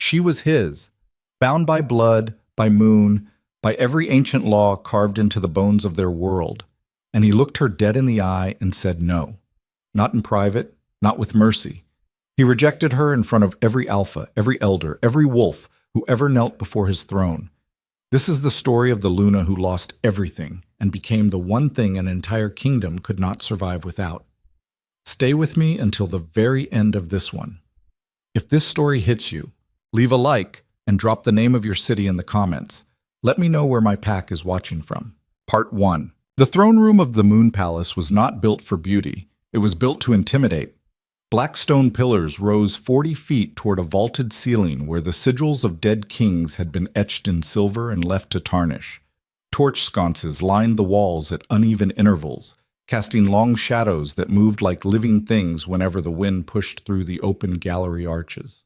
She was his, bound by blood, by moon, by every ancient law carved into the bones of their world. And he looked her dead in the eye and said no. Not in private, not with mercy. He rejected her in front of every alpha, every elder, every wolf who ever knelt before his throne. This is the story of the Luna who lost everything and became the one thing an entire kingdom could not survive without. Stay with me until the very end of this one. If this story hits you, leave a like and drop the name of your city in the comments. Let me know where my pack is watching from. Part 1. The throne room of the Moon Palace was not built for beauty. It was built to intimidate. Black stone pillars rose 40 feet toward a vaulted ceiling where the sigils of dead kings had been etched in silver and left to tarnish. Torch sconces lined the walls at uneven intervals, casting long shadows that moved like living things whenever the wind pushed through the open gallery arches.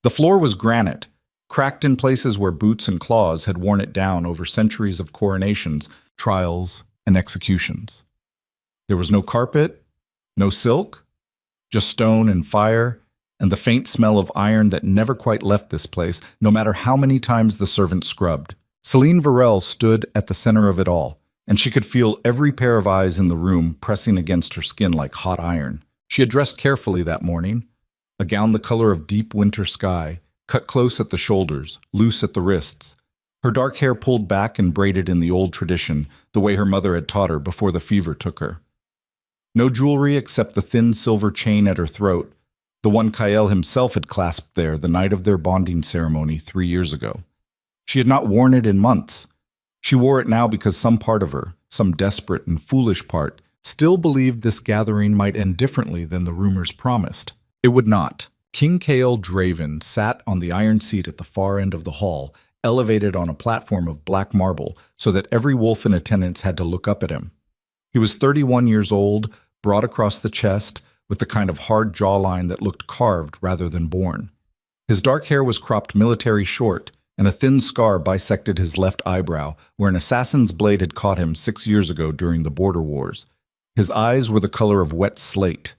The floor was granite, cracked in places where boots and claws had worn it down over centuries of coronations, trials, and executions. There was no carpet, no silk, just stone and fire, and the faint smell of iron that never quite left this place, no matter how many times the servants scrubbed. Celine Varel stood at the center of it all, and she could feel every pair of eyes in the room pressing against her skin like hot iron. She had dressed carefully that morning, a gown the color of deep winter sky, cut close at the shoulders, loose at the wrists. Her dark hair pulled back and braided in the old tradition, the way her mother had taught her before the fever took her. No jewelry except the thin silver chain at her throat, the one Kael himself had clasped there the night of their bonding ceremony 3 years ago. She had not worn it in months. She wore it now because some part of her, some desperate and foolish part, still believed this gathering might end differently than the rumors promised. It would not. King Kael Draven sat on the iron seat at the far end of the hall, elevated on a platform of black marble so that every wolf in attendance had to look up at him. He was 31 years old, broad across the chest, with the kind of hard jawline that looked carved rather than born. His dark hair was cropped military short, and a thin scar bisected his left eyebrow, where an assassin's blade had caught him 6 years ago during the border wars. His eyes were the color of wet slate,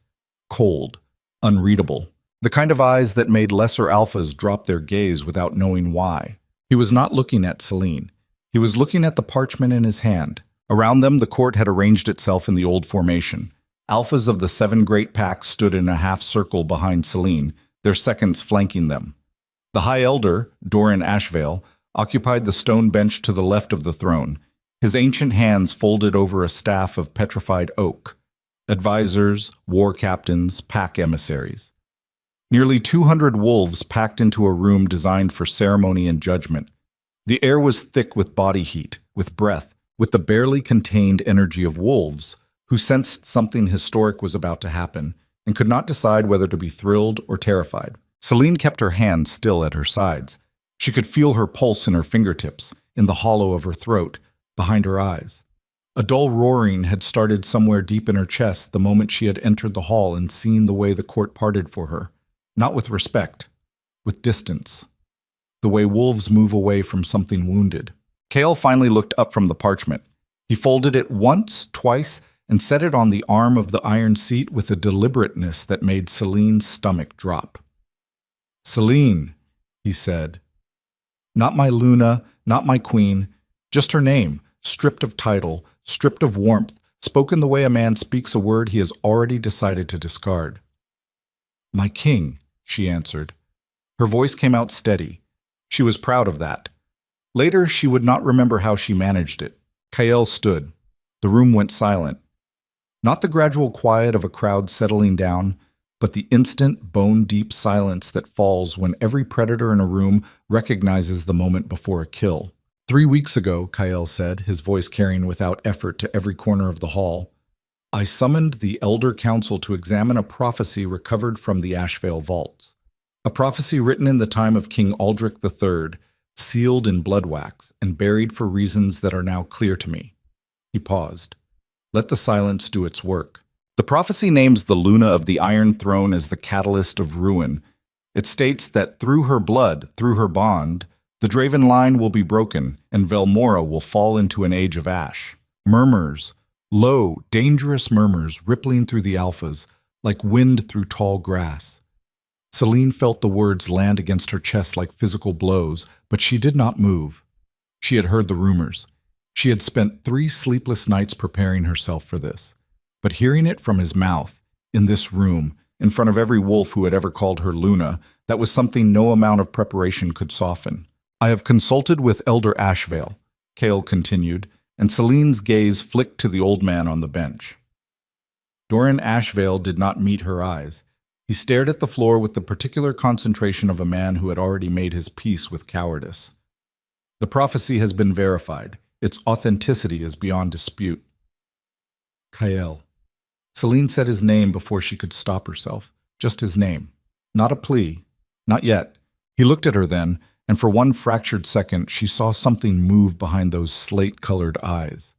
cold, unreadable, the kind of eyes that made lesser alphas drop their gaze without knowing why. He was not looking at Celine. He was looking at the parchment in his hand. Around them, the court had arranged itself in the old formation. Alphas of the 7 great packs stood in a half circle behind Celine, their seconds flanking them. The High Elder, Doran Ashvale, occupied the stone bench to the left of the throne, his ancient hands folded over a staff of petrified oak. Advisors, war captains, pack emissaries. Nearly 200 wolves packed into a room designed for ceremony and judgment. The air was thick with body heat, with breath, with the barely contained energy of wolves, who sensed something historic was about to happen and could not decide whether to be thrilled or terrified. Celine kept her hands still at her sides. She could feel her pulse in her fingertips, in the hollow of her throat, behind her eyes. A dull roaring had started somewhere deep in her chest the moment she had entered the hall and seen the way the court parted for her. Not with respect, with distance. The way wolves move away from something wounded. Kael finally looked up from the parchment. He folded it once, twice, and set it on the arm of the iron seat with a deliberateness that made Celine's stomach drop. "Celine," he said. "Not my Luna, not my queen, just her name, stripped of title, stripped of warmth, spoken the way a man speaks a word he has already decided to discard." "My king," she answered. Her voice came out steady. She was proud of that. Later, she would not remember how she managed it. Kael stood. The room went silent. Not the gradual quiet of a crowd settling down, but the instant, bone-deep silence that falls when every predator in a room recognizes the moment before a kill. 3 weeks ago, Kael said, his voice carrying without effort to every corner of the hall, I summoned the Elder Council to examine a prophecy recovered from the Ashvale vaults. A prophecy written in the time of King Aldrich III, sealed in blood wax and buried for reasons that are now clear to me. He paused. Let the silence do its work. The prophecy names the Luna of the Iron Throne as the catalyst of ruin. It states that through her blood, through her bond, the Draven line will be broken and Velmora will fall into an age of ash. Murmurs, low, dangerous murmurs rippling through the alphas, like wind through tall grass. Celine felt the words land against her chest like physical blows, but she did not move. She had heard the rumors. She had spent 3 sleepless nights preparing herself for this. But hearing it from his mouth, in this room, in front of every wolf who had ever called her Luna, that was something no amount of preparation could soften. "I have consulted with Elder Ashvale," Cale continued, and Celine's gaze flicked to the old man on the bench. Doran Ashvale did not meet her eyes. He stared at the floor with the particular concentration of a man who had already made his peace with cowardice. "The prophecy has been verified. Its authenticity is beyond dispute." Kael. Celine said his name before she could stop herself. Just his name. Not a plea. Not yet. He looked at her then, and for one fractured second she saw something move behind those slate-colored eyes.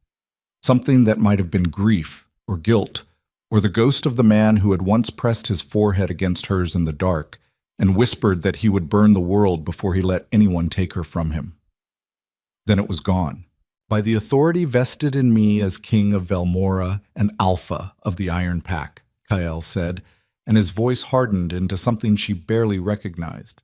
Something that might have been grief, or guilt, or the ghost of the man who had once pressed his forehead against hers in the dark and whispered that he would burn the world before he let anyone take her from him. Then it was gone. "By the authority vested in me as king of Velmora and Alpha of the Iron Pack," Kael said, and his voice hardened into something she barely recognized.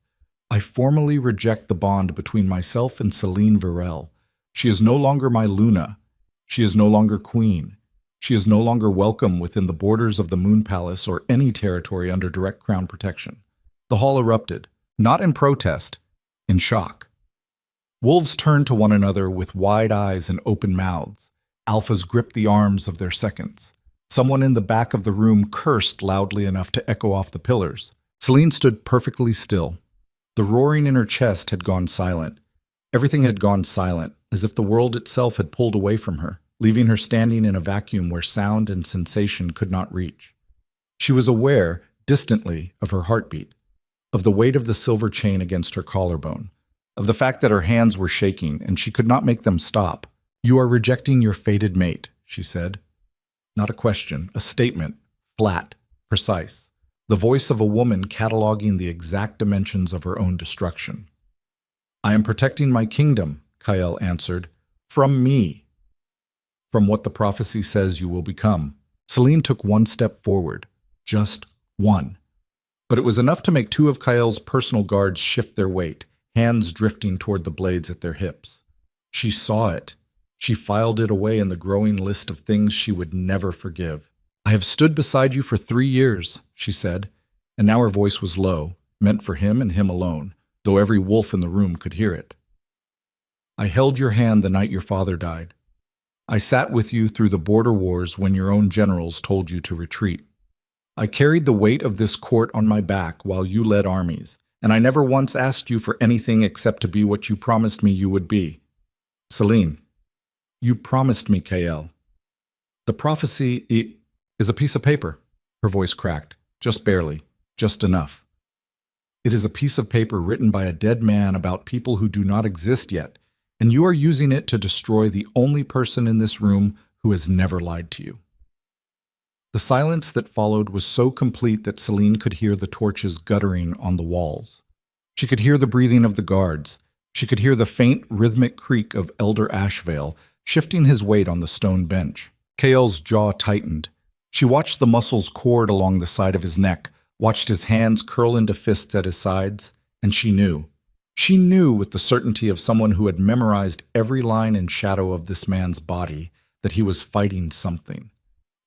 "I formally reject the bond between myself and Celine Varel. She is no longer my Luna. She is no longer queen. She is no longer welcome within the borders of the Moon Palace or any territory under direct crown protection." The hall erupted, not in protest, in shock. Wolves turned to one another with wide eyes and open mouths. Alphas gripped the arms of their seconds. Someone in the back of the room cursed loudly enough to echo off the pillars. Celine stood perfectly still. The roaring in her chest had gone silent. Everything had gone silent, as if the world itself had pulled away from her, leaving her standing in a vacuum where sound and sensation could not reach. She was aware, distantly, of her heartbeat, of the weight of the silver chain against her collarbone, of the fact that her hands were shaking and she could not make them stop. "You are rejecting your fated mate," she said. Not a question, a statement, flat, precise. The voice of a woman cataloging the exact dimensions of her own destruction. "I am protecting my kingdom," Kael answered, "from me. From what the prophecy says you will become." Celine took one step forward. Just one. But it was enough to make 2 of Kael's personal guards shift their weight, hands drifting toward the blades at their hips. She saw it. She filed it away in the growing list of things she would never forgive. "I have stood beside you for 3 years," she said, and now her voice was low, meant for him and him alone, though every wolf in the room could hear it. "I held your hand the night your father died. I sat with you through the border wars when your own generals told you to retreat. I carried the weight of this court on my back while you led armies, and I never once asked you for anything except to be what you promised me you would be. Celine, you promised me, Kael. The prophecy is a piece of paper." Her voice cracked, just barely, just enough. "It is a piece of paper written by a dead man about people who do not exist yet, and you are using it to destroy the only person in this room who has never lied to you." The silence that followed was so complete that Celine could hear the torches guttering on the walls. She could hear the breathing of the guards. She could hear the faint, rhythmic creak of Elder Ashvale shifting his weight on the stone bench. Kael's jaw tightened. She watched the muscles cord along the side of his neck, watched his hands curl into fists at his sides, and she knew. She knew with the certainty of someone who had memorized every line and shadow of this man's body that he was fighting something,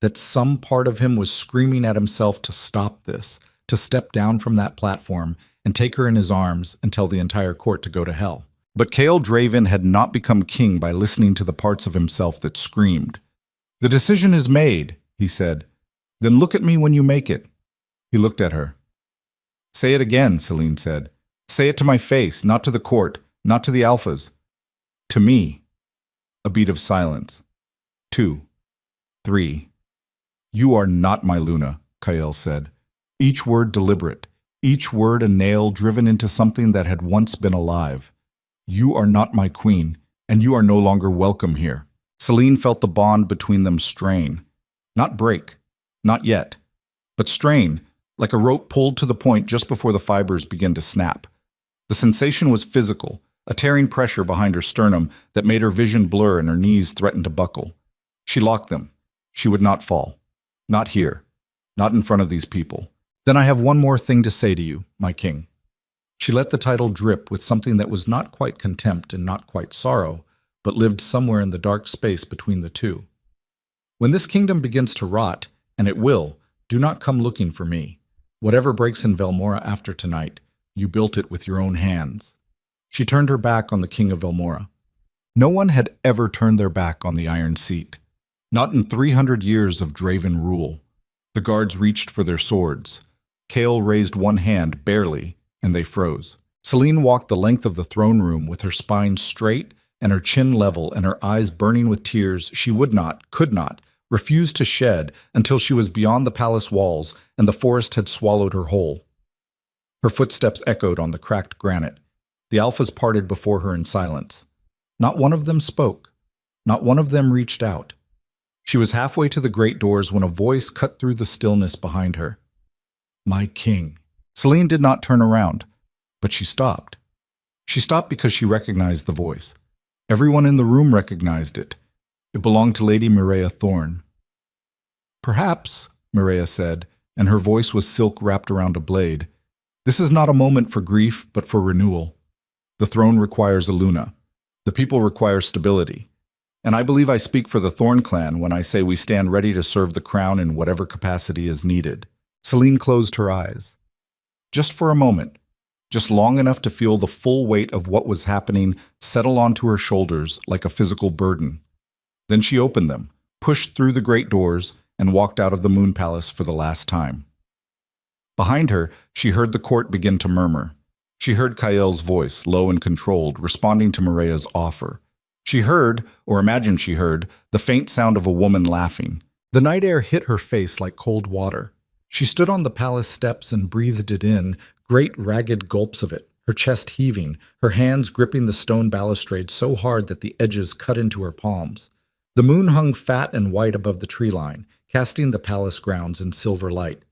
that some part of him was screaming at himself to stop this, to step down from that platform and take her in his arms and tell the entire court to go to hell. But Kael Draven had not become king by listening to the parts of himself that screamed. "The decision is made," he said. "Then look at me when you make it." He looked at her. "Say it again," Celine said. "Say it to my face, not to the court, not to the alphas. To me." A beat of silence. 2, 3. "You are not my Luna," Kael said. Each word deliberate, each word a nail driven into something that had once been alive. "You are not my queen, and you are no longer welcome here." Celine felt the bond between them strain. Not break, not yet, but strain, like a rope pulled to the point just before the fibers begin to snap. The sensation was physical, a tearing pressure behind her sternum that made her vision blur and her knees threaten to buckle. She locked them. She would not fall. Not here. Not in front of these people. Then I have one more thing to say to you, my king. She let the title drip with something that was not quite contempt and not quite sorrow, but lived somewhere in the dark space between the two. When this kingdom begins to rot, and it will, do not come looking for me. Whatever breaks in Velmora after tonight, you built it with your own hands. She turned her back on the king of Velmora. No one had ever turned their back on the Iron Seat. Not in 300 years of Draven rule. The guards reached for their swords. Kael raised one hand, barely, and they froze. Selene walked the length of the throne room with her spine straight and her chin level and her eyes burning with tears she would not, could not, refused to shed until she was beyond the palace walls and the forest had swallowed her whole. Her footsteps echoed on the cracked granite. The alphas parted before her in silence. Not one of them spoke. Not one of them reached out. She was halfway to the great doors when a voice cut through the stillness behind her. My king. Selene did not turn around, but she stopped. She stopped because she recognized the voice. Everyone in the room recognized it. It belonged to Lady Mireia Thorne. Perhaps, Mireia said, and her voice was silk wrapped around a blade. This is not a moment for grief, but for renewal. The throne requires a Luna. The people require stability. And I believe I speak for the Thorn clan when I say we stand ready to serve the crown in whatever capacity is needed. Selene closed her eyes. Just for a moment, just long enough to feel the full weight of what was happening settle onto her shoulders like a physical burden. Then she opened them, pushed through the great doors, and walked out of the Moon Palace for the last time. Behind her, she heard the court begin to murmur. She heard Kael's voice, low and controlled, responding to Mireia's offer. She heard, or imagined she heard, the faint sound of a woman laughing. The night air hit her face like cold water. She stood on the palace steps and breathed it in, great ragged gulps of it, her chest heaving, her hands gripping the stone balustrade so hard that the edges cut into her palms. The moon hung fat and white above the tree line, casting the palace grounds in silver light.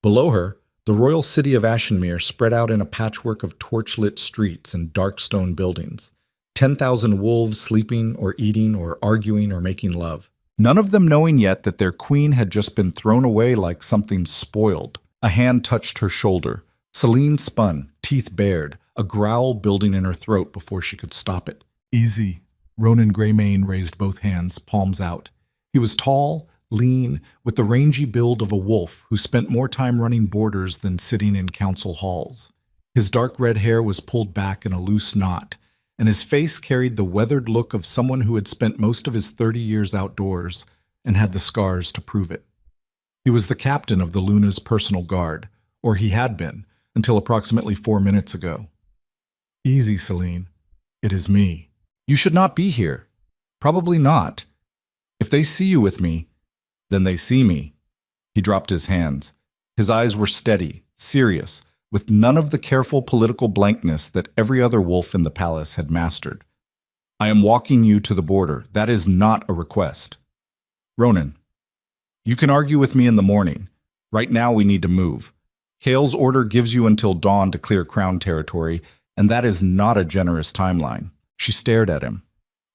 Below her, the royal city of Ashenmere spread out in a patchwork of torch-lit streets and dark stone buildings. 10,000 wolves sleeping or eating or arguing or making love. None of them knowing yet that their queen had just been thrown away like something spoiled. A hand touched her shoulder. Selene spun, teeth bared, a growl building in her throat before she could stop it. Easy. Ronan Greymane raised both hands, palms out. He was tall, lean, with the rangy build of a wolf who spent more time running borders than sitting in council halls. His dark red hair was pulled back in a loose knot, and his face carried the weathered look of someone who had spent most of his 30 years outdoors and had the scars to prove it. He was the captain of the Luna's personal guard, or he had been, until approximately 4 minutes ago. Easy, Selene. It is me. You should not be here. Probably not. If they see you with me, then they see me. He dropped his hands. His eyes were steady, serious, with none of the careful political blankness that every other wolf in the palace had mastered. I am walking you to the border. That is not a request. Ronan, you can argue with me in the morning. Right now we need to move. Kael's order gives you until dawn to clear crown territory, and that is not a generous timeline. She stared at him.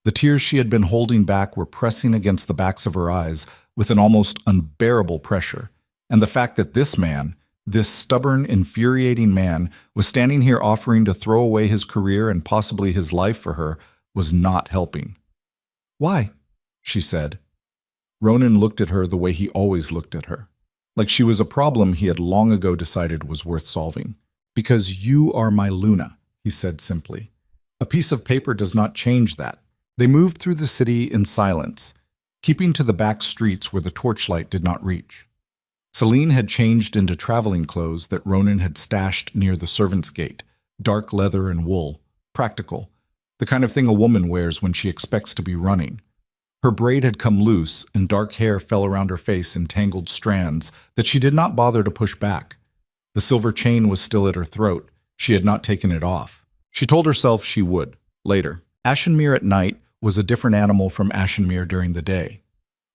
The tears she had been holding back were pressing against the backs of her eyes with an almost unbearable pressure, and the fact that this man, this stubborn, infuriating man, was standing here offering to throw away his career and possibly his life for her was not helping. Why? She said. Ronan looked at her the way he always looked at her, like she was a problem he had long ago decided was worth solving. Because you are my Luna, he said simply. A piece of paper does not change that. They moved through the city in silence, keeping to the back streets where the torchlight did not reach. Selene had changed into traveling clothes that Ronan had stashed near the servants' gate, dark leather and wool, practical, the kind of thing a woman wears when she expects to be running. Her braid had come loose, and dark hair fell around her face in tangled strands that she did not bother to push back. The silver chain was still at her throat. She had not taken it off. She told herself she would, later. Ashenmere at night was a different animal from Ashenmere during the day.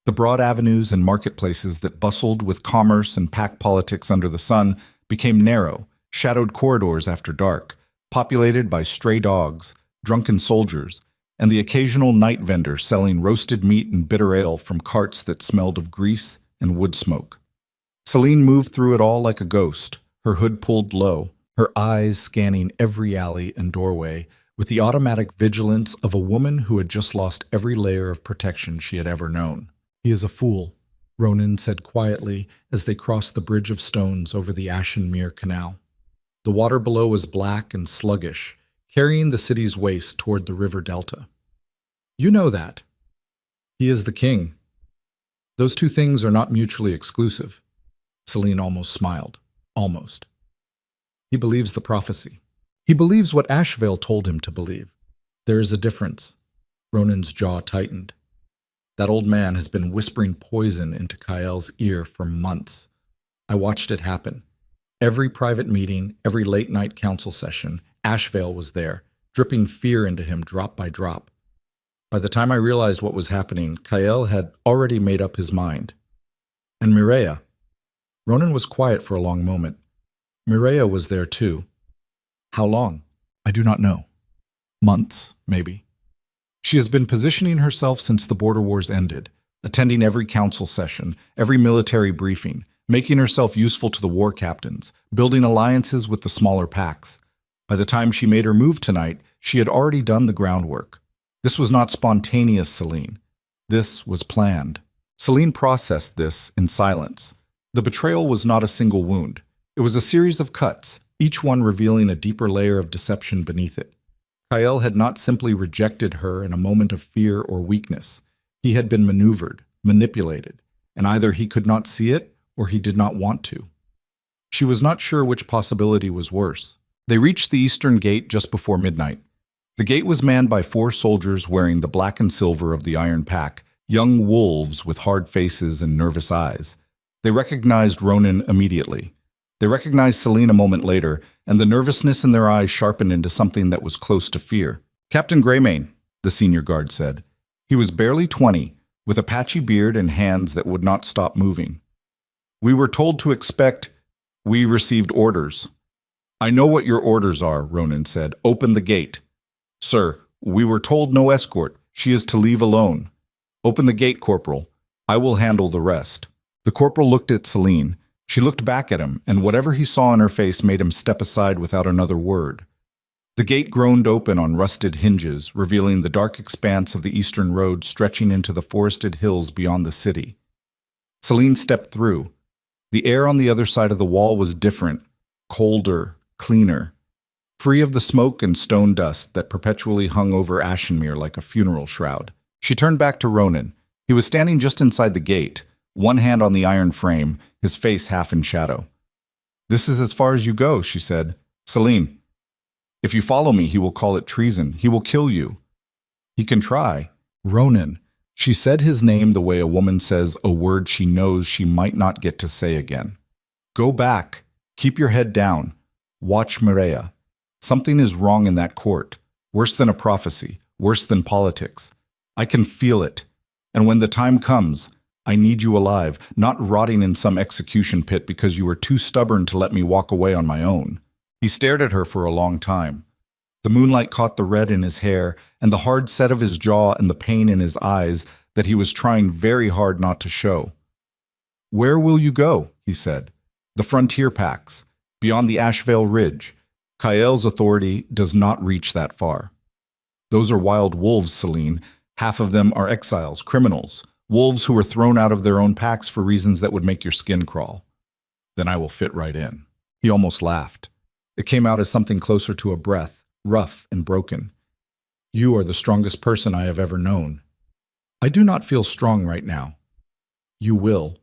The broad avenues and marketplaces that bustled with commerce and pack politics under the sun became narrow, shadowed corridors after dark, populated by stray dogs, drunken soldiers, and the occasional night vendor selling roasted meat and bitter ale from carts that smelled of grease and wood smoke. Celine moved through it all like a ghost, her hood pulled low, her eyes scanning every alley and doorway with the automatic vigilance of a woman who had just lost every layer of protection she had ever known. "He is a fool," Ronan said quietly as they crossed the bridge of stones over the Ashenmere Canal. The water below was black and sluggish, carrying the city's waste toward the river delta. "You know that. He is the king. Those two things are not mutually exclusive." Celine almost smiled. Almost. "He believes the prophecy. He believes what Ashvale told him to believe. There is a difference." Ronan's jaw tightened. "That old man has been whispering poison into Kael's ear for months. I watched it happen. Every private meeting, every late-night council session, Ashvale was there, dripping fear into him drop by drop. By the time I realized what was happening, Kael had already made up his mind. And Mireia." Ronan was quiet for a long moment. "Mireia was there too." "How long?" "I do not know. Months, maybe. She has been positioning herself since the border wars ended, attending every council session, every military briefing, making herself useful to the war captains, building alliances with the smaller packs. By the time she made her move tonight, she had already done the groundwork. This was not spontaneous, Celine. This was planned." Celine processed this in silence. The betrayal was not a single wound. It was a series of cuts, each one revealing a deeper layer of deception beneath it. Kael had not simply rejected her in a moment of fear or weakness. He had been maneuvered, manipulated, and either he could not see it or he did not want to. She was not sure which possibility was worse. They reached the eastern gate just before midnight. The gate was manned by 4 soldiers wearing the black and silver of the Iron Pack, young wolves with hard faces and nervous eyes. They recognized Ronan immediately. They recognized Celine a moment later, and the nervousness in their eyes sharpened into something that was close to fear. "Captain Greymane," the senior guard said. He was barely 20, with a patchy beard and hands that would not stop moving. "We were told to expect. We received orders." "I know what your orders are," Ronan said. "Open the gate." "Sir, we were told no escort. She is to leave alone." "Open the gate, Corporal. I will handle the rest." The corporal looked at Celine. She looked back at him, and whatever he saw in her face made him step aside without another word. The gate groaned open on rusted hinges, revealing the dark expanse of the eastern road stretching into the forested hills beyond the city. Celine stepped through. The air on the other side of the wall was different, colder, cleaner, free of the smoke and stone dust that perpetually hung over Ashenmere like a funeral shroud. She turned back to Ronan. He was standing just inside the gate, one hand on the iron frame, his face half in shadow. "This is as far as you go," she said. "Celine, if you follow me, he will call it treason. He will kill you." "He can try." "Ronan." She said his name the way a woman says a word she knows she might not get to say again. "Go back. Keep your head down. Watch Mireia. Something is wrong in that court. Worse than a prophecy. Worse than politics. I can feel it. And when the time comes, I need you alive, not rotting in some execution pit because you were too stubborn to let me walk away on my own." He stared at her for a long time. The moonlight caught the red in his hair and the hard set of his jaw and the pain in his eyes that he was trying very hard not to show. "Where will you go?" he said. "The frontier packs, beyond the Ashvale Ridge. Kael's authority does not reach that far. Those are wild wolves, Celine. Half of them are exiles, criminals. Wolves who were thrown out of their own packs for reasons that would make your skin crawl. Then I will fit right in." He almost laughed. It came out as something closer to a breath, rough and broken. "You are the strongest person I have ever known." "I do not feel strong right now." "You will."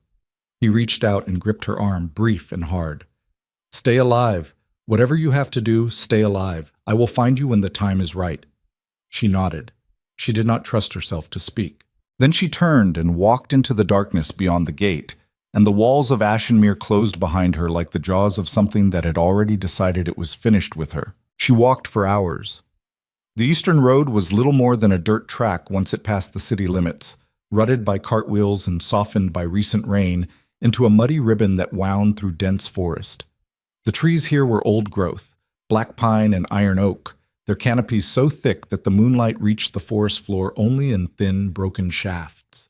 He reached out and gripped her arm, brief and hard. "Stay alive. Whatever you have to do, stay alive. I will find you when the time is right." She nodded. She did not trust herself to speak. Then she turned and walked into the darkness beyond the gate, and the walls of Ashenmere closed behind her like the jaws of something that had already decided it was finished with her. She walked for hours. The eastern road was little more than a dirt track once it passed the city limits, rutted by cartwheels and softened by recent rain into a muddy ribbon that wound through dense forest. The trees here were old growth, black pine and iron oak, their canopies so thick that the moonlight reached the forest floor only in thin, broken shafts.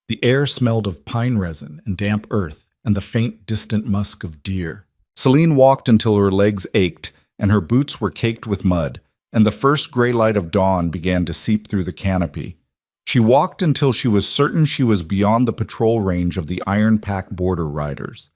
The air smelled of pine resin and damp earth, and the faint, distant musk of deer. Celine walked until her legs ached and her boots were caked with mud, and the first gray light of dawn began to seep through the canopy. She walked until she was certain she was beyond the patrol range of the Iron Pack border riders.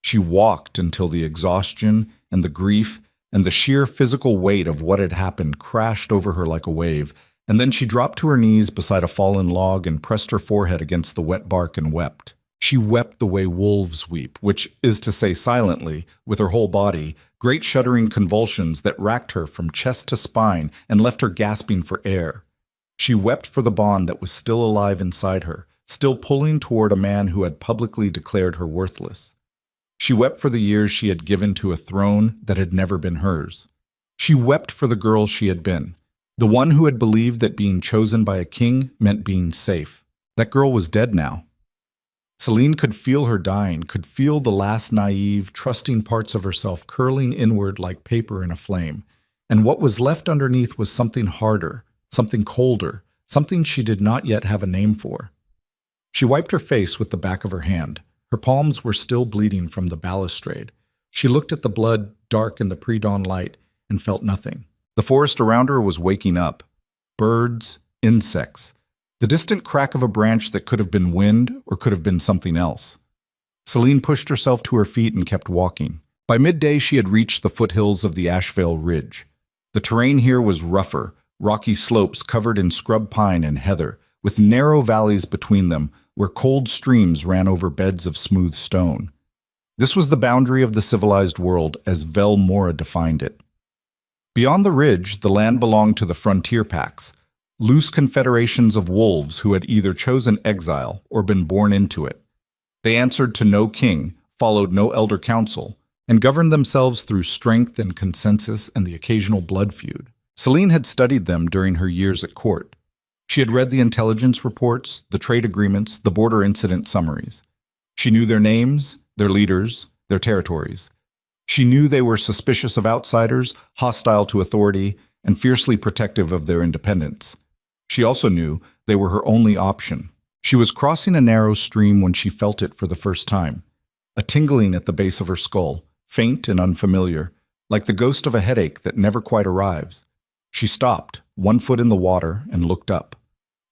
She walked until the exhaustion and the grief and the sheer physical weight of what had happened crashed over her like a wave, and then she dropped to her knees beside a fallen log and pressed her forehead against the wet bark and wept. She wept the way wolves weep, which is to say silently, with her whole body, great shuddering convulsions that racked her from chest to spine and left her gasping for air. She wept for the bond that was still alive inside her, still pulling toward a man who had publicly declared her worthless. She wept for the years she had given to a throne that had never been hers. She wept for the girl she had been, the one who had believed that being chosen by a king meant being safe. That girl was dead now. Celine could feel her dying, could feel the last naive, trusting parts of herself curling inward like paper in a flame. And what was left underneath was something harder, something colder, something she did not yet have a name for. She wiped her face with the back of her hand. Her palms were still bleeding from the balustrade. She looked at the blood dark in the pre-dawn light and felt nothing. The forest around her was waking up. Birds, insects. The distant crack of a branch that could have been wind or could have been something else. Celine pushed herself to her feet and kept walking. By midday, she had reached the foothills of the Ashevale Ridge. The terrain here was rougher, rocky slopes covered in scrub pine and heather, with narrow valleys between them where cold streams ran over beds of smooth stone. This was the boundary of the civilized world as Vel Mora defined it. Beyond the ridge, the land belonged to the frontier packs, loose confederations of wolves who had either chosen exile or been born into it. They answered to no king, followed no elder council, and governed themselves through strength and consensus and the occasional blood feud. Celine had studied them during her years at court. She had read the intelligence reports, the trade agreements, the border incident summaries. She knew their names, their leaders, their territories. She knew they were suspicious of outsiders, hostile to authority, and fiercely protective of their independence. She also knew they were her only option. She was crossing a narrow stream when she felt it for the first time. A tingling at the base of her skull, faint and unfamiliar, like the ghost of a headache that never quite arrives. She stopped, one foot in the water, and looked up.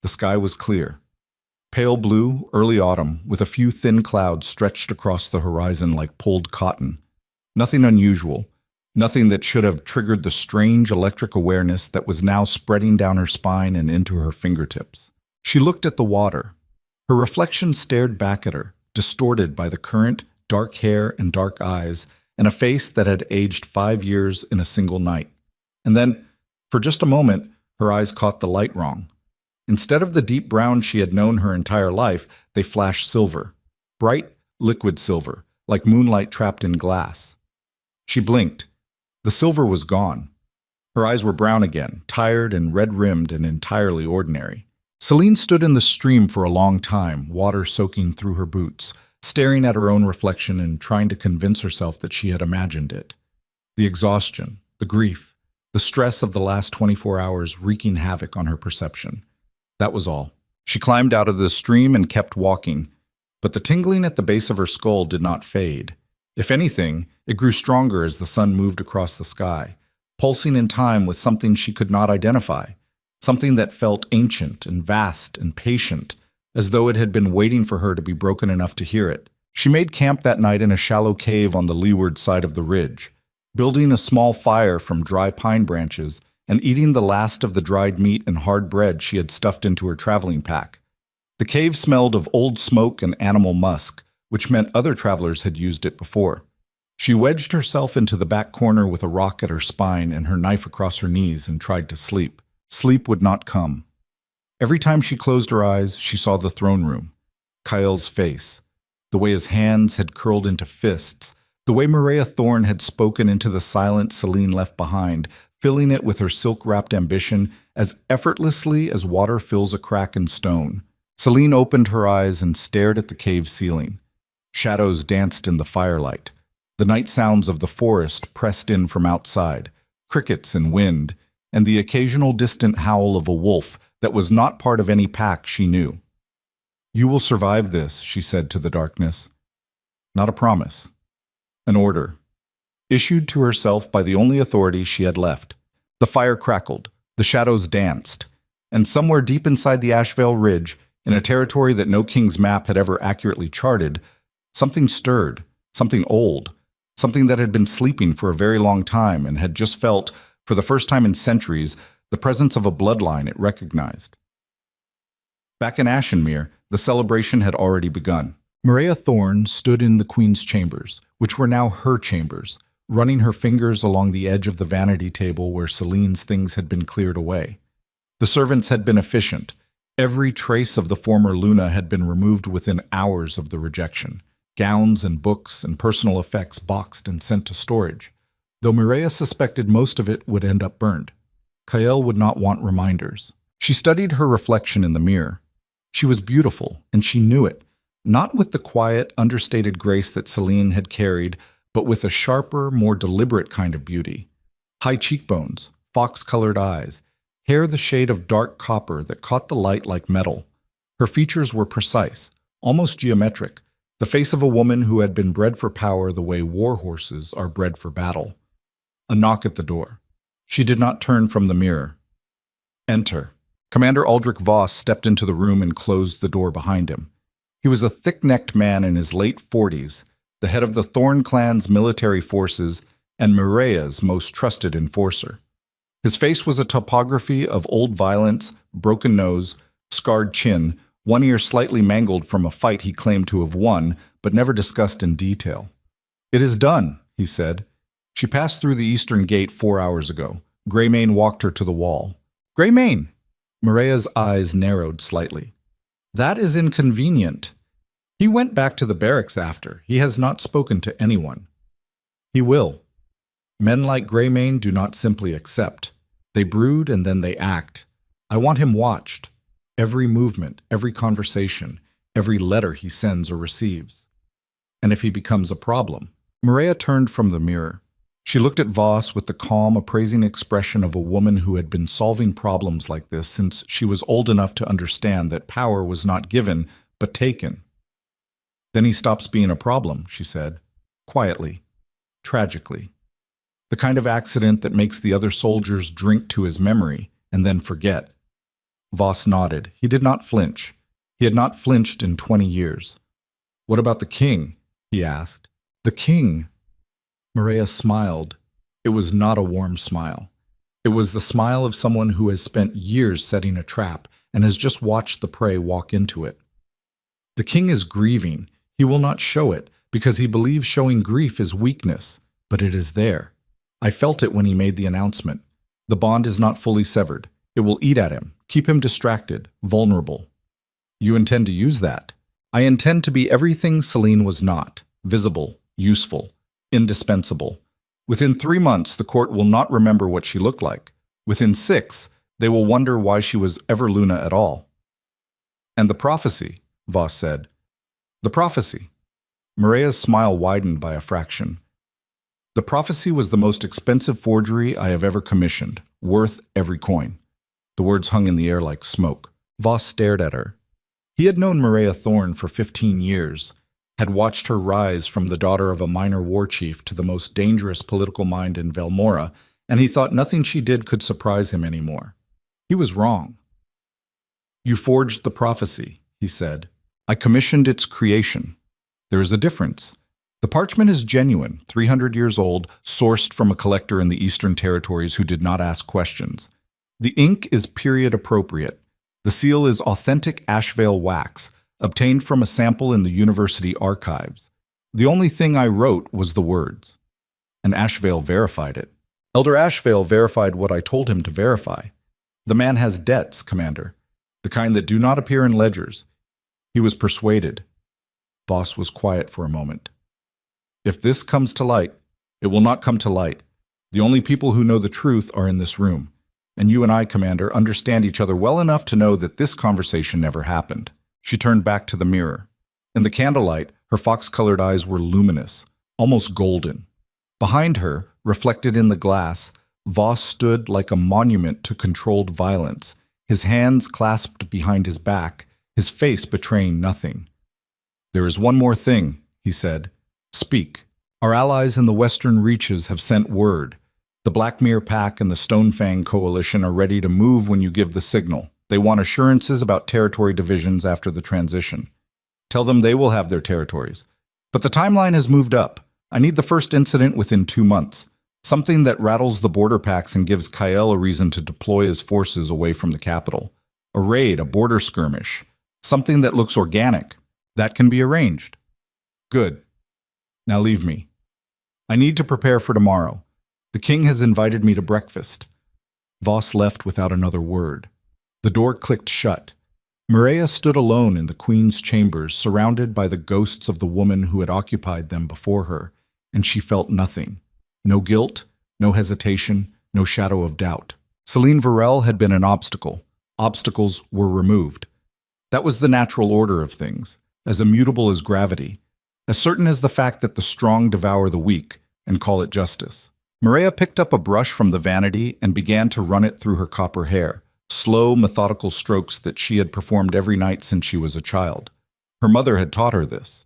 The sky was clear. Pale blue, early autumn, with a few thin clouds stretched across the horizon like pulled cotton. Nothing unusual. Nothing that should have triggered the strange electric awareness that was now spreading down her spine and into her fingertips. She looked at the water. Her reflection stared back at her, distorted by the current, dark hair and dark eyes, and a face that had aged 5 years in a single night. And then, for just a moment, her eyes caught the light wrong. Instead of the deep brown she had known her entire life, they flashed silver. Bright, liquid silver, like moonlight trapped in glass. She blinked. The silver was gone. Her eyes were brown again, tired and red-rimmed and entirely ordinary. Celine stood in the stream for a long time, water soaking through her boots, staring at her own reflection and trying to convince herself that she had imagined it. The exhaustion, the grief, the stress of the last 24 hours wreaking havoc on her perception. That was all. She climbed out of the stream and kept walking, but the tingling at the base of her skull did not fade. If anything, it grew stronger as the sun moved across the sky, pulsing in time with something she could not identify, something that felt ancient and vast and patient, as though it had been waiting for her to be broken enough to hear it. She made camp that night in a shallow cave on the leeward side of the ridge, building a small fire from dry pine branches and eating the last of the dried meat and hard bread she had stuffed into her traveling pack. The cave smelled of old smoke and animal musk, which meant other travelers had used it before. She wedged herself into the back corner with a rock at her spine and her knife across her knees and tried to sleep. Sleep would not come. Every time she closed her eyes, she saw the throne room, Kyle's face, the way his hands had curled into fists, the way Maria Thorne had spoken into the silent Celine left behind, filling it with her silk-wrapped ambition as effortlessly as water fills a crack in stone. Celine opened her eyes and stared at the cave ceiling. Shadows danced in the firelight. The night sounds of the forest pressed in from outside, crickets and wind, and the occasional distant howl of a wolf that was not part of any pack she knew. "You will survive this," she said to the darkness. Not a promise. An order. Issued to herself by the only authority she had left. The fire crackled, the shadows danced, and somewhere deep inside the Ashvale Ridge, in a territory that no king's map had ever accurately charted, something stirred, something old, something that had been sleeping for a very long time and had just felt, for the first time in centuries, the presence of a bloodline it recognized. Back in Ashenmere, the celebration had already begun. Maria Thorne stood in the Queen's chambers, which were now her chambers, running her fingers along the edge of the vanity table where Celine's things had been cleared away. The servants had been efficient. Every trace of the former Luna had been removed within hours of the rejection. Gowns and books and personal effects boxed and sent to storage, though Mireia suspected most of it would end up burned. Kael would not want reminders. She studied her reflection in the mirror. She was beautiful, and she knew it, not with the quiet, understated grace that Celine had carried, but with a sharper, more deliberate kind of beauty. High cheekbones, fox-colored eyes, hair the shade of dark copper that caught the light like metal. Her features were precise, almost geometric, the face of a woman who had been bred for power the way war horses are bred for battle. A knock at the door. She did not turn from the mirror. Enter. Commander Aldrich Voss stepped into the room and closed the door behind him. He was a thick-necked man in his late 40s, the head of the Thorn clan's military forces and Mireia's most trusted enforcer. His face was a topography of old violence, broken nose, scarred chin, one ear slightly mangled from a fight he claimed to have won, but never discussed in detail. "It is done," he said. She passed through the eastern gate 4 hours ago. Greymane walked her to the wall. "Greymane!" Mireia's eyes narrowed slightly. "That is inconvenient. He went back to the barracks after. He has not spoken to anyone." "He will. Men like Greymane do not simply accept. They brood and then they act. I want him watched. Every movement, every conversation, every letter he sends or receives. And if he becomes a problem." Mireia turned from the mirror. She looked at Voss with the calm, appraising expression of a woman who had been solving problems like this since she was old enough to understand that power was not given, but taken. "Then he stops being a problem," she said, quietly, tragically. "The kind of accident that makes the other soldiers drink to his memory and then forget." Voss nodded. He did not flinch. He had not flinched in 20 years. "What about the king?" he asked. "The king?" Mireia smiled. It was not a warm smile. It was the smile of someone who has spent years setting a trap and has just watched the prey walk into it. "The king is grieving. He will not show it, because he believes showing grief is weakness, but it is there. I felt it when he made the announcement. The bond is not fully severed. It will eat at him, keep him distracted, vulnerable." "You intend to use that?" "I intend to be everything Celine was not, visible, useful, indispensable. Within 3 months, the court will not remember what she looked like. Within 6, they will wonder why she was ever Luna at all." "And the prophecy," Voss said. "The prophecy." Mireia's smile widened by a fraction. "The prophecy was the most expensive forgery I have ever commissioned, worth every coin." The words hung in the air like smoke. Voss stared at her. He had known Mireia Thorne for 15 years, had watched her rise from the daughter of a minor war chief to the most dangerous political mind in Velmora, and he thought nothing she did could surprise him anymore. He was wrong. "You forged the prophecy," he said. "I commissioned its creation. There is a difference. The parchment is genuine, 300 years old, sourced from a collector in the Eastern Territories who did not ask questions. The ink is period appropriate. The seal is authentic Ashvale wax, obtained from a sample in the university archives. The only thing I wrote was the words. And Ashvale verified it. Elder Ashvale verified what I told him to verify. The man has debts, Commander, the kind that do not appear in ledgers. He was persuaded." Voss was quiet for a moment. "If this comes to light, it will not come to light. The only people who know the truth are in this room. And you and I, Commander, understand each other well enough to know that this conversation never happened." She turned back to the mirror. In the candlelight, her fox-colored eyes were luminous, almost golden. Behind her, reflected in the glass, Voss stood like a monument to controlled violence, his hands clasped behind his back, his face betraying nothing. "There is one more thing," he said. Speak. Our allies in the western reaches have sent word. The Blackmere Pack and the Stonefang Coalition are ready to move when you give the signal. They want assurances about territory divisions after the transition. Tell them they will have their territories. But the timeline has moved up. I need the first incident within 2 months. Something that rattles the border packs and gives Kyle a reason to deploy his forces away from the capital. A raid, a border skirmish. Something that looks organic. That can be arranged. Good. Now leave me. I need to prepare for tomorrow. The king has invited me to breakfast. Voss left without another word. The door clicked shut. Maria stood alone in the queen's chambers, surrounded by the ghosts of the woman who had occupied them before her, and she felt nothing. No guilt, no hesitation, no shadow of doubt. Celine Varel had been an obstacle. Obstacles were removed. That was the natural order of things, as immutable as gravity, as certain as the fact that the strong devour the weak and call it justice. Maria picked up a brush from the vanity and began to run it through her copper hair, slow, methodical strokes that she had performed every night since she was a child. Her mother had taught her this.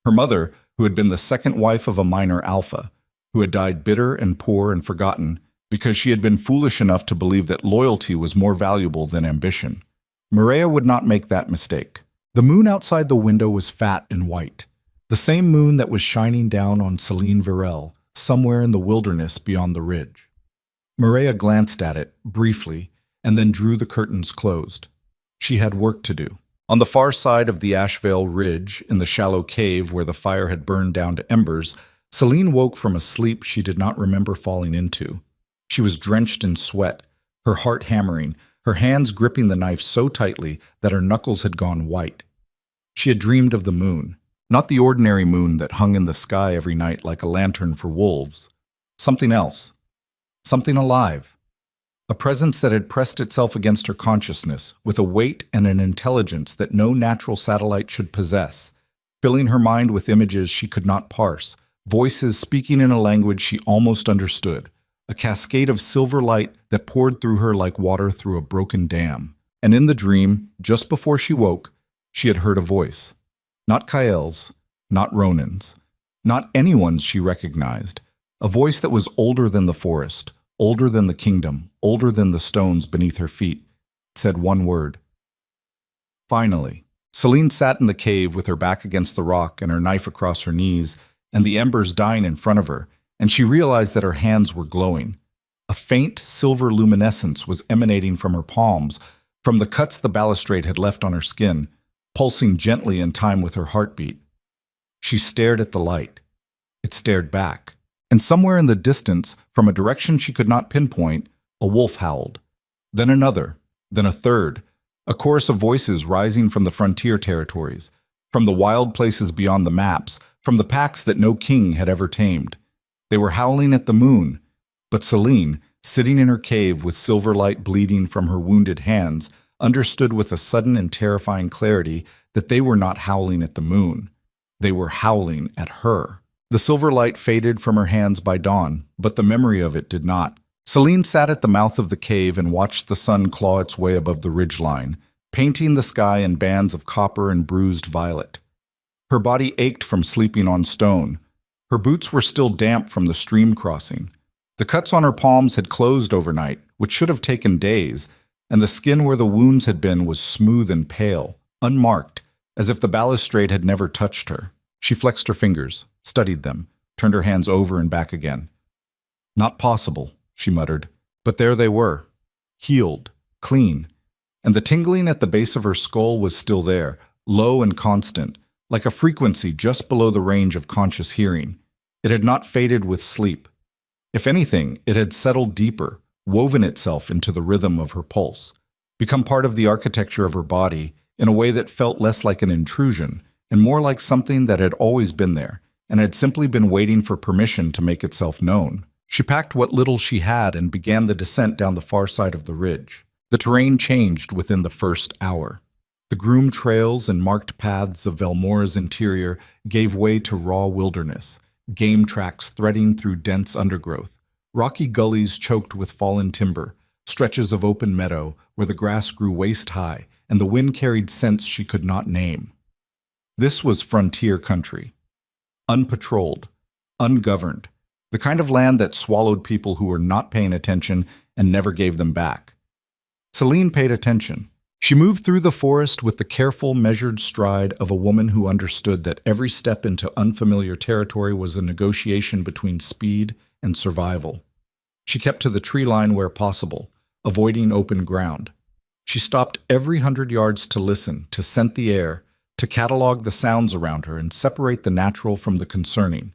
Her mother, who had been the second wife of a minor alpha, who had died bitter and poor and forgotten because she had been foolish enough to believe that loyalty was more valuable than ambition. Maria would not make that mistake. The moon outside the window was fat and white, the same moon that was shining down on Celine Varel, somewhere in the wilderness beyond the ridge. Maria glanced at it, briefly, and then drew the curtains closed. She had work to do. On the far side of the Ashvale Ridge, in the shallow cave where the fire had burned down to embers, Celine woke from a sleep she did not remember falling into. She was drenched in sweat, her heart hammering, her hands gripping the knife so tightly that her knuckles had gone white. She had dreamed of the moon, not the ordinary moon that hung in the sky every night like a lantern for wolves. Something else. Something alive. A presence that had pressed itself against her consciousness with a weight and an intelligence that no natural satellite should possess, filling her mind with images she could not parse, voices speaking in a language she almost understood, a cascade of silver light that poured through her like water through a broken dam. And in the dream, just before she woke, she had heard a voice. Not Kael's, not Ronan's, not anyone's she recognized, a voice that was older than the forest, older than the kingdom, older than the stones beneath her feet. It said one word. Finally, Celine sat in the cave with her back against the rock and her knife across her knees, and the embers dying in front of her, and she realized that her hands were glowing. A faint silver luminescence was emanating from her palms, from the cuts the balustrade had left on her skin, pulsing gently in time with her heartbeat. She stared at the light. It stared back, and somewhere in the distance, from a direction she could not pinpoint, a wolf howled. Then another, then a third, a chorus of voices rising from the frontier territories, from the wild places beyond the maps, from the packs that no king had ever tamed. They were howling at the moon, but Celine, sitting in her cave with silver light bleeding from her wounded hands, understood with a sudden and terrifying clarity that they were not howling at the moon. They were howling at her. The silver light faded from her hands by dawn, but the memory of it did not. Celine sat at the mouth of the cave and watched the sun claw its way above the ridgeline, painting the sky in bands of copper and bruised violet. Her body ached from sleeping on stone. Her boots were still damp from the stream crossing. The cuts on her palms had closed overnight, which should have taken days, and the skin where the wounds had been was smooth and pale, unmarked, as if the balustrade had never touched her. She flexed her fingers, studied them, turned her hands over and back again. Not possible, she muttered, but there they were, healed, clean, and the tingling at the base of her skull was still there, low and constant, like a frequency just below the range of conscious hearing. It had not faded with sleep. If anything, it had settled deeper, woven itself into the rhythm of her pulse, become part of the architecture of her body in a way that felt less like an intrusion and more like something that had always been there and had simply been waiting for permission to make itself known. She packed what little she had and began the descent down the far side of the ridge. The terrain changed within the first hour. The groomed trails and marked paths of Velmora's interior gave way to raw wilderness, game tracks threading through dense undergrowth, rocky gullies choked with fallen timber, stretches of open meadow where the grass grew waist-high and the wind carried scents she could not name. This was frontier country. unpatrolled, ungoverned, the kind of land that swallowed people who were not paying attention and never gave them back. Celine paid attention. She moved through the forest with the careful, measured stride of a woman who understood that every step into unfamiliar territory was a negotiation between speed and survival. She kept to the tree line where possible, avoiding open ground. She stopped every 100 yards to listen, to scent the air, to catalog the sounds around her and separate the natural from the concerning.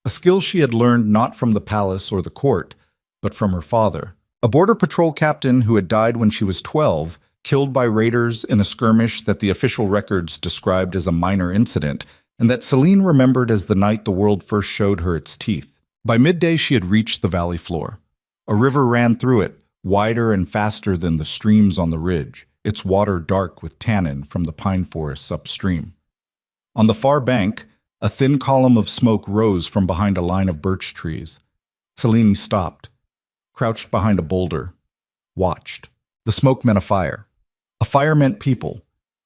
A skill she had learned not from the palace or the court, but from her father, a border patrol captain who had died when she was 12, killed by raiders in a skirmish that the official records described as a minor incident, and that Celine remembered as the night the world first showed her its teeth. By midday she had reached the valley floor. A river ran through it, wider and faster than the streams on the ridge, its water dark with tannin from the pine forests upstream. On the far bank, a thin column of smoke rose from behind a line of birch trees. Celine stopped, crouched behind a boulder, watched. The smoke meant a fire. A fire meant people.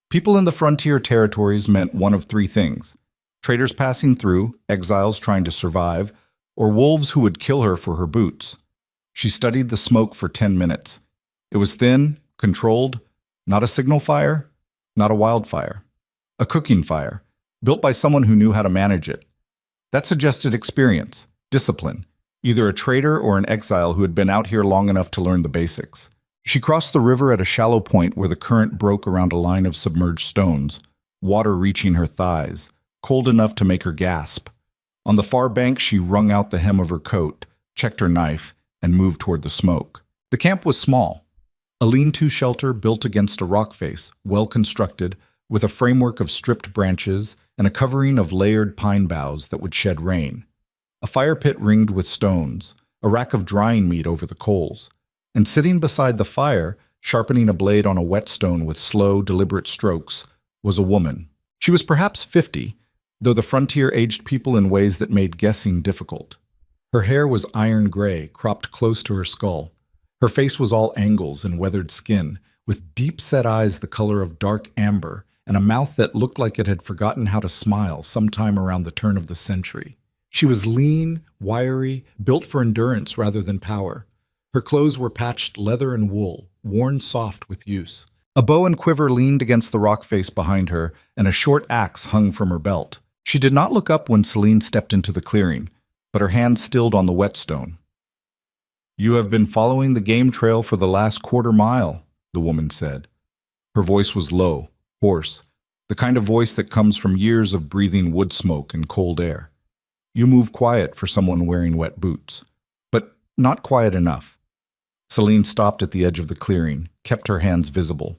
People in the frontier territories meant one of three things: traders passing through, exiles trying to survive, or wolves who would kill her for her boots. She studied the smoke for 10 minutes. It was thin, controlled, not a signal fire, not a wildfire. A cooking fire, built by someone who knew how to manage it. That suggested experience, discipline, either a trader or an exile who had been out here long enough to learn the basics. She crossed the river at a shallow point where the current broke around a line of submerged stones, water reaching her thighs, cold enough to make her gasp. On the far bank, she wrung out the hem of her coat, checked her knife, and moved toward the smoke. The camp was small. A lean-to shelter built against a rock face, well constructed, with a framework of stripped branches and a covering of layered pine boughs that would shed rain. A fire pit ringed with stones, a rack of drying meat over the coals. And sitting beside the fire, sharpening a blade on a whetstone with slow, deliberate strokes, was a woman. She was perhaps 50, though the frontier aged people in ways that made guessing difficult. Her hair was iron gray, cropped close to her skull. Her face was all angles and weathered skin, with deep-set eyes the color of dark amber, and a mouth that looked like it had forgotten how to smile sometime around the turn of the century. She was lean, wiry, built for endurance rather than power. Her clothes were patched leather and wool, worn soft with use. A bow and quiver leaned against the rock face behind her, and a short axe hung from her belt. She did not look up when Celine stepped into the clearing, but her hand stilled on the whetstone. "You have been following the game trail for the last quarter mile," the woman said. Her voice was low, hoarse, the kind of voice that comes from years of breathing wood smoke and cold air. "You move quiet for someone wearing wet boots, but not quiet enough." Celine stopped at the edge of the clearing, kept her hands visible.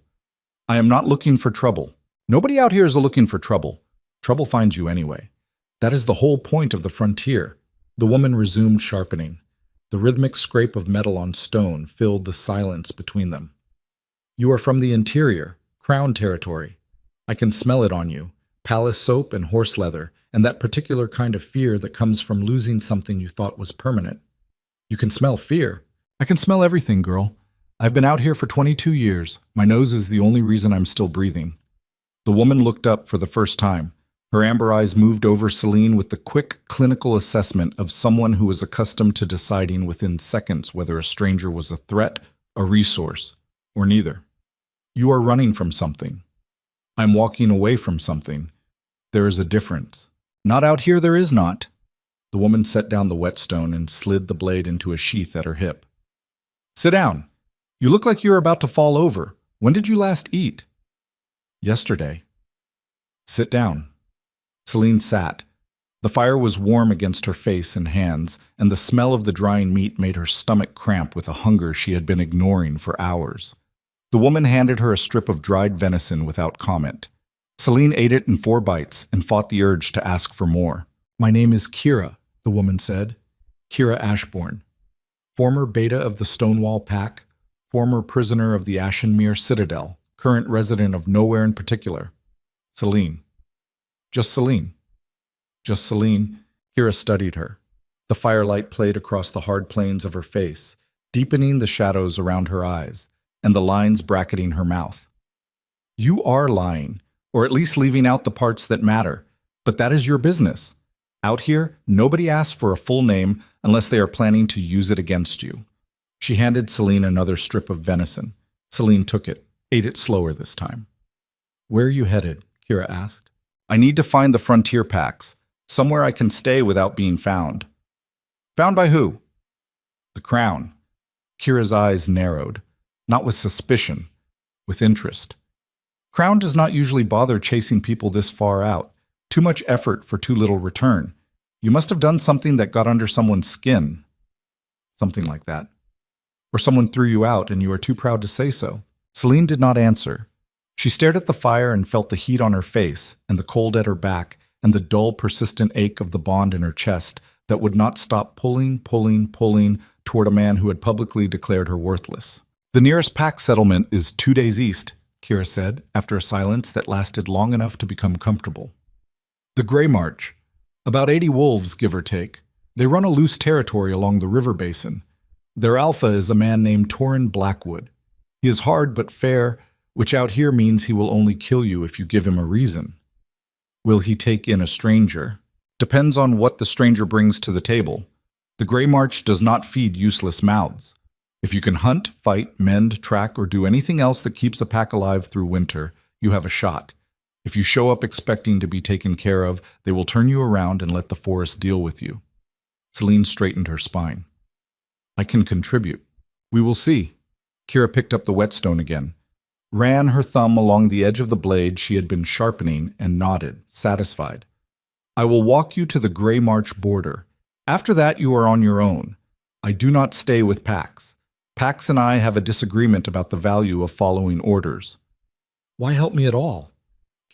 "I am not looking for trouble. Nobody out here is looking for trouble. Trouble finds you anyway. That is the whole point of the frontier." The woman resumed sharpening. The rhythmic scrape of metal on stone filled the silence between them. "You are from the interior, Crown territory. I can smell it on you, palace soap and horse leather, and that particular kind of fear that comes from losing something you thought was permanent." "You can smell fear?" "I can smell everything, girl. I've been out here for 22 years. My nose is the only reason I'm still breathing." The woman looked up for the first time. Her amber eyes moved over Celine with the quick, clinical assessment of someone who was accustomed to deciding within seconds whether a stranger was a threat, a resource, or neither. "You are running from something. I'm walking away from something. There is a difference." "Not out here, there is not." The woman set down the whetstone and slid the blade into a sheath at her hip. "Sit down. You look like you're about to fall over. When did you last eat?" "Yesterday." "Sit down." Celine sat. The fire was warm against her face and hands, and the smell of the drying meat made her stomach cramp with a hunger she had been ignoring for hours. The woman handed her a strip of dried venison without comment. Celine ate it in 4 bites and fought the urge to ask for more. "My name is Kira," the woman said. "Kira Ashbourne. Former beta of the Stonewall Pack, former prisoner of the Ashenmere Citadel, current resident of nowhere in particular. Celine." "Just Celine." "Just Celine." Kira studied her. The firelight played across the hard planes of her face, deepening the shadows around her eyes, and the lines bracketing her mouth. "You are lying, or at least leaving out the parts that matter, but that is your business. Out here, nobody asks for a full name unless they are planning to use it against you. She handed Celine another strip of venison. Celine took it, ate it slower this time. Where are you headed? Kira asked. I need to find the frontier packs, somewhere I can stay without being found. Found by who? The Crown. Kira's eyes narrowed, not with suspicion, with interest. Crown does not usually bother chasing people this far out. Too much effort for too little return. You must have done something that got under someone's skin. Something like that. Or someone threw you out and you are too proud to say so. Celine did not answer. She stared at the fire and felt the heat on her face and the cold at her back and the dull, persistent ache of the bond in her chest that would not stop pulling toward a man who had publicly declared her worthless. The nearest pack settlement is 2 days east, Kira said, after a silence that lasted long enough to become comfortable. The Grey March. About 80 wolves, give or take. They run a loose territory along the river basin. Their alpha is a man named Torrin Blackwood. He is hard but fair, which out here means he will only kill you if you give him a reason. Will he take in a stranger? Depends on what the stranger brings to the table. The Grey March does not feed useless mouths. If you can hunt, fight, mend, track, or do anything else that keeps a pack alive through winter, you have a shot. If you show up expecting to be taken care of, they will turn you around and let the forest deal with you. Celine straightened her spine. I can contribute. We will see. Kira picked up the whetstone again, ran her thumb along the edge of the blade she had been sharpening, and nodded, satisfied. I will walk you to the Grey March border. After that, you are on your own. I do not stay with Pax. Pax and I have a disagreement about the value of following orders. Why help me at all?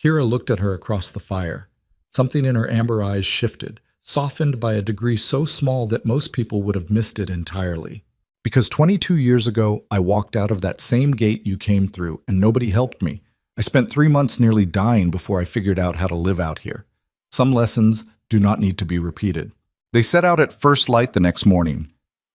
Kira looked at her across the fire. Something in her amber eyes shifted, softened by a degree so small that most people would have missed it entirely. Because 22 years ago, I walked out of that same gate you came through, and nobody helped me. I spent 3 months nearly dying before I figured out how to live out here. Some lessons do not need to be repeated. They set out at first light the next morning.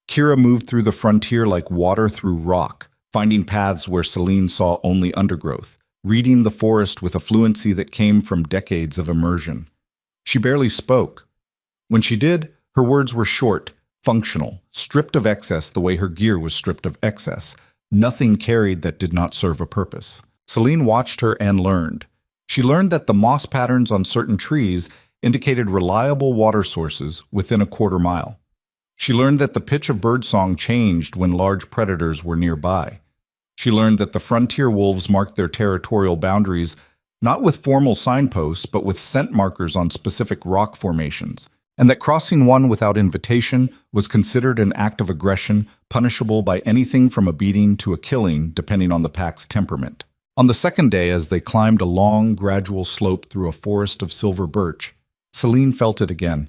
Kira moved through the frontier like water through rock, finding paths where Celine saw only undergrowth, reading the forest with a fluency that came from decades of immersion. She barely spoke. When she did, her words were short, functional, stripped of excess the way her gear was stripped of excess. Nothing carried that did not serve a purpose. Celine watched her and learned. She learned that the moss patterns on certain trees indicated reliable water sources within a quarter mile. She learned that the pitch of birdsong changed when large predators were nearby. She learned that the frontier wolves marked their territorial boundaries not with formal signposts, but with scent markers on specific rock formations, and that crossing one without invitation was considered an act of aggression, punishable by anything from a beating to a killing, depending on the pack's temperament. On the second day, as they climbed a long, gradual slope through a forest of silver birch, Celine felt it again,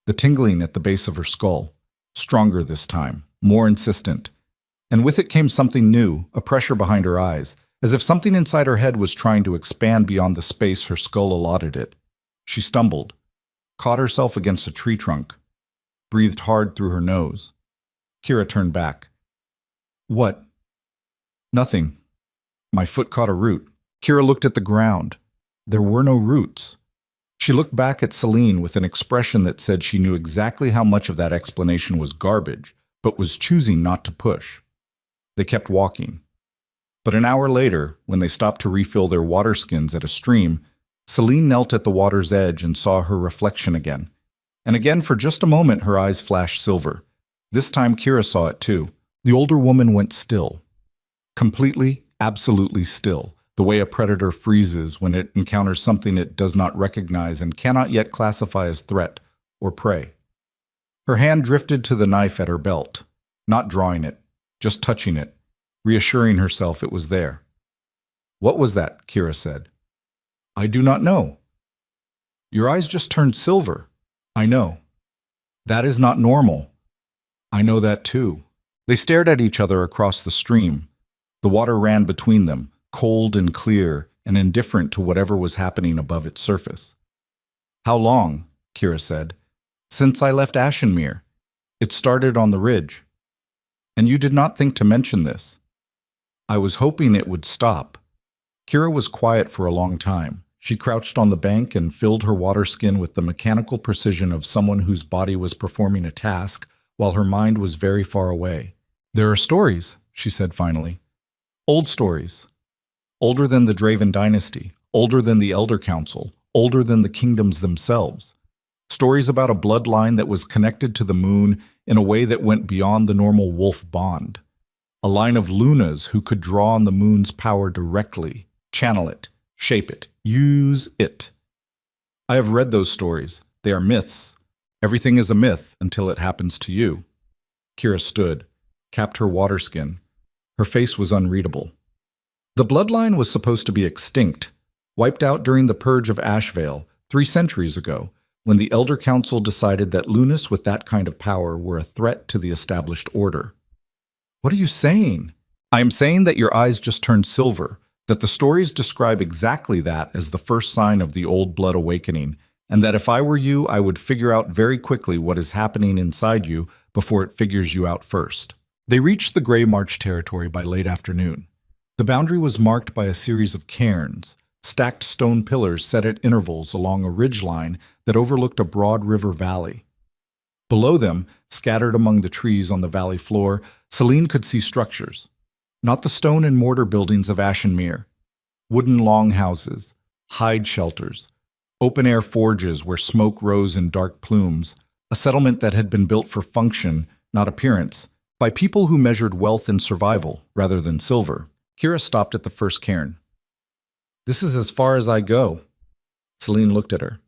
the tingling at the base of her skull. Stronger this time, more insistent. And with it came something new, a pressure behind her eyes, as if something inside her head was trying to expand beyond the space her skull allotted it. She stumbled, caught herself against a tree trunk, breathed hard through her nose. Kira turned back. What? Nothing. My foot caught a root. Kira looked at the ground. There were no roots. She looked back at Celine with an expression that said she knew exactly how much of that explanation was garbage, but was choosing not to push. They kept walking. But an hour later, when they stopped to refill their water skins at a stream, Celine knelt at the water's edge and saw her reflection again. And again, for just a moment, her eyes flashed silver. This time, Kira saw it too. The older woman went still. Completely, absolutely still, the way a predator freezes when it encounters something it does not recognize and cannot yet classify as threat or prey. Her hand drifted to the knife at her belt, not drawing it, just touching it, reassuring herself it was there. What was that? Kira said. I do not know. Your eyes just turned silver. I know. That is not normal. I know that too. They stared at each other across the stream. The water ran between them, cold and clear and indifferent to whatever was happening above its surface. How long? Kira said. Since I left Ashenmere. It started on the ridge. And you did not think to mention this. I was hoping it would stop. Kira was quiet for a long time. She crouched on the bank and filled her water skin with the mechanical precision of someone whose body was performing a task while her mind was very far away. "There are stories," she said finally. "Old stories. Older than the Draven dynasty, older than the Elder Council, older than the kingdoms themselves. Stories about a bloodline that was connected to the moon in a way that went beyond the normal wolf bond. A line of Lunas who could draw on the moon's power directly, channel it, shape it, use it. I have read those stories. They are myths. Everything is a myth until it happens to you." Kira stood, capped her water skin. Her face was unreadable. The bloodline was supposed to be extinct, wiped out during the purge of Ashvale 3 centuries ago, when the Elder Council decided that Lunas with that kind of power were a threat to the established order. "What are you saying?" "I am saying that your eyes just turned silver, that the stories describe exactly that as the first sign of the old blood awakening, and that if I were you, I would figure out very quickly what is happening inside you before it figures you out first." They reached the Grey March territory by late afternoon. The boundary was marked by a series of cairns, stacked stone pillars set at intervals along a ridgeline that overlooked a broad river valley. Below them, scattered among the trees on the valley floor, Celine could see structures. Not the stone and mortar buildings of Ashenmere. Wooden longhouses, hide shelters, open-air forges where smoke rose in dark plumes, a settlement that had been built for function, not appearance, by people who measured wealth in survival rather than silver. Kira stopped at the first cairn. "This is as far as I go." Celine looked at her.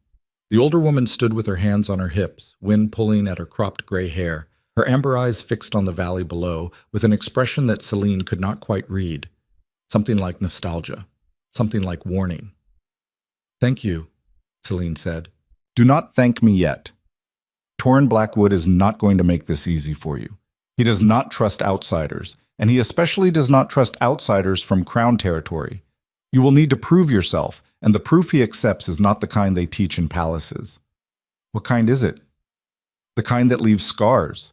The older woman stood with her hands on her hips, wind pulling at her cropped gray hair, her amber eyes fixed on the valley below, with an expression that Celine could not quite read. Something like nostalgia, something like warning. "Thank you," Celine said. "Do not thank me yet. Torrin Blackwood is not going to make this easy for you. He does not trust outsiders, and he especially does not trust outsiders from Crown territory. You will need to prove yourself, and the proof he accepts is not the kind they teach in palaces." "What kind is it?" "The kind that leaves scars."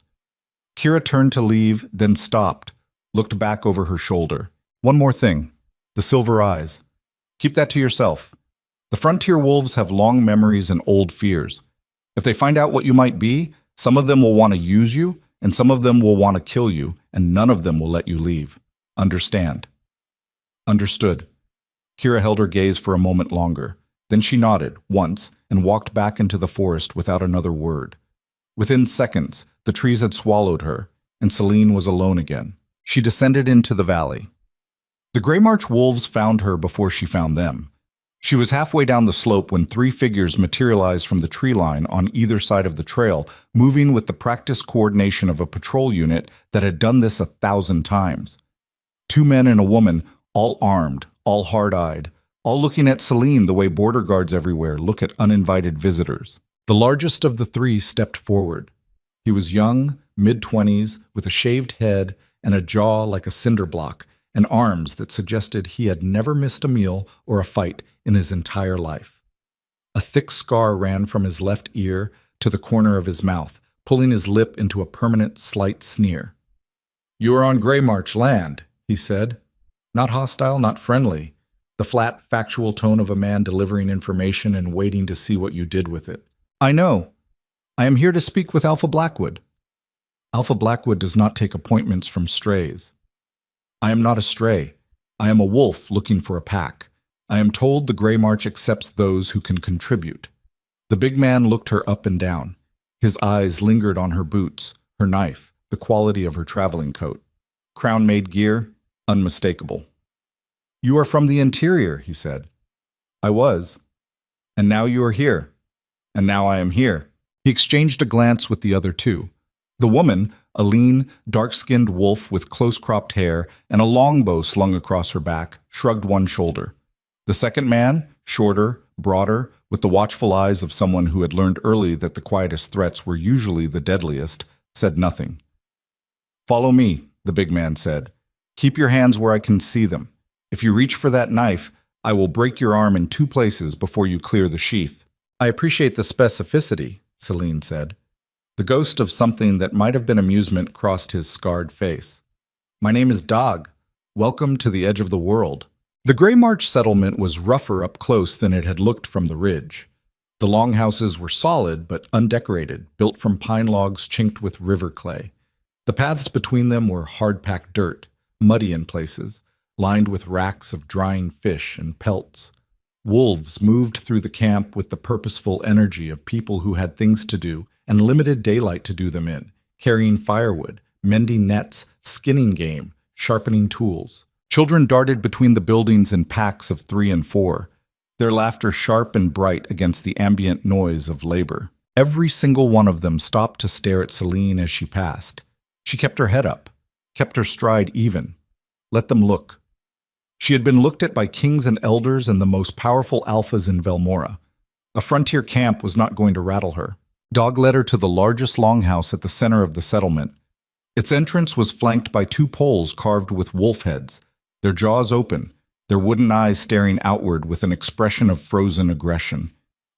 Kira turned to leave, then stopped, looked back over her shoulder. "One more thing. The silver eyes. Keep that to yourself. The frontier wolves have long memories and old fears. If they find out what you might be, some of them will want to use you, and some of them will want to kill you, and none of them will let you leave. Understand?" "Understood." Kira held her gaze for a moment longer. Then she nodded, once, and walked back into the forest without another word. Within seconds, the trees had swallowed her, and Celine was alone again. She descended into the valley. The Grey March wolves found her before she found them. She was halfway down the slope when 3 figures materialized from the tree line on either side of the trail, moving with the practiced coordination of a patrol unit that had done this 1,000 times. 2 men and a woman, all armed, all hard-eyed, all looking at Celine the way border guards everywhere look at uninvited visitors. The largest of the 3 stepped forward. He was young, mid-20s, with a shaved head and a jaw like a cinder block, and arms that suggested he had never missed a meal or a fight in his entire life. A thick scar ran from his left ear to the corner of his mouth, pulling his lip into a permanent slight sneer. "You are on Grey March land," he said. Not hostile, not friendly. The flat, factual tone of a man delivering information and waiting to see what you did with it. "I know. I am here to speak with Alpha Blackwood." "Alpha Blackwood does not take appointments from strays." "I am not a stray. I am a wolf looking for a pack. I am told the Grey March accepts those who can contribute." The big man looked her up and down. His eyes lingered on her boots, her knife, the quality of her traveling coat. Crown-made gear, unmistakable. "You are from the interior," he said. "I was. And now you are here. And now I am here." He exchanged a glance with the other 2. The woman, a lean, dark-skinned wolf with close-cropped hair and a longbow slung across her back, shrugged one shoulder. The second man, shorter, broader, with the watchful eyes of someone who had learned early that the quietest threats were usually the deadliest, said nothing. "Follow me," the big man said. "Keep your hands where I can see them. If you reach for that knife, I will break your arm in 2 places before you clear the sheath." "I appreciate the specificity," Celine said. The ghost of something that might have been amusement crossed his scarred face. "My name is Dog. Welcome to the edge of the world." The Grey March settlement was rougher up close than it had looked from the ridge. The longhouses were solid but undecorated, built from pine logs chinked with river clay. The paths between them were hard-packed dirt, muddy in places, lined with racks of drying fish and pelts. Wolves moved through the camp with the purposeful energy of people who had things to do and limited daylight to do them in, carrying firewood, mending nets, skinning game, sharpening tools. Children darted between the buildings in packs of 3 and 4, their laughter sharp and bright against the ambient noise of labor. Every single one of them stopped to stare at Celine as she passed. She kept her head up, kept her stride even. Let them look. She had been looked at by kings and elders and the most powerful alphas in Velmora. A frontier camp was not going to rattle her. Dog led her to the largest longhouse at the center of the settlement. Its entrance was flanked by 2 poles carved with wolf heads, their jaws open, their wooden eyes staring outward with an expression of frozen aggression.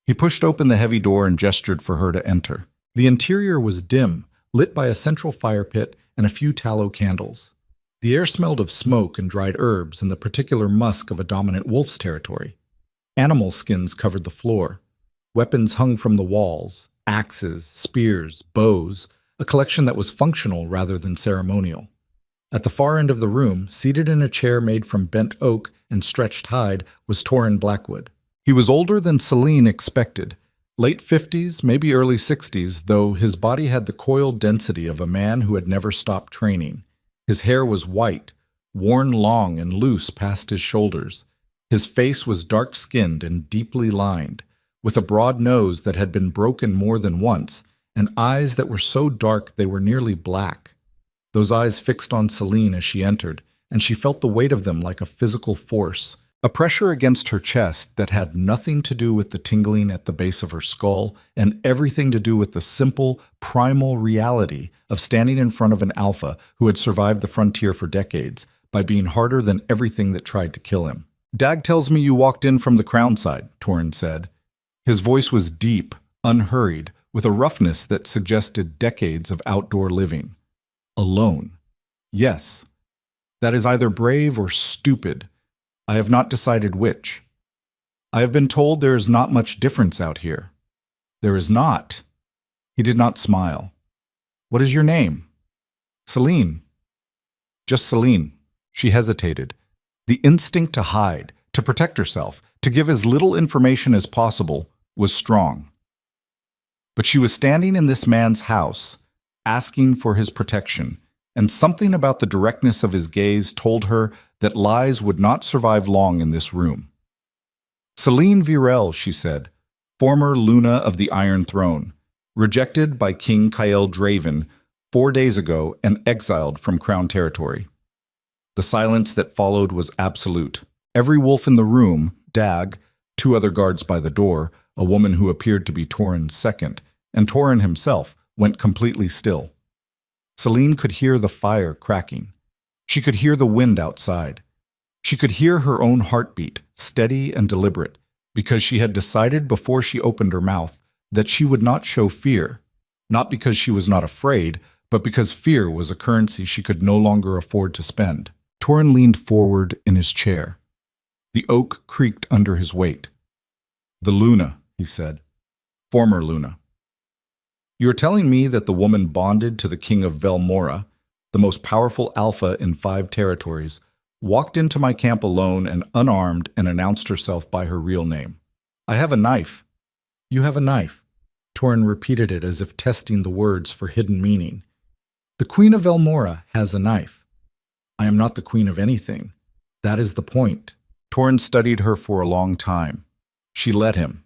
He pushed open the heavy door and gestured for her to enter. The interior was dim, lit by a central fire pit and a few tallow candles. The air smelled of smoke and dried herbs and the particular musk of a dominant wolf's territory. Animal skins covered the floor. Weapons hung from the walls, axes, spears, bows, a collection that was functional rather than ceremonial. At the far end of the room, seated in a chair made from bent oak and stretched hide, was Torin Blackwood. He was older than Celine expected, late 50s, maybe early 60s, though his body had the coiled density of a man who had never stopped training. His hair was white, worn long and loose past his shoulders. His face was dark-skinned and deeply lined, with a broad nose that had been broken more than once, and eyes that were so dark they were nearly black. Those eyes fixed on Celine as she entered, and she felt the weight of them like a physical force, a pressure against her chest that had nothing to do with the tingling at the base of her skull and everything to do with the simple, primal reality of standing in front of an alpha who had survived the frontier for decades by being harder than everything that tried to kill him. "Dag tells me you walked in from the crown side," Torin said. His voice was deep, unhurried, with a roughness that suggested decades of outdoor living. Alone. Yes. That is either brave or stupid. I have not decided which. I have been told there is not much difference out here. There is not. He did not smile. What is your name? Celine. Just Celine. She hesitated. The instinct to hide, to protect herself, to give as little information as possible, was strong. But she was standing in this man's house, asking for his protection, and something about the directness of his gaze told her that lies would not survive long in this room. Celine Virel, she said, former Luna of the Iron Throne, rejected by King Kael Draven 4 days ago and exiled from Crown territory. The silence that followed was absolute. Every wolf in the room, Dag, 2 other guards by the door, a woman who appeared to be Torin's second, and Torin himself, went completely still. Celine could hear the fire cracking. She could hear the wind outside. She could hear her own heartbeat, steady and deliberate, because she had decided before she opened her mouth that she would not show fear, not because she was not afraid, but because fear was a currency she could no longer afford to spend. Torin leaned forward in his chair. The oak creaked under his weight. "The Luna," he said. "Former Luna. You're telling me that the woman bonded to the king of Velmora, the most powerful alpha in 5 territories, walked into my camp alone and unarmed and announced herself by her real name. I have a knife." "You have a knife." Torin repeated it as if testing the words for hidden meaning. "The queen of Velmora has a knife. I am not the queen of anything. That is the point." Torin studied her for a long time. She let him.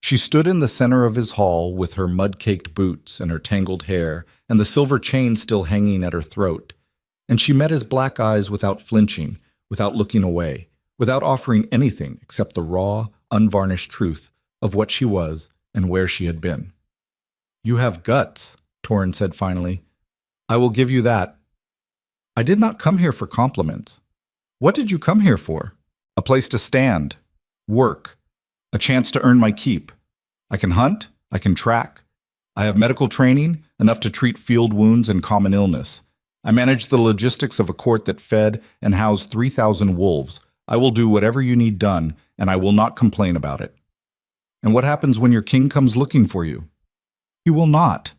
She stood in the center of his hall with her mud-caked boots and her tangled hair and the silver chain still hanging at her throat, and she met his black eyes without flinching, without looking away, without offering anything except the raw, unvarnished truth of what she was and where she had been. "You have guts," Torin said finally. "I will give you that. I did not come here for compliments. What did you come here for? A place to stand, work, a chance to earn my keep. I can hunt, I can track. I have medical training, enough to treat field wounds and common illness. I manage the logistics of a court that fed and housed 3,000 wolves, I will do whatever you need done, and I will not complain about it. And what happens when your king comes looking for you? He will not.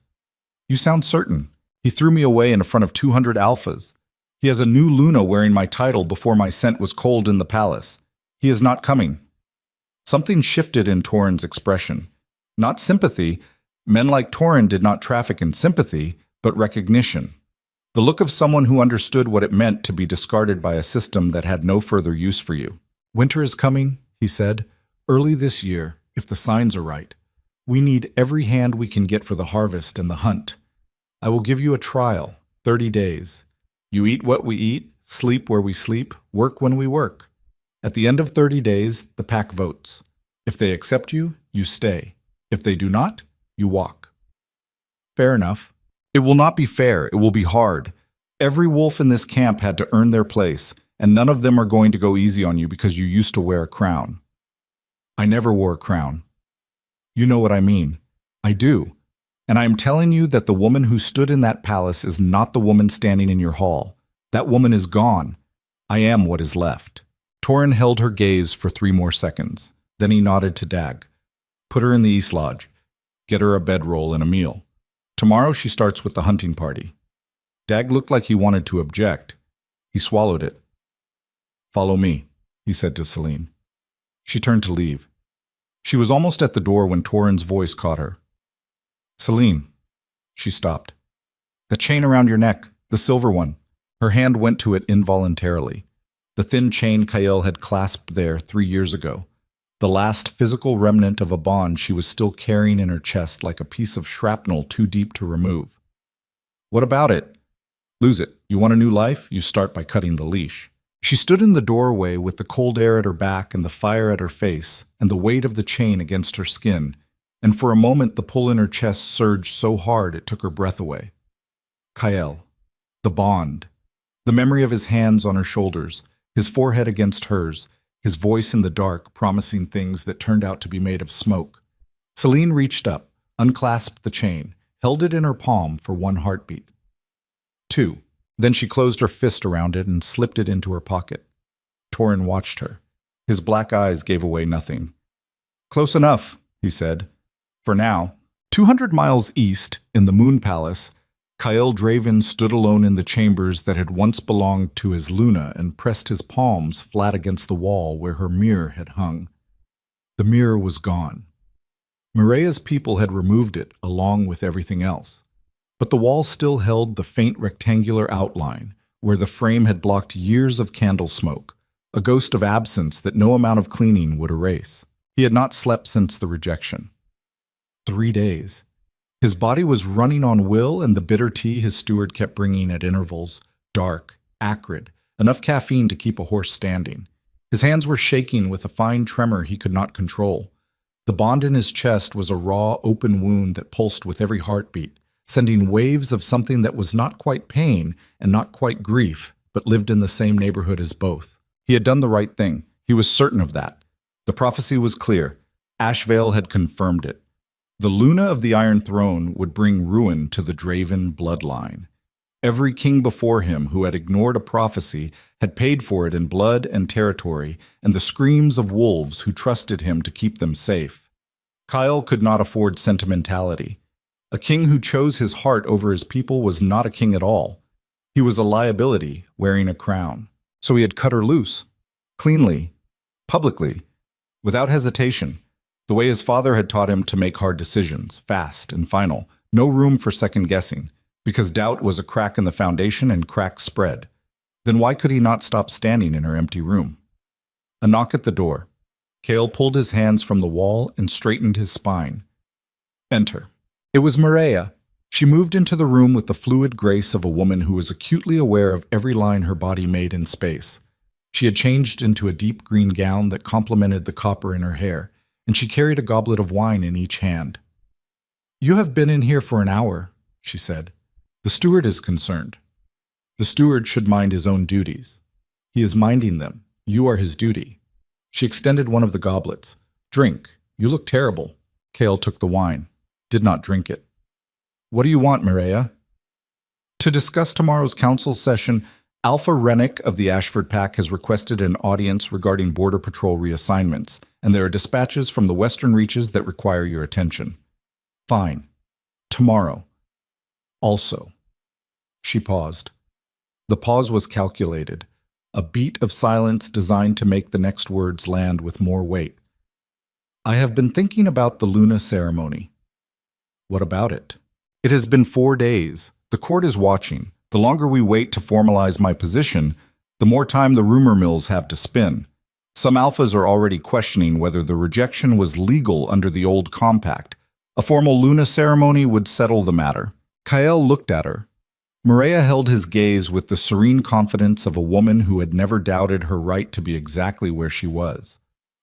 You sound certain. He threw me away in front of 200 alphas. He has a new Luna wearing my title before my scent was cold in the palace. He is not coming. Something shifted in Torin's expression. Not sympathy. Men like Torin did not traffic in sympathy, but recognition. The look of someone who understood what it meant to be discarded by a system that had no further use for you. Winter is coming, he said, early this year, if the signs are right. We need every hand we can get for the harvest and the hunt. I will give you a trial, 30 days. You eat what we eat, sleep where we sleep, work when we work. At the end of 30 days, the pack votes. If they accept you, you stay. If they do not, you walk. Fair enough. It will not be fair, it will be hard. Every wolf in this camp had to earn their place, and none of them are going to go easy on you because you used to wear a crown. I never wore a crown. You know what I mean. I do. And I am telling you that the woman who stood in that palace is not the woman standing in your hall. That woman is gone. I am what is left. Torin held her gaze for 3 more seconds. Then he nodded to Dag. Put her in the East Lodge. Get her a bedroll and a meal. Tomorrow she starts with the hunting party. Dag looked like he wanted to object. He swallowed it. Follow me, he said to Celine. She turned to leave. She was almost at the door when Torin's voice caught her. Celine. She stopped. The chain around your neck, the silver one. Her hand went to it involuntarily. The thin chain Kael had clasped there 3 years ago. The last physical remnant of a bond she was still carrying in her chest like a piece of shrapnel too deep to remove. What about it? Lose it. You want a new life? You start by cutting the leash. She stood in the doorway with the cold air at her back and the fire at her face and the weight of the chain against her skin, and for a moment the pull in her chest surged so hard it took her breath away. Kael. The bond. The memory of his hands on her shoulders, his forehead against hers, his voice in the dark promising things that turned out to be made of smoke. Celine reached up, unclasped the chain, held it in her palm for 1 heartbeat. 2. Then she closed her fist around it and slipped it into her pocket. Torin watched her. His black eyes gave away nothing. Close enough, he said. For now. 200 miles east, in the Moon Palace, Kael Draven stood alone in the chambers that had once belonged to his Luna and pressed his palms flat against the wall where her mirror had hung. The mirror was gone. Mirea's people had removed it along with everything else. But the wall still held the faint rectangular outline where the frame had blocked years of candle smoke, a ghost of absence that no amount of cleaning would erase. He had not slept since the rejection. 3 days. His body was running on will and the bitter tea his steward kept bringing at intervals, dark, acrid, enough caffeine to keep a horse standing. His hands were shaking with a fine tremor he could not control. The bond in his chest was a raw, open wound that pulsed with every heartbeat, sending waves of something that was not quite pain and not quite grief, but lived in the same neighborhood as both. He had done the right thing. He was certain of that. The prophecy was clear. Ashvale had confirmed it. The Luna of the Iron Throne would bring ruin to the Draven bloodline. Every king before him who had ignored a prophecy had paid for it in blood and territory and the screams of wolves who trusted him to keep them safe. Kael could not afford sentimentality. A king who chose his heart over his people was not a king at all. He was a liability wearing a crown. So he had cut her loose, cleanly, publicly, without hesitation. The way his father had taught him to make hard decisions, fast and final, no room for second guessing, because doubt was a crack in the foundation and cracks spread. Then why could he not stop standing in her empty room? A knock at the door. Kael pulled his hands from the wall and straightened his spine. Enter. It was Mireia. She moved into the room with the fluid grace of a woman who was acutely aware of every line her body made in space. She had changed into a deep green gown that complemented the copper in her hair, and she carried a goblet of wine in each hand. You have been in here for an hour, she said. The steward is concerned. The steward should mind his own duties. He is minding them. You are his duty. She extended one of the goblets. Drink. You look terrible. Kael took the wine. Did not drink it. What do you want, Mireia? To discuss tomorrow's council session, Alpha Rennick of the Ashford Pack has requested an audience regarding Border Patrol reassignments, and there are dispatches from the Western Reaches that require your attention. Fine. Tomorrow. Also. She paused. The pause was calculated, a beat of silence designed to make the next words land with more weight. I have been thinking about the Luna ceremony. What about it? It has been 4 days. The court is watching. The longer we wait to formalize my position, the more time the rumor mills have to spin. Some alphas are already questioning whether the rejection was legal under the old compact. A formal Luna ceremony would settle the matter. Kael looked at her. Maria held his gaze with the serene confidence of a woman who had never doubted her right to be exactly where she was.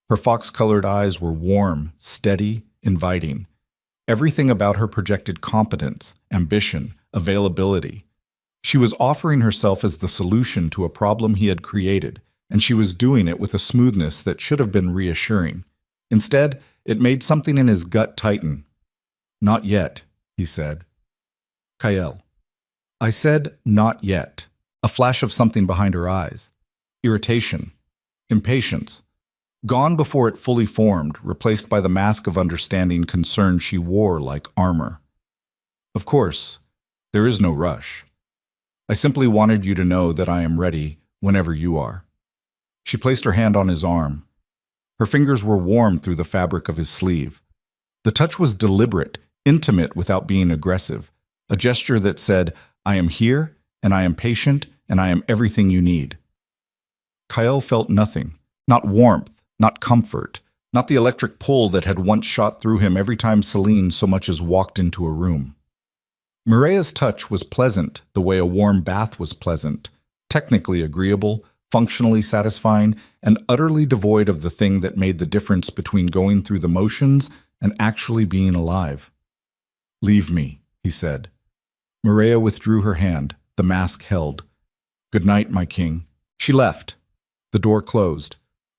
Her fox-colored eyes were warm, steady, inviting. Everything about her projected competence, ambition, availability. She was offering herself as the solution to a problem he had created, and she was doing it with a smoothness that should have been reassuring. Instead, it made something in his gut tighten. Not yet, he said. Kael. I said, not yet. A flash of something behind her eyes. Irritation. Impatience. Gone before it fully formed, replaced by the mask of understanding concern she wore like armor. Of course, there is no rush. I simply wanted you to know that I am ready whenever you are. She placed her hand on his arm. Her fingers were warm through the fabric of his sleeve. The touch was deliberate, intimate without being aggressive, a gesture that said, I am here, and I am patient, and I am everything you need. Kael felt nothing, not warmth, not comfort, not the electric pull that had once shot through him every time Celine so much as walked into a room. Maria's touch was pleasant the way a warm bath was pleasant, technically agreeable, functionally satisfying, and utterly devoid of the thing that made the difference between going through the motions and actually being alive. Leave me, he said. Maria withdrew her hand, the mask held. Good night, my king. She left. The door closed.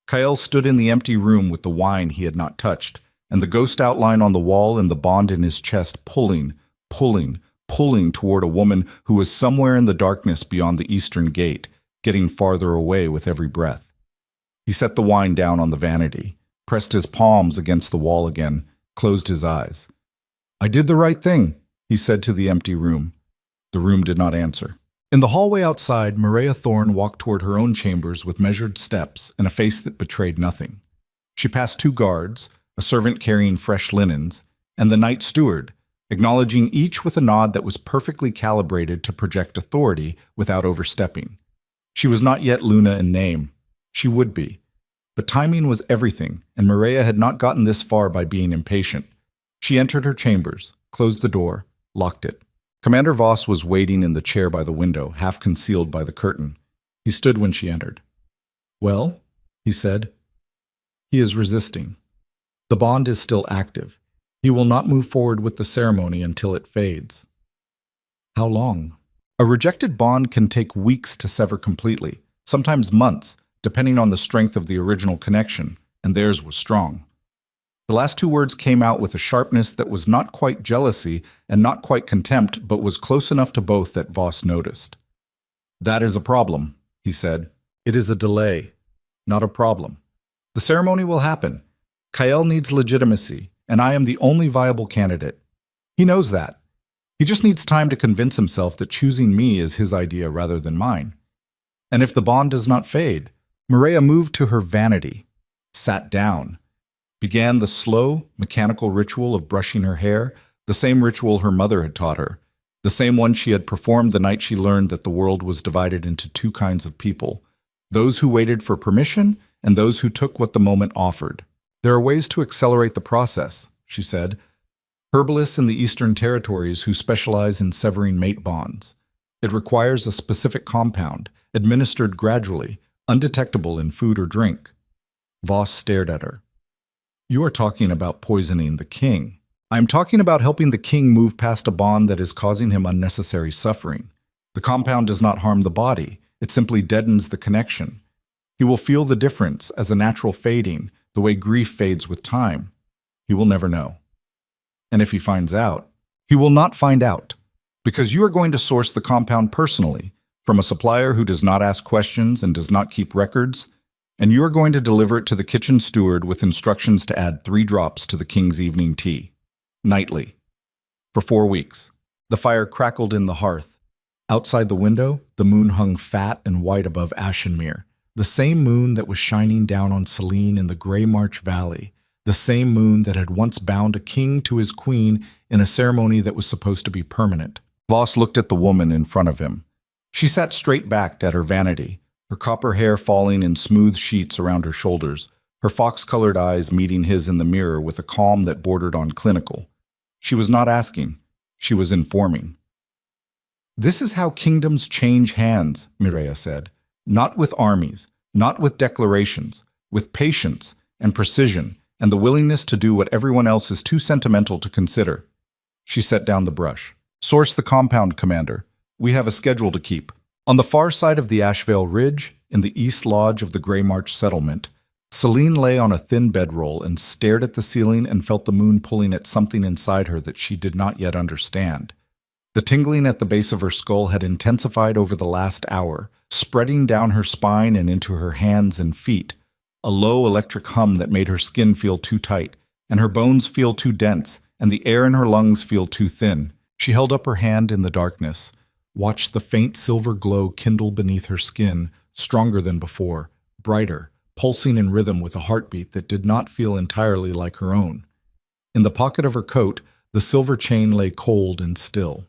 Kael stood in the empty room with the wine he had not touched, and the ghost outline on the wall and the bond in his chest pulling toward a woman who was somewhere in the darkness beyond the eastern gate, getting farther away with every breath. He set the wine down on the vanity, pressed his palms against the wall again, closed his eyes. I did the right thing, he said to the empty room. The room did not answer. In the hallway outside, Maria Thorne walked toward her own chambers with measured steps and a face that betrayed nothing. She passed 2 guards, a servant carrying fresh linens, and the night steward, acknowledging each with a nod that was perfectly calibrated to project authority without overstepping. She was not yet Luna in name. She would be. But timing was everything, and Maria had not gotten this far by being impatient. She entered her chambers, closed the door, locked it. Commander Voss was waiting in the chair by the window, half concealed by the curtain. He stood when she entered. Well, he said. He is resisting. The bond is still active. He will not move forward with the ceremony until it fades. How long? A rejected bond can take weeks to sever completely, sometimes months, depending on the strength of the original connection, and theirs was strong. The last 2 words came out with a sharpness that was not quite jealousy and not quite contempt, but was close enough to both that Voss noticed. That is a problem, he said. It is a delay, not a problem. The ceremony will happen. Kael needs legitimacy, and I am the only viable candidate. He knows that. He just needs time to convince himself that choosing me is his idea rather than mine. And if the bond does not fade, Maria moved to her vanity, sat down, began the slow, mechanical ritual of brushing her hair, the same ritual her mother had taught her, the same one she had performed the night she learned that the world was divided into 2 kinds of people, those who waited for permission and those who took what the moment offered. There are ways to accelerate the process, she said. Herbalists in the Eastern Territories who specialize in severing mate bonds. It requires a specific compound, administered gradually, undetectable in food or drink. Voss stared at her. You are talking about poisoning the king. I am talking about helping the king move past a bond that is causing him unnecessary suffering. The compound does not harm the body. It simply deadens the connection. He will feel the difference as a natural fading, the way grief fades with time. He will never know. And if he finds out, he will not find out, because you are going to source the compound personally, from a supplier who does not ask questions and does not keep records, and you are going to deliver it to the kitchen steward with instructions to add 3 drops to the king's evening tea, nightly, for 4 weeks. The fire crackled in the hearth. Outside the window, the moon hung fat and white above Ashenmere, the same moon that was shining down on Selene in the Grey March Valley, the same moon that had once bound a king to his queen in a ceremony that was supposed to be permanent. Voss looked at the woman in front of him. She sat straight-backed at her vanity, her copper hair falling in smooth sheets around her shoulders, her fox-colored eyes meeting his in the mirror with a calm that bordered on clinical. She was not asking. She was informing. "This is how kingdoms change hands," Mireia said. "Not with armies, not with declarations, with patience and precision and the willingness to do what everyone else is too sentimental to consider." She set down the brush. "Source the compound, Commander. We have a schedule to keep." On the far side of the Ashvale Ridge, in the east lodge of the Grey March settlement, Selene lay on a thin bedroll and stared at the ceiling and felt the moon pulling at something inside her that she did not yet understand. The tingling at the base of her skull had intensified over the last hour, spreading down her spine and into her hands and feet, a low electric hum that made her skin feel too tight, and her bones feel too dense, and the air in her lungs feel too thin. She held up her hand in the darkness, watched the faint silver glow kindle beneath her skin, stronger than before, brighter, pulsing in rhythm with a heartbeat that did not feel entirely like her own. In the pocket of her coat, the silver chain lay cold and still.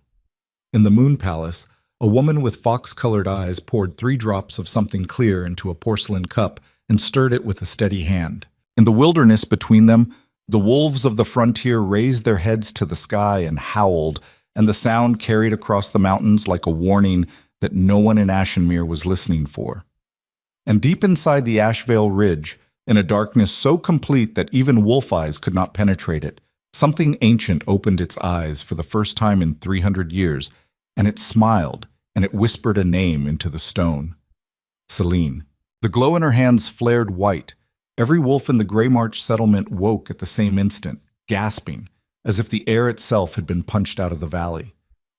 In the Moon Palace, a woman with fox-colored eyes poured 3 drops of something clear into a porcelain cup and stirred it with a steady hand. In the wilderness between them, the wolves of the frontier raised their heads to the sky and howled, and the sound carried across the mountains like a warning that no one in Ashenmere was listening for. And deep inside the Ashvale Ridge, in a darkness so complete that even wolf eyes could not penetrate it, something ancient opened its eyes for the first time in 300 years, and it smiled, and it whispered a name into the stone. Selene. The glow in her hands flared white. Every wolf in the Grey March settlement woke at the same instant, gasping, as if the air itself had been punched out of the valley.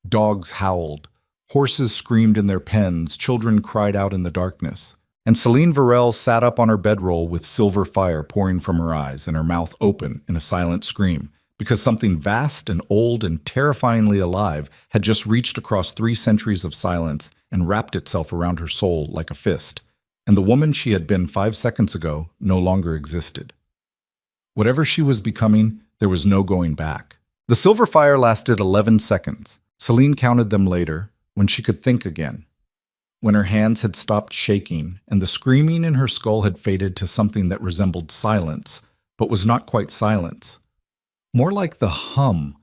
Dogs howled. Horses screamed in their pens. Children cried out in the darkness. And Selene Varel sat up on her bedroll with silver fire pouring from her eyes and her mouth open in a silent scream, because something vast and old and terrifyingly alive had just reached across 3 centuries of silence and wrapped itself around her soul like a fist, and the woman she had been 5 seconds ago no longer existed. Whatever she was becoming, there was no going back. The silver fire lasted 11 seconds. Selene counted them later, when she could think again, when her hands had stopped shaking and the screaming in her skull had faded to something that resembled silence, but was not quite silence. More like the hum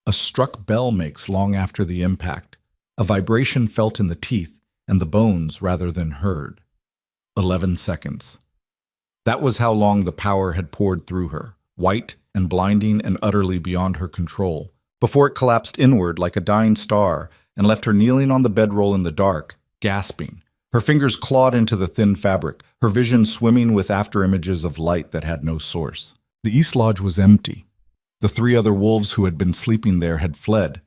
a struck bell makes long after the impact, a vibration felt in the teeth and the bones rather than heard. 11 seconds. That was how long the power had poured through her, white and blinding and utterly beyond her control, before it collapsed inward like a dying star and left her kneeling on the bedroll in the dark, gasping. Her fingers clawed into the thin fabric, her vision swimming with afterimages of light that had no source. The East Lodge was empty. The 3 other wolves who had been sleeping there had fled.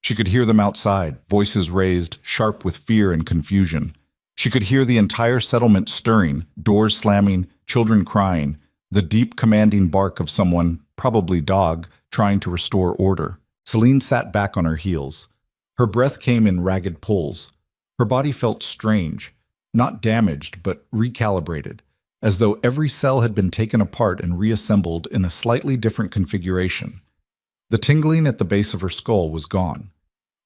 She could hear them outside, voices raised, sharp with fear and confusion. She could hear the entire settlement stirring, doors slamming, children crying, the deep commanding bark of someone, probably dog, trying to restore order. Selene sat back on her heels. Her breath came in ragged pulls. Her body felt strange, not damaged, but recalibrated, as though every cell had been taken apart and reassembled in a slightly different configuration. The tingling at the base of her skull was gone.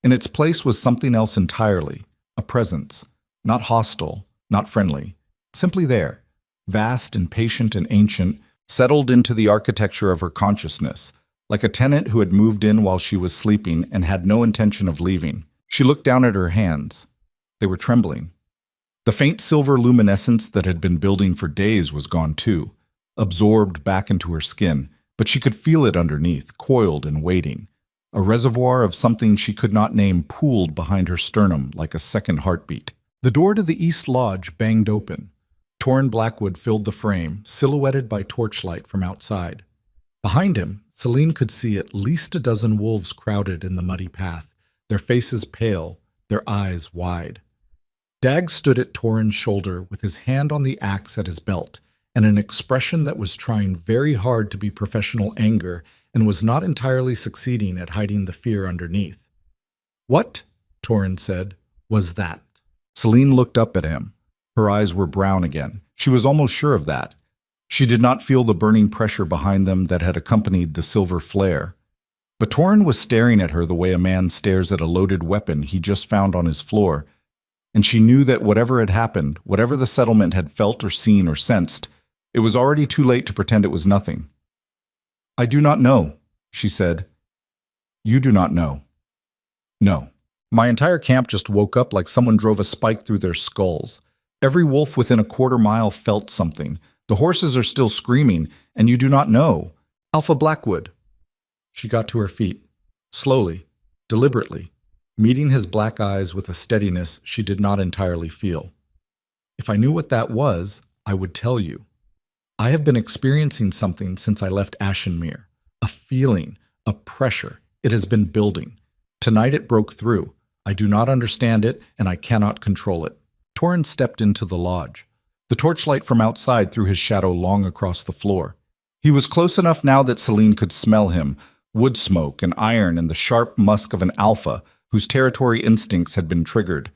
In its place was something else entirely, a presence, not hostile, not friendly, simply there, vast and patient and ancient, settled into the architecture of her consciousness, like a tenant who had moved in while she was sleeping and had no intention of leaving. She looked down at her hands. They were trembling. The faint silver luminescence that had been building for days was gone too, absorbed back into her skin, but she could feel it underneath, coiled and waiting. A reservoir of something she could not name pooled behind her sternum like a second heartbeat. The door to the East Lodge banged open. Torn blackwood filled the frame, silhouetted by torchlight from outside. Behind him, Selene could see at least a dozen wolves crowded in the muddy path, their faces pale, their eyes wide. Dag stood at Torin's shoulder with his hand on the axe at his belt, and an expression that was trying very hard to be professional anger and was not entirely succeeding at hiding the fear underneath. "What," Torin said, "was that?" Celine looked up at him. Her eyes were brown again. She was almost sure of that. She did not feel the burning pressure behind them that had accompanied the silver flare. But Torin was staring at her the way a man stares at a loaded weapon he just found on his floor, and she knew that whatever had happened, whatever the settlement had felt or seen or sensed, it was already too late to pretend it was nothing. "I do not know," she said. "You do not know." "No." My entire camp just woke up like someone drove a spike through their skulls. Every wolf within a quarter-mile felt something. The horses are still screaming, and you do not know. Alpha Blackwood. She got to her feet, slowly, deliberately, meeting his black eyes with a steadiness she did not entirely feel. "If I knew what that was, I would tell you. I have been experiencing something since I left Ashenmere. A feeling, a pressure. It has been building. Tonight it broke through. I do not understand it, and I cannot control it." Torin stepped into the lodge. The torchlight from outside threw his shadow long across the floor. He was close enough now that Celine could smell him, wood smoke and iron and the sharp musk of an alpha whose territory instincts had been triggered.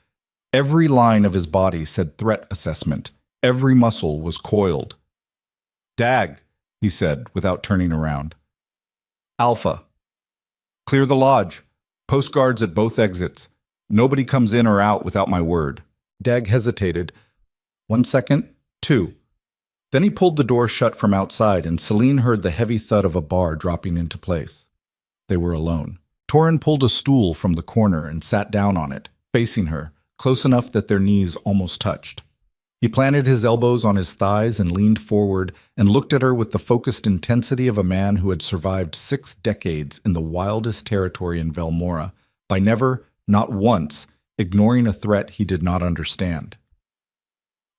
Every line of his body said threat assessment. Every muscle was coiled. "Dag," he said without turning around. "Alpha. Clear the lodge. Post guards at both exits. Nobody comes in or out without my word." Dag hesitated. 1 second, 2. Then he pulled the door shut from outside, and Celine heard the heavy thud of a bar dropping into place. They were alone. Torin pulled a stool from the corner and sat down on it, facing her, close enough that their knees almost touched. He planted his elbows on his thighs and leaned forward and looked at her with the focused intensity of a man who had survived 6 decades in the wildest territory in Velmora by never, not once, ignoring a threat he did not understand.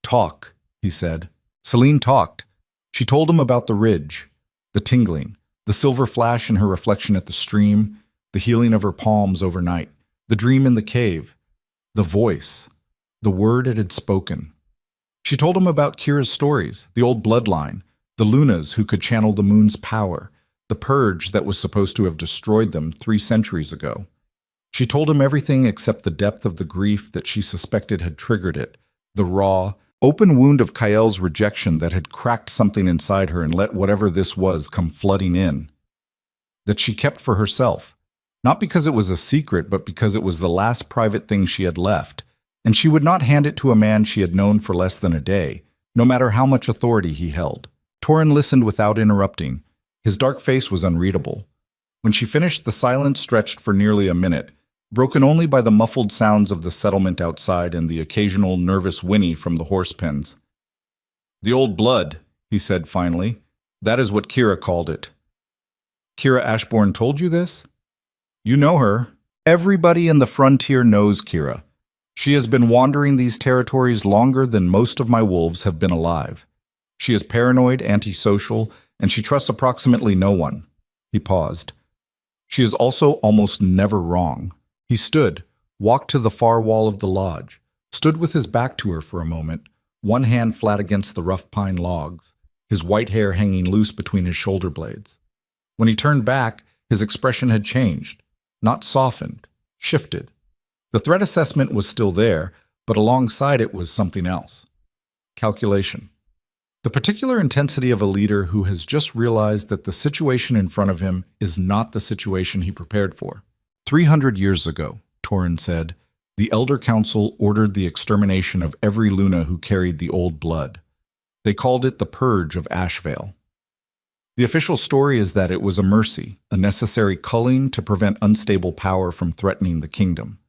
"Talk," he said. Celine talked. She told him about the ridge, the tingling, the silver flash in her reflection at the stream, the healing of her palms overnight, the dream in the cave, the voice, the word it had spoken. She told him about Kira's stories, the old bloodline, the Lunas who could channel the moon's power, the purge that was supposed to have destroyed them 3 centuries ago. She told him everything except the depth of the grief that she suspected had triggered it, the raw, open wound of Kael's rejection that had cracked something inside her and let whatever this was come flooding in. That she kept for herself, not because it was a secret, but because it was the last private thing she had left, and she would not hand it to a man she had known for less than a day, no matter how much authority he held. Torin listened without interrupting. His dark face was unreadable. When she finished, the silence stretched for nearly a minute, broken only by the muffled sounds of the settlement outside and the occasional nervous whinny from the horse pens. "The old blood," he said finally. "That is what Kira called it." "Kira Ashbourne told you this?" "You know her. Everybody in the frontier knows Kira. She has been wandering these territories longer than most of my wolves have been alive. She is paranoid, antisocial, and she trusts approximately no one." He paused. "She is also almost never wrong." He stood, walked to the far wall of the lodge, stood with his back to her for a moment, one hand flat against the rough pine logs, his white hair hanging loose between his shoulder blades. When he turned back, his expression had changed, not softened, shifted. The threat assessment was still there, but alongside it was something else. Calculation. The particular intensity of a leader who has just realized that the situation in front of him is not the situation he prepared for. 300 years ago, Torin said, the Elder Council ordered the extermination of every Luna who carried the old blood. They called it the Purge of Ashvale. The official story is that it was a mercy, a necessary culling to prevent unstable power from threatening the kingdom.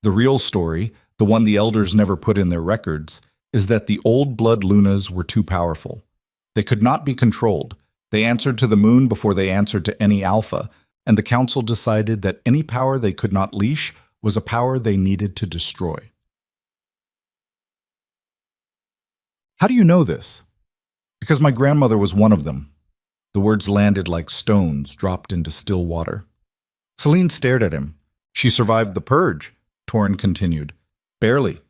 The real story, the one the elders never put in their records, is that the old blood Lunas were too powerful. They could not be controlled. They answered to the moon before they answered to any alpha, and the council decided that any power they could not leash was a power they needed to destroy. How do you know this? Because my grandmother was one of them. The words landed like stones dropped into still water. Celine stared at him. She survived the purge, Torin continued. Barely.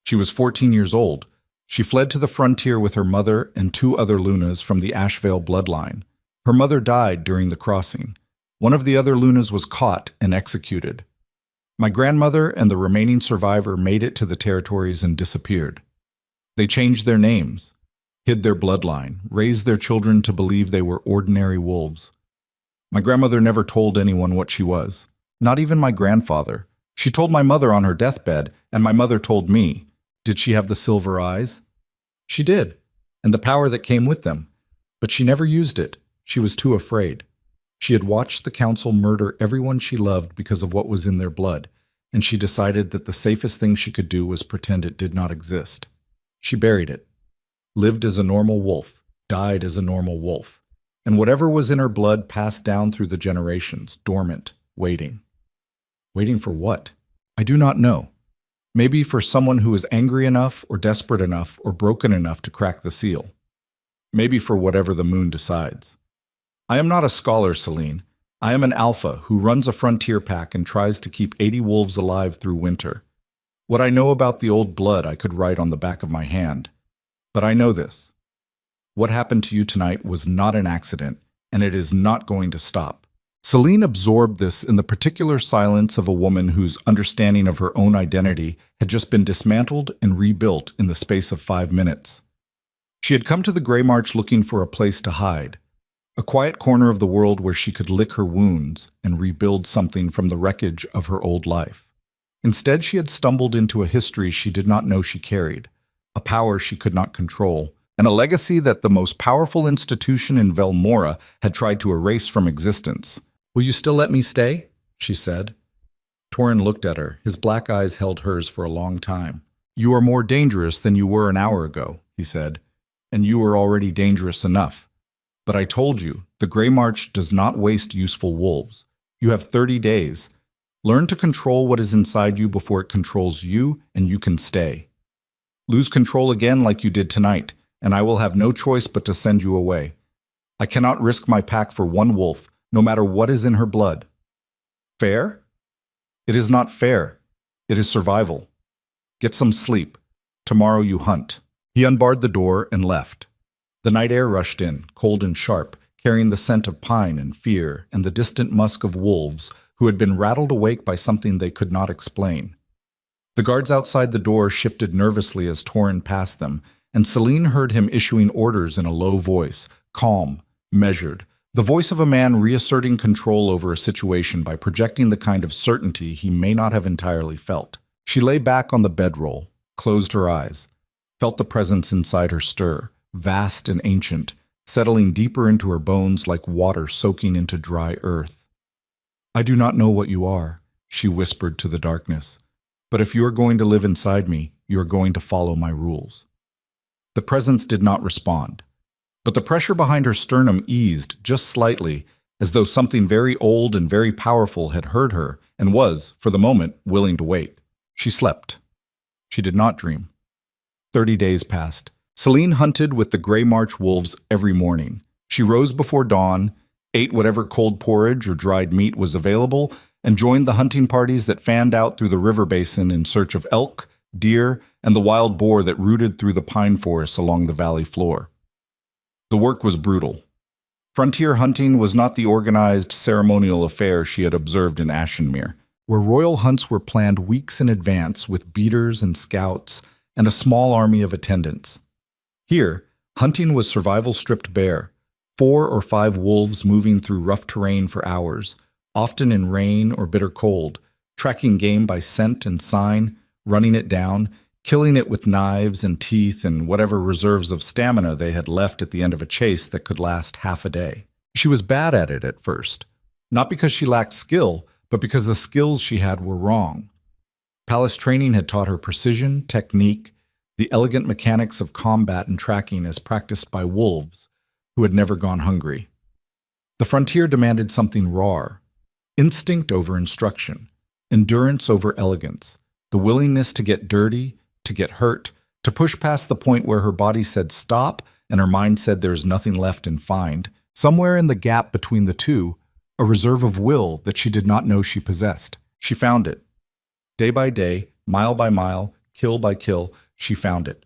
She was 14 years old. She fled to the frontier with her mother and two other Lunas from the Ashvale bloodline. Her mother died during the crossing. One of the other Lunas was caught and executed. My grandmother and the remaining survivor made it to the territories and disappeared. They changed their names, hid their bloodline, raised their children to believe they were ordinary wolves. My grandmother never told anyone what she was, not even my grandfather. She told my mother on her deathbed, and my mother told me. Did she have the silver eyes? She did, and the power that came with them. But she never used it. She was too afraid. She had watched the council murder everyone she loved because of what was in their blood, and she decided that the safest thing she could do was pretend it did not exist. She buried it, lived as a normal wolf, died as a normal wolf, and whatever was in her blood passed down through the generations, dormant, waiting. Waiting for what? I do not know. Maybe for someone who is angry enough or desperate enough or broken enough to crack the seal. Maybe for whatever the moon decides. I am not a scholar, Celine. I am an alpha who runs a frontier pack and tries to keep 80 wolves alive through winter. What I know about the old blood I could write on the back of my hand. But I know this. What happened to you tonight was not an accident, and it is not going to stop. Celine absorbed this in the particular silence of a woman whose understanding of her own identity had just been dismantled and rebuilt in the space of 5 minutes. She had come to the Grey March looking for a place to hide, a quiet corner of the world where she could lick her wounds and rebuild something from the wreckage of her old life. Instead, she had stumbled into a history she did not know she carried, a power she could not control, and a legacy that the most powerful institution in Velmora had tried to erase from existence. "Will you still let me stay?" she said. Torin looked at her. His black eyes held hers for a long time. "You are more dangerous than you were an hour ago," he said, "and you were already dangerous enough. But I told you, the Grey March does not waste useful wolves. You have 30 days. Learn to control what is inside you before it controls you, and you can stay. Lose control again like you did tonight, and I will have no choice but to send you away. I cannot risk my pack for one wolf, no matter what is in her blood. Fair? It is not fair. It is survival. Get some sleep. Tomorrow you hunt." He unbarred the door and left. The night air rushed in, cold and sharp, carrying the scent of pine and fear and the distant musk of wolves who had been rattled awake by something they could not explain. The guards outside the door shifted nervously as Torin passed them, and Celine heard him issuing orders in a low voice, calm, measured, the voice of a man reasserting control over a situation by projecting the kind of certainty he may not have entirely felt. She lay back on the bedroll, closed her eyes, felt the presence inside her stir, vast and ancient, settling deeper into her bones like water soaking into dry earth. "I do not know what you are," she whispered to the darkness, "but if you are going to live inside me, you are going to follow my rules." The presence did not respond, but the pressure behind her sternum eased just slightly, as though something very old and very powerful had heard her and was, for the moment, willing to wait. She slept. She did not dream. 30 days passed. Celine hunted with the Grey March wolves every morning. She rose before dawn, ate whatever cold porridge or dried meat was available, and joined the hunting parties that fanned out through the river basin in search of elk, deer, and the wild boar that rooted through the pine forests along the valley floor. The work was brutal. Frontier hunting was not the organized ceremonial affair she had observed in Ashenmere, where royal hunts were planned weeks in advance with beaters and scouts and a small army of attendants. Here, hunting was survival stripped bare, 4 or 5 wolves moving through rough terrain for hours, often in rain or bitter cold, tracking game by scent and sign, running it down, killing it with knives and teeth and whatever reserves of stamina they had left at the end of a chase that could last half a day. She was bad at it at first, not because she lacked skill, but because the skills she had were wrong. Palace training had taught her precision, technique, the elegant mechanics of combat and tracking as practiced by wolves who had never gone hungry. The frontier demanded something raw, instinct over instruction, endurance over elegance, the willingness to get dirty, to get hurt, to push past the point where her body said stop and her mind said there's nothing left, and find, somewhere in the gap between the two, a reserve of will that she did not know she possessed. She found it. Day by day, mile by mile, kill by kill, she found it.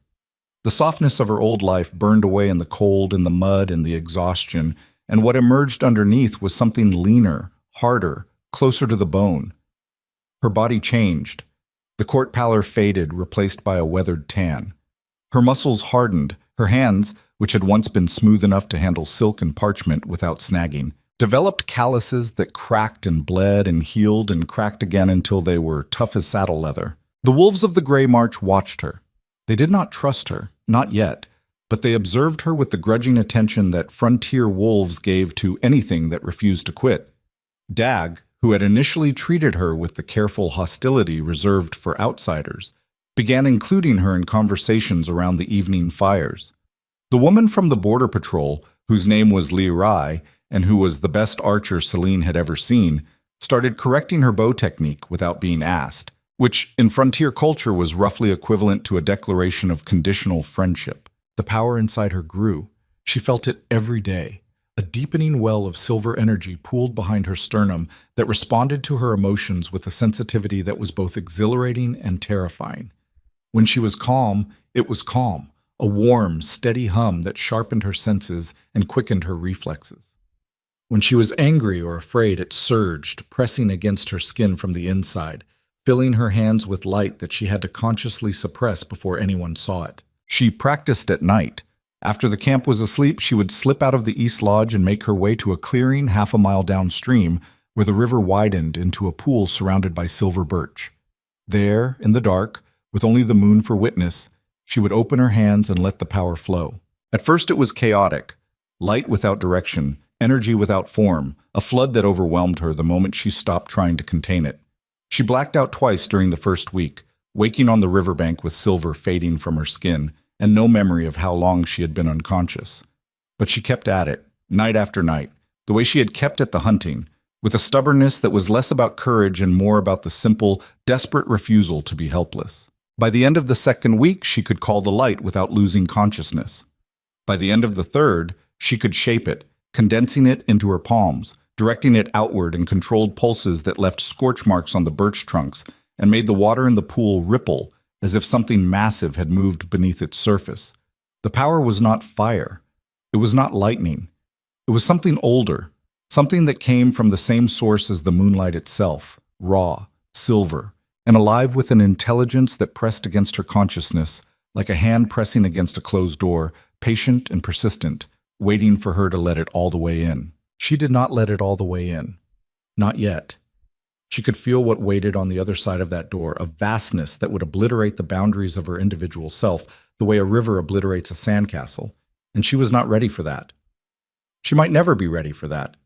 The softness of her old life burned away in the cold, in the mud, and the exhaustion, and what emerged underneath was something leaner, harder, closer to the bone. Her body changed. The court pallor faded, replaced by a weathered tan. Her muscles hardened. Her hands, which had once been smooth enough to handle silk and parchment without snagging, developed calluses that cracked and bled and healed and cracked again until they were tough as saddle leather. The wolves of the Grey March watched her. They did not trust her, not yet, but they observed her with the grudging attention that frontier wolves gave to anything that refused to quit. Dag, who had initially treated her with the careful hostility reserved for outsiders, began including her in conversations around the evening fires. The woman from the border patrol, whose name was Rai and who was the best archer Celine had ever seen, started correcting her bow technique without being asked, which in frontier culture was roughly equivalent to a declaration of conditional friendship. The power inside her grew. She felt it every day. A deepening well of silver energy pooled behind her sternum that responded to her emotions with a sensitivity that was both exhilarating and terrifying. When she was calm, it was calm, a warm, steady hum that sharpened her senses and quickened her reflexes. When she was angry or afraid, it surged, pressing against her skin from the inside, filling her hands with light that she had to consciously suppress before anyone saw it. She practiced at night. After the camp was asleep, she would slip out of the East Lodge and make her way to a clearing half a mile downstream where the river widened into a pool surrounded by silver birch. There, in the dark, with only the moon for witness, she would open her hands and let the power flow. At first it was chaotic, light without direction, energy without form, a flood that overwhelmed her the moment she stopped trying to contain it. She blacked out twice during the first week, waking on the riverbank with silver fading from her skin, and no memory of how long she had been unconscious. But she kept at it, night after night, the way she had kept at the hunting, with a stubbornness that was less about courage and more about the simple, desperate refusal to be helpless. By the end of the second week, she could call the light without losing consciousness. By the end of the third, she could shape it, condensing it into her palms, directing it outward in controlled pulses that left scorch marks on the birch trunks and made the water in the pool ripple as if something massive had moved beneath its surface. The power was not fire. It was not lightning. It was something older, something that came from the same source as the moonlight itself, raw, silver, and alive with an intelligence that pressed against her consciousness, like a hand pressing against a closed door, patient and persistent, waiting for her to let it all the way in. She did not let it all the way in. Not yet. She could feel what waited on the other side of that door, a vastness that would obliterate the boundaries of her individual self, the way a river obliterates a sandcastle, and she was not ready for that. She might never be ready for that.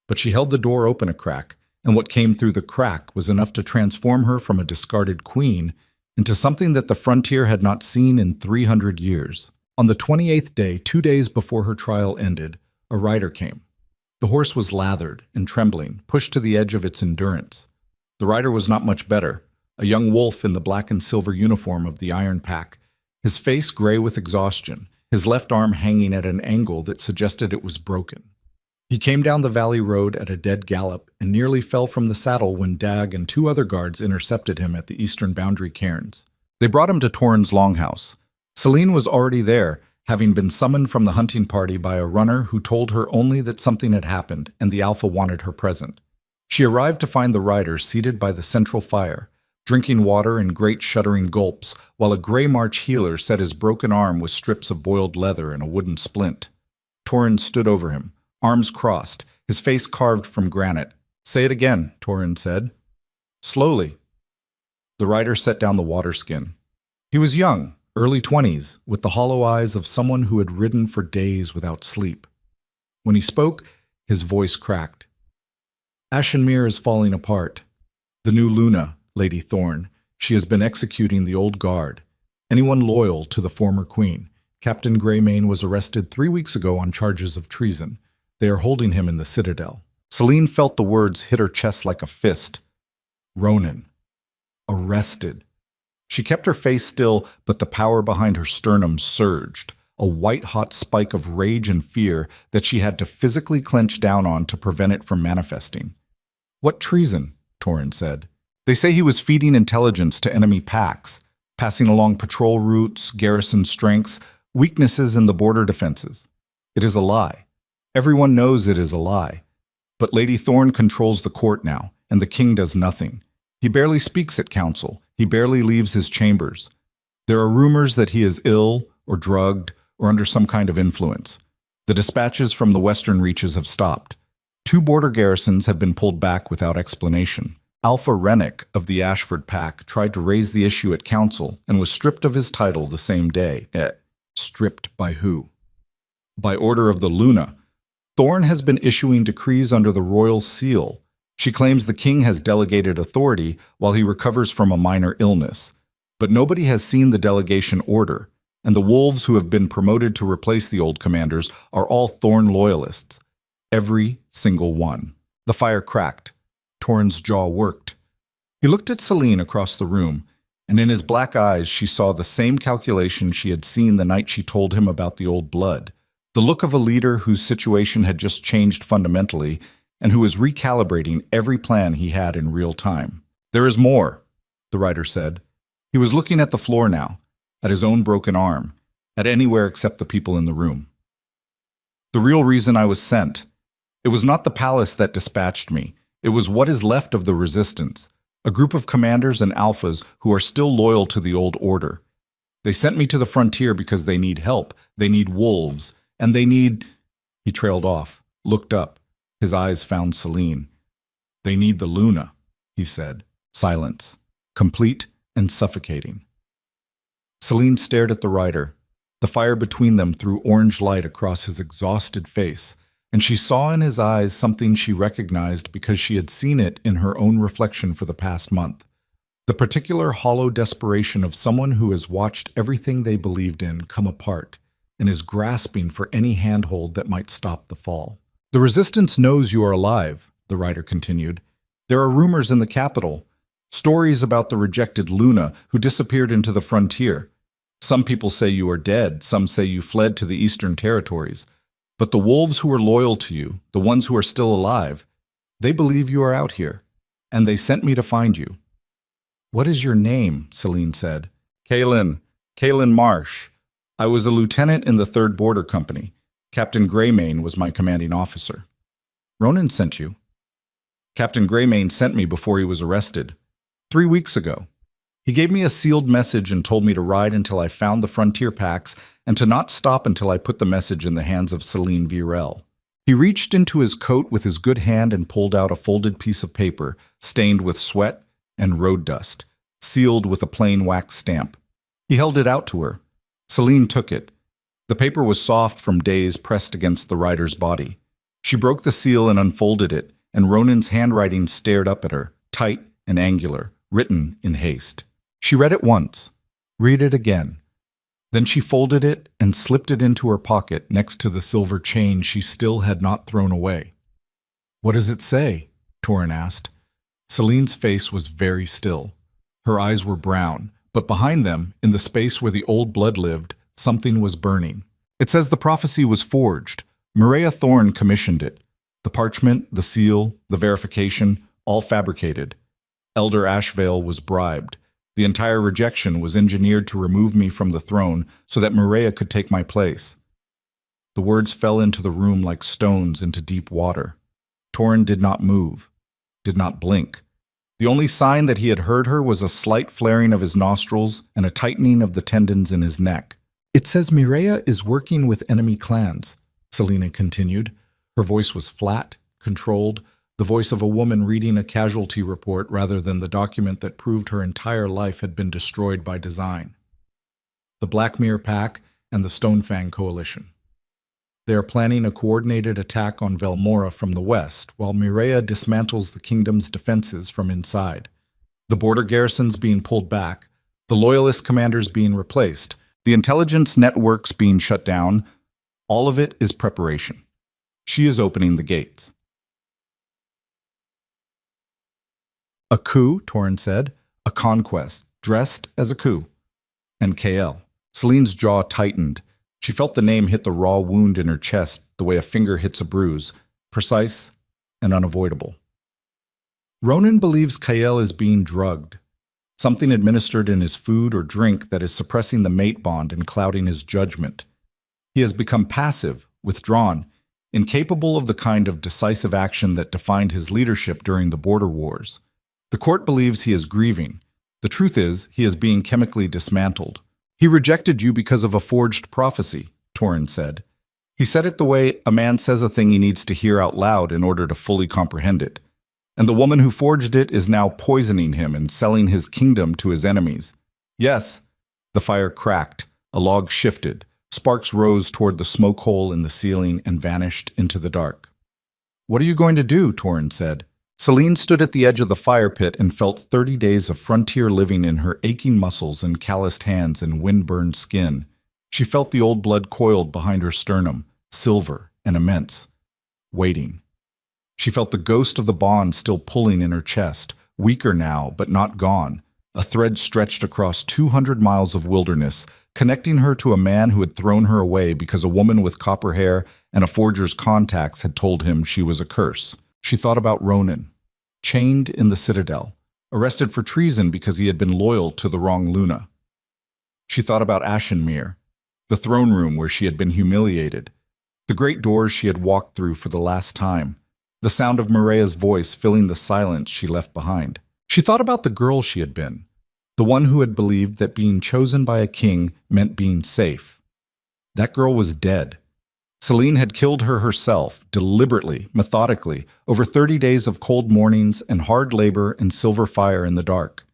But she held the door open a crack, and what came through the crack was enough to transform her from a discarded queen into something that the frontier had not seen in 300 years. On the 28th day, 2 days before her trial ended, a rider came. The horse was lathered and trembling, pushed to the edge of its endurance. The rider was not much better, a young wolf in the black and silver uniform of the Iron Pack, his face gray with exhaustion, his left arm hanging at an angle that suggested it was broken. He came down the valley road at a dead gallop and nearly fell from the saddle when Dag and 2 other guards intercepted him at the eastern boundary cairns. They brought him to Torrin's longhouse. Celine was already there, having been summoned from the hunting party by a runner who told her only that something had happened and the Alpha wanted her present. She arrived to find the rider seated by the central fire, drinking water in great shuddering gulps, while a Grey March healer set his broken arm with strips of boiled leather and a wooden splint. Torrin stood over him, arms crossed, his face carved from granite. "Say it again," Torrin said. "Slowly." The rider set down the water skin. He was young, early 20s, with the hollow eyes of someone who had ridden for days without sleep. When he spoke, his voice cracked. "Ashenmere is falling apart. The new Luna, Lady Thorn, she has been executing the old guard. Anyone loyal to the former queen. Captain Greymane was arrested 3 weeks ago on charges of treason. They are holding him in the citadel." Celine felt the words hit her chest like a fist. Ronan. Arrested. She kept her face still, but the power behind her sternum surged, a white-hot spike of rage and fear that she had to physically clench down on to prevent it from manifesting. "What treason?" Torrin said. "They say he was feeding intelligence to enemy packs. passing along patrol routes, garrison strengths, weaknesses in the border defenses. It is a lie. Everyone knows it is a lie. But Lady Thorne controls the court now, and the king does nothing. He barely speaks at council. He barely leaves his chambers. There are rumors that he is ill or drugged or under some kind of influence. The dispatches from the western reaches have stopped. 2 border garrisons have been pulled back without explanation. Alpha Rennick of the Ashford Pack tried to raise the issue at council and was stripped of his title the same day. Stripped by who? By order of the Luna. Thorne has been issuing decrees under the royal seal. She claims the king has delegated authority while he recovers from a minor illness. But nobody has seen the delegation order, and the wolves who have been promoted to replace the old commanders are all Thorne loyalists. Every single one. The fire cracked. Torrhen's jaw worked. He looked at Celine across the room, and in his black eyes she saw the same calculation she had seen the night she told him about the old blood. The look of a leader whose situation had just changed fundamentally and who was recalibrating every plan he had in real time. "There is more," the writer said. He was looking at the floor now, at his own broken arm, at anywhere except the people in the room. "The real reason I was sent. It was not the palace that dispatched me. It was what is left of the resistance, a group of commanders and alphas who are still loyal to the old order. They sent me to the frontier because they need help. They need wolves. And they need—" He trailed off, looked up. His eyes found Celine. "They need the Luna," he said. Silence. Complete and suffocating. Celine stared at the writer. The fire between them threw orange light across his exhausted face, and she saw in his eyes something she recognized because she had seen it in her own reflection for the past month. The particular hollow desperation of someone who has watched everything they believed in come apart and is grasping for any handhold that might stop the fall. "The resistance knows you are alive," the writer continued. "There are rumors in the capital, stories about the rejected Luna who disappeared into the frontier. Some people say you are dead, some say you fled to the eastern territories. But the wolves who are loyal to you, the ones who are still alive, they believe you are out here, and they sent me to find you." "What is your name?" Celine said. Kaelin Marsh. I was a lieutenant in the 3rd Border Company. Captain Greymane was my commanding officer." "Ronan sent you?" "Captain Greymane sent me before he was arrested. 3 weeks ago. He gave me a sealed message and told me to ride until I found the frontier packs and to not stop until I put the message in the hands of Celine Virel." He reached into his coat with his good hand and pulled out a folded piece of paper, stained with sweat and road dust, sealed with a plain wax stamp. He held it out to her. Celine took it. The paper was soft from days pressed against the writer's body. She broke the seal and unfolded it, and Ronan's handwriting stared up at her, tight and angular, written in haste. She read it once. Read it again. Then she folded it and slipped it into her pocket next to the silver chain she still had not thrown away. "What does it say?" Torrhen asked. Celine's face was very still. Her eyes were brown, but behind them, in the space where the old blood lived, something was burning. "It says the prophecy was forged. Mireia Thorne commissioned it. The parchment, the seal, the verification, all fabricated. Elder Ashvale was bribed. The entire rejection was engineered to remove me from the throne so that Mireia could take my place." The words fell into the room like stones into deep water. Torrhen did not move, did not blink. The only sign that he had heard her was a slight flaring of his nostrils and a tightening of the tendons in his neck. "It says Mireia is working with enemy clans," Selena continued. Her voice was flat, controlled, the voice of a woman reading a casualty report rather than the document that proved her entire life had been destroyed by design. "The Blackmere Pack and the Stonefang Coalition. They are planning a coordinated attack on Velmora from the west, while Mireia dismantles the kingdom's defenses from inside. The border garrisons being pulled back, the loyalist commanders being replaced, the intelligence networks being shut down. All of it is preparation. She is opening the gates." "A coup," Torrhen said. "A conquest, dressed as a coup." "And KL." Celine's jaw tightened. She felt the name hit the raw wound in her chest the way a finger hits a bruise, precise and unavoidable. "Ronan believes Kael is being drugged. something administered in his food or drink that is suppressing the mate bond and clouding his judgment. He has become passive, withdrawn, incapable of the kind of decisive action that defined his leadership during the border wars. The court believes he is grieving. The truth is, he is being chemically dismantled. He rejected you because of a forged prophecy, Torin said. He said it the way a man says a thing he needs to hear out loud in order to fully comprehend it. And the woman who forged it is now poisoning him and selling his kingdom to his enemies. Yes, the fire cracked, a log shifted, sparks rose toward the smoke hole in the ceiling and vanished into the dark. What are you going to do? Torin said. Celine stood at the edge of the fire pit and felt 30 days of frontier living in her aching muscles and calloused hands and wind-burned skin. She felt the old blood coiled behind her sternum, silver and immense, waiting. She felt the ghost of the bond still pulling in her chest, weaker now, but not gone. A thread stretched across 200 miles of wilderness, connecting her to a man who had thrown her away because a woman with copper hair and a forger's contacts had told him she was a curse. She thought about Ronan, chained in the citadel, arrested for treason because he had been loyal to the wrong Luna. She thought about Ashenmere, the throne room where she had been humiliated, the great doors she had walked through for the last time, the sound of Mirea's voice filling the silence she left behind. She thought about the girl she had been, the one who had believed that being chosen by a king meant being safe. That girl was dead. Celine had killed her herself, deliberately, methodically, over 30 days of cold mornings and hard labor and silver fire in the dark.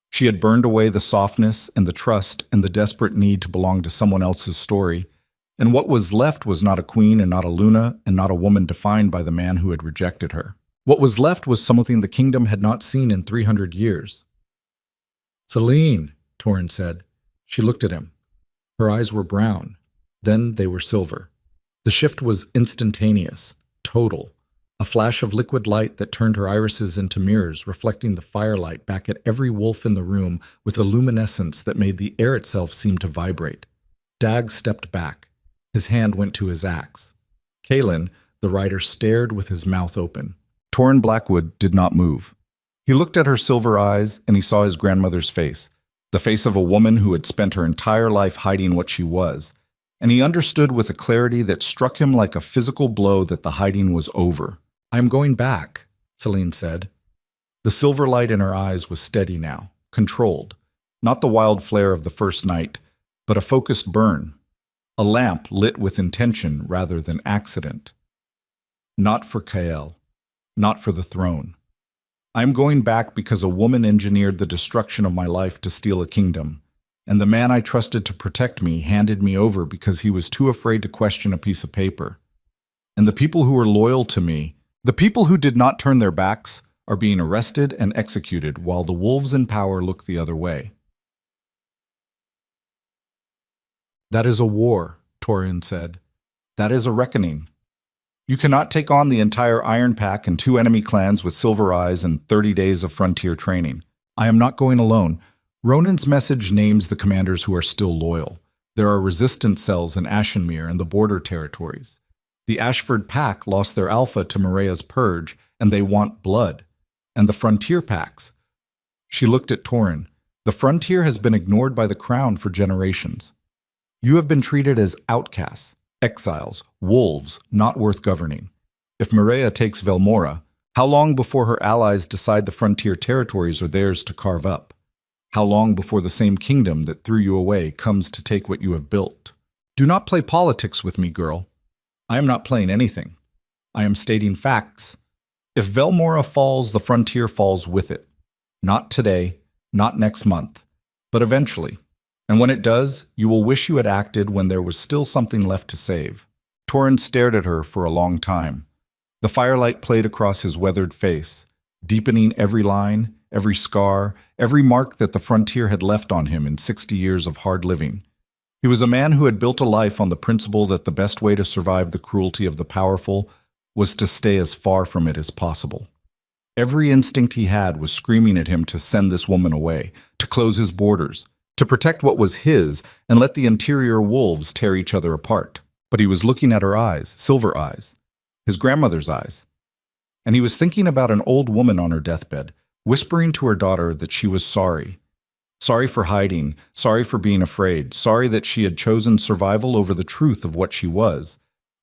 She had burned away the softness and the trust and the desperate need to belong to someone else's story, and what was left was not a queen and not a Luna and not a woman defined by the man who had rejected her. What was left was something the kingdom had not seen in 300 years. Celine, Torin said. She looked at him. Her eyes were brown. Then they were silver. The shift was instantaneous, total. A flash of liquid light that turned her irises into mirrors, reflecting the firelight back at every wolf in the room with a luminescence that made the air itself seem to vibrate. Dag stepped back. His hand went to his axe. Kalen, the rider, stared with his mouth open. Torin Blackwood did not move. He looked at her silver eyes, and he saw his grandmother's face, the face of a woman who had spent her entire life hiding what she was, and he understood with a clarity that struck him like a physical blow that the hiding was over. "I am going back," Celine said. The silver light in her eyes was steady now, controlled, not the wild flare of the first night, but a focused burn. A lamp lit with intention rather than accident. Not for Kael, not for the throne. I'm going back because a woman engineered the destruction of my life to steal a kingdom, and the man I trusted to protect me handed me over because he was too afraid to question a piece of paper. And the people who were loyal to me, the people who did not turn their backs, are being arrested and executed while the wolves in power look the other way. That is a war, Torin said. That is a reckoning. You cannot take on the entire Iron Pack and 2 enemy clans with silver eyes and 30 days of frontier training. I am not going alone. Ronan's message names the commanders who are still loyal. There are resistance cells in Ashenmere and the border territories. The Ashford Pack lost their alpha to Mirea's purge, and they want blood. And the frontier packs. She looked at Torin. The frontier has been ignored by the crown for generations. You have been treated as outcasts, exiles, wolves, not worth governing. If Mirea takes Velmora, how long before her allies decide the frontier territories are theirs to carve up? How long before the same kingdom that threw you away comes to take what you have built? Do not play politics with me, girl. I am not playing anything. I am stating facts. If Velmora falls, the frontier falls with it. Not today, not next month, but eventually. And when it does, you will wish you had acted when there was still something left to save. Torin stared at her for a long time. The firelight played across his weathered face, deepening every line, every scar, every mark that the frontier had left on him in 60 years of hard living. He was a man who had built a life on the principle that the best way to survive the cruelty of the powerful was to stay as far from it as possible. Every instinct he had was screaming at him to send this woman away, to close his borders, to protect what was his and let the interior wolves tear each other apart. But he was looking at her eyes, silver eyes, his grandmother's eyes. And he was thinking about an old woman on her deathbed, whispering to her daughter that she was sorry. Sorry for hiding, sorry for being afraid, sorry that she had chosen survival over the truth of what she was,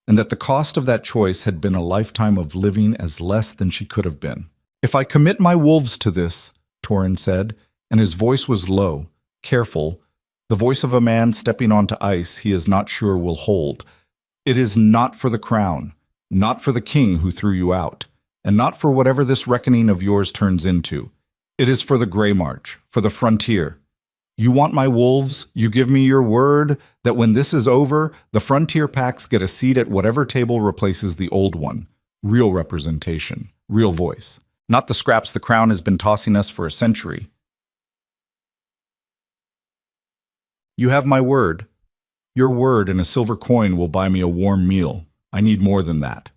and that the cost of that choice had been a lifetime of living as less than she could have been. "If I commit my wolves to this," Torin said, and his voice was low, careful, the voice of a man stepping onto ice he is not sure will hold. "It is not for the crown, not for the king who threw you out, and not for whatever this reckoning of yours turns into. It is for the Grey March, for the frontier. You want my wolves, you give me your word that when this is over, the frontier packs get a seat at whatever table replaces the old one. Real representation, real voice. Not the scraps the crown has been tossing us for a century. You have my word. Your word and a silver coin will buy me a warm meal. I need more than that.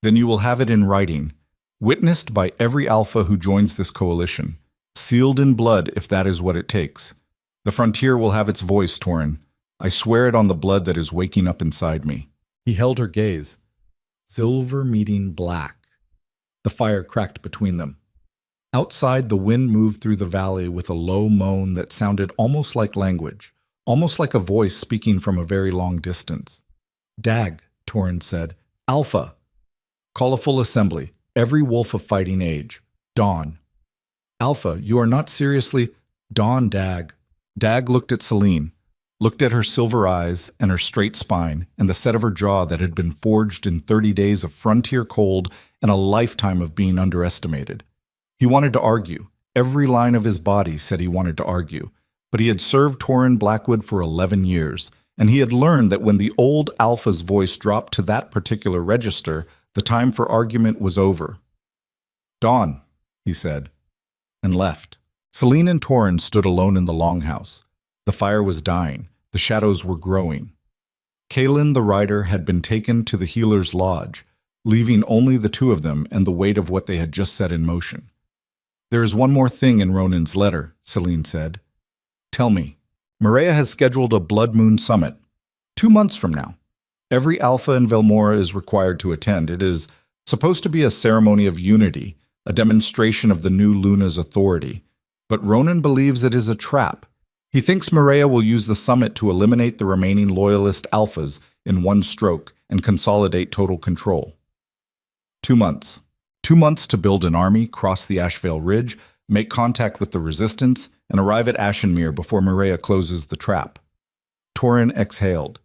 Then you will have it in writing, witnessed by every alpha who joins this coalition, sealed in blood if that is what it takes. The frontier will have its voice, Torin. I swear it on the blood that is waking up inside me." He held her gaze. Silver meeting black. The fire cracked between them. Outside, the wind moved through the valley with a low moan that sounded almost like language, almost like a voice speaking from a very long distance. "Dag," Torin said. "Alpha. Call a full assembly. Every wolf of fighting age. Dawn." "Alpha, you are not seriously—" "Dawn, Dag." Dag looked at Celine, looked at her silver eyes and her straight spine and the set of her jaw that had been forged in 30 days of frontier cold and a lifetime of being underestimated. He wanted to argue. Every line of his body said he wanted to argue. But he had served Torin Blackwood for 11 years, and he had learned that when the old Alpha's voice dropped to that particular register, the time for argument was over. "Dawn," he said, and left. Celine and Torin stood alone in the longhouse. The fire was dying. The shadows were growing. Kaelin, the rider, had been taken to the healer's lodge, leaving only the two of them and the weight of what they had just set in motion. "There is one more thing in Ronan's letter," Celine said. "Tell me." "Maria has scheduled a Blood Moon Summit. 2 months from now. Every Alpha in Velmora is required to attend. It is supposed to be a ceremony of unity, a demonstration of the new Luna's authority. But Ronan believes it is a trap. He thinks Maria will use the summit to eliminate the remaining loyalist Alphas in one stroke and consolidate total control. 2 months. 2 months to build an army, cross the Ashvale Ridge, make contact with the Resistance, and arrive at Ashenmere before Maria closes the trap. Torin exhaled.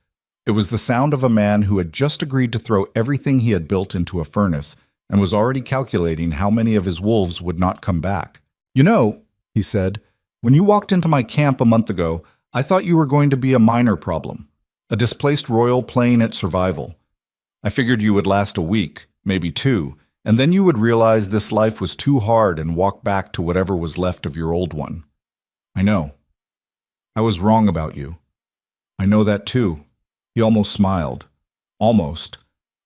It was the sound of a man who had just agreed to throw everything he had built into a furnace and was already calculating how many of his wolves would not come back. "You know," he said, "when you walked into my camp a month ago, I thought you were going to be a minor problem, a displaced royal playing at survival. I figured you would last a week, maybe 2, and then you would realize this life was too hard and walk back to whatever was left of your old one. I know. I was wrong about you. I know that too." He almost smiled. Almost.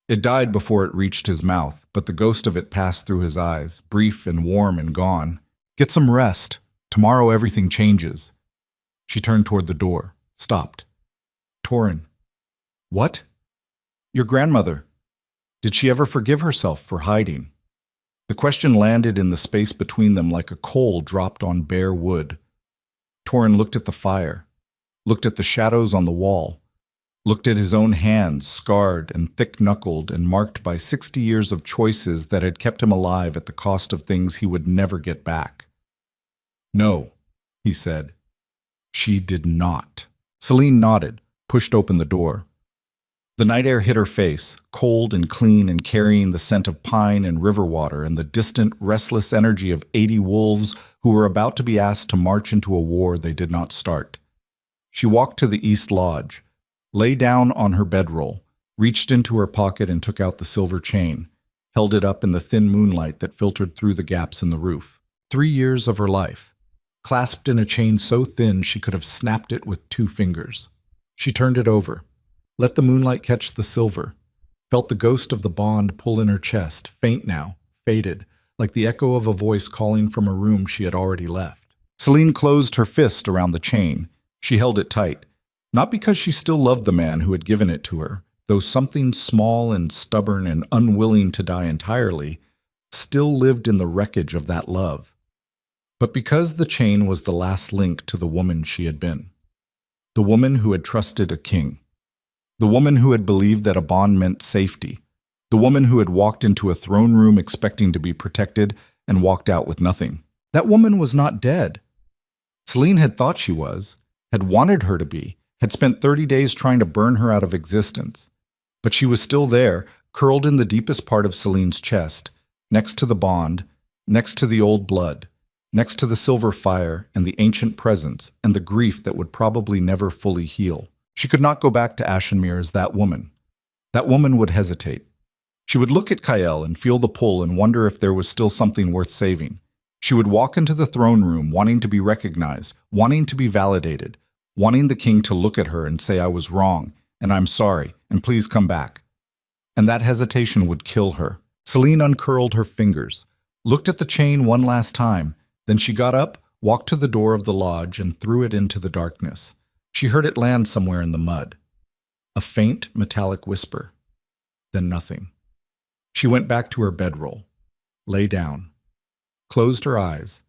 It died before it reached his mouth, but the ghost of it passed through his eyes, brief and warm and gone. "Get some rest. Tomorrow everything changes." She turned toward the door, stopped. "Torin." "What?" "Your grandmother. Did she ever forgive herself for hiding?" The question landed in the space between them like a coal dropped on bare wood. Torin looked at the fire, looked at the shadows on the wall, looked at his own hands, scarred and thick-knuckled and marked by 60 years of choices that had kept him alive at the cost of things he would never get back. "No," he said. She did not. Celine nodded, pushed open the door. The night air hit her face, cold and clean and carrying the scent of pine and river water and the distant, restless energy of 80 wolves who were about to be asked to march into a war they did not start. She walked to the East Lodge, lay down on her bedroll, reached into her pocket and took out the silver chain, held it up in the thin moonlight that filtered through the gaps in the roof. 3 years of her life, clasped in a chain so thin she could have snapped it with 2 fingers. She turned it over, let the moonlight catch the silver, felt the ghost of the bond pull in her chest, faint now, faded, like the echo of a voice calling from a room she had already left. Celine closed her fist around the chain. She held it tight, not because she still loved the man who had given it to her, though something small and stubborn and unwilling to die entirely still lived in the wreckage of that love. but because the chain was the last link to the woman she had been. The woman who had trusted a king. The woman who had believed that a bond meant safety. The woman who had walked into a throne room expecting to be protected and walked out with nothing. That woman was not dead. Celine had thought she was, had wanted her to be, had spent 30 days trying to burn her out of existence. But she was still there, curled in the deepest part of Celine's chest, next to the bond, next to the old blood, next to the silver fire and the ancient presence and the grief that would probably never fully heal. She could not go back to Ashenmere as that woman. That woman would hesitate. She would look at Kael and feel the pull and wonder if there was still something worth saving. She would walk into the throne room wanting to be recognized, wanting to be validated, wanting the king to look at her and say, "I was wrong, and I'm sorry, and please come back." And that hesitation would kill her. Celine uncurled her fingers, looked at the chain one last time. Then she got up, walked to the door of the lodge, and threw it into the darkness. She heard it land somewhere in the mud. A faint, metallic whisper. Then nothing. She went back to her bedroll, lay down, closed her eyes,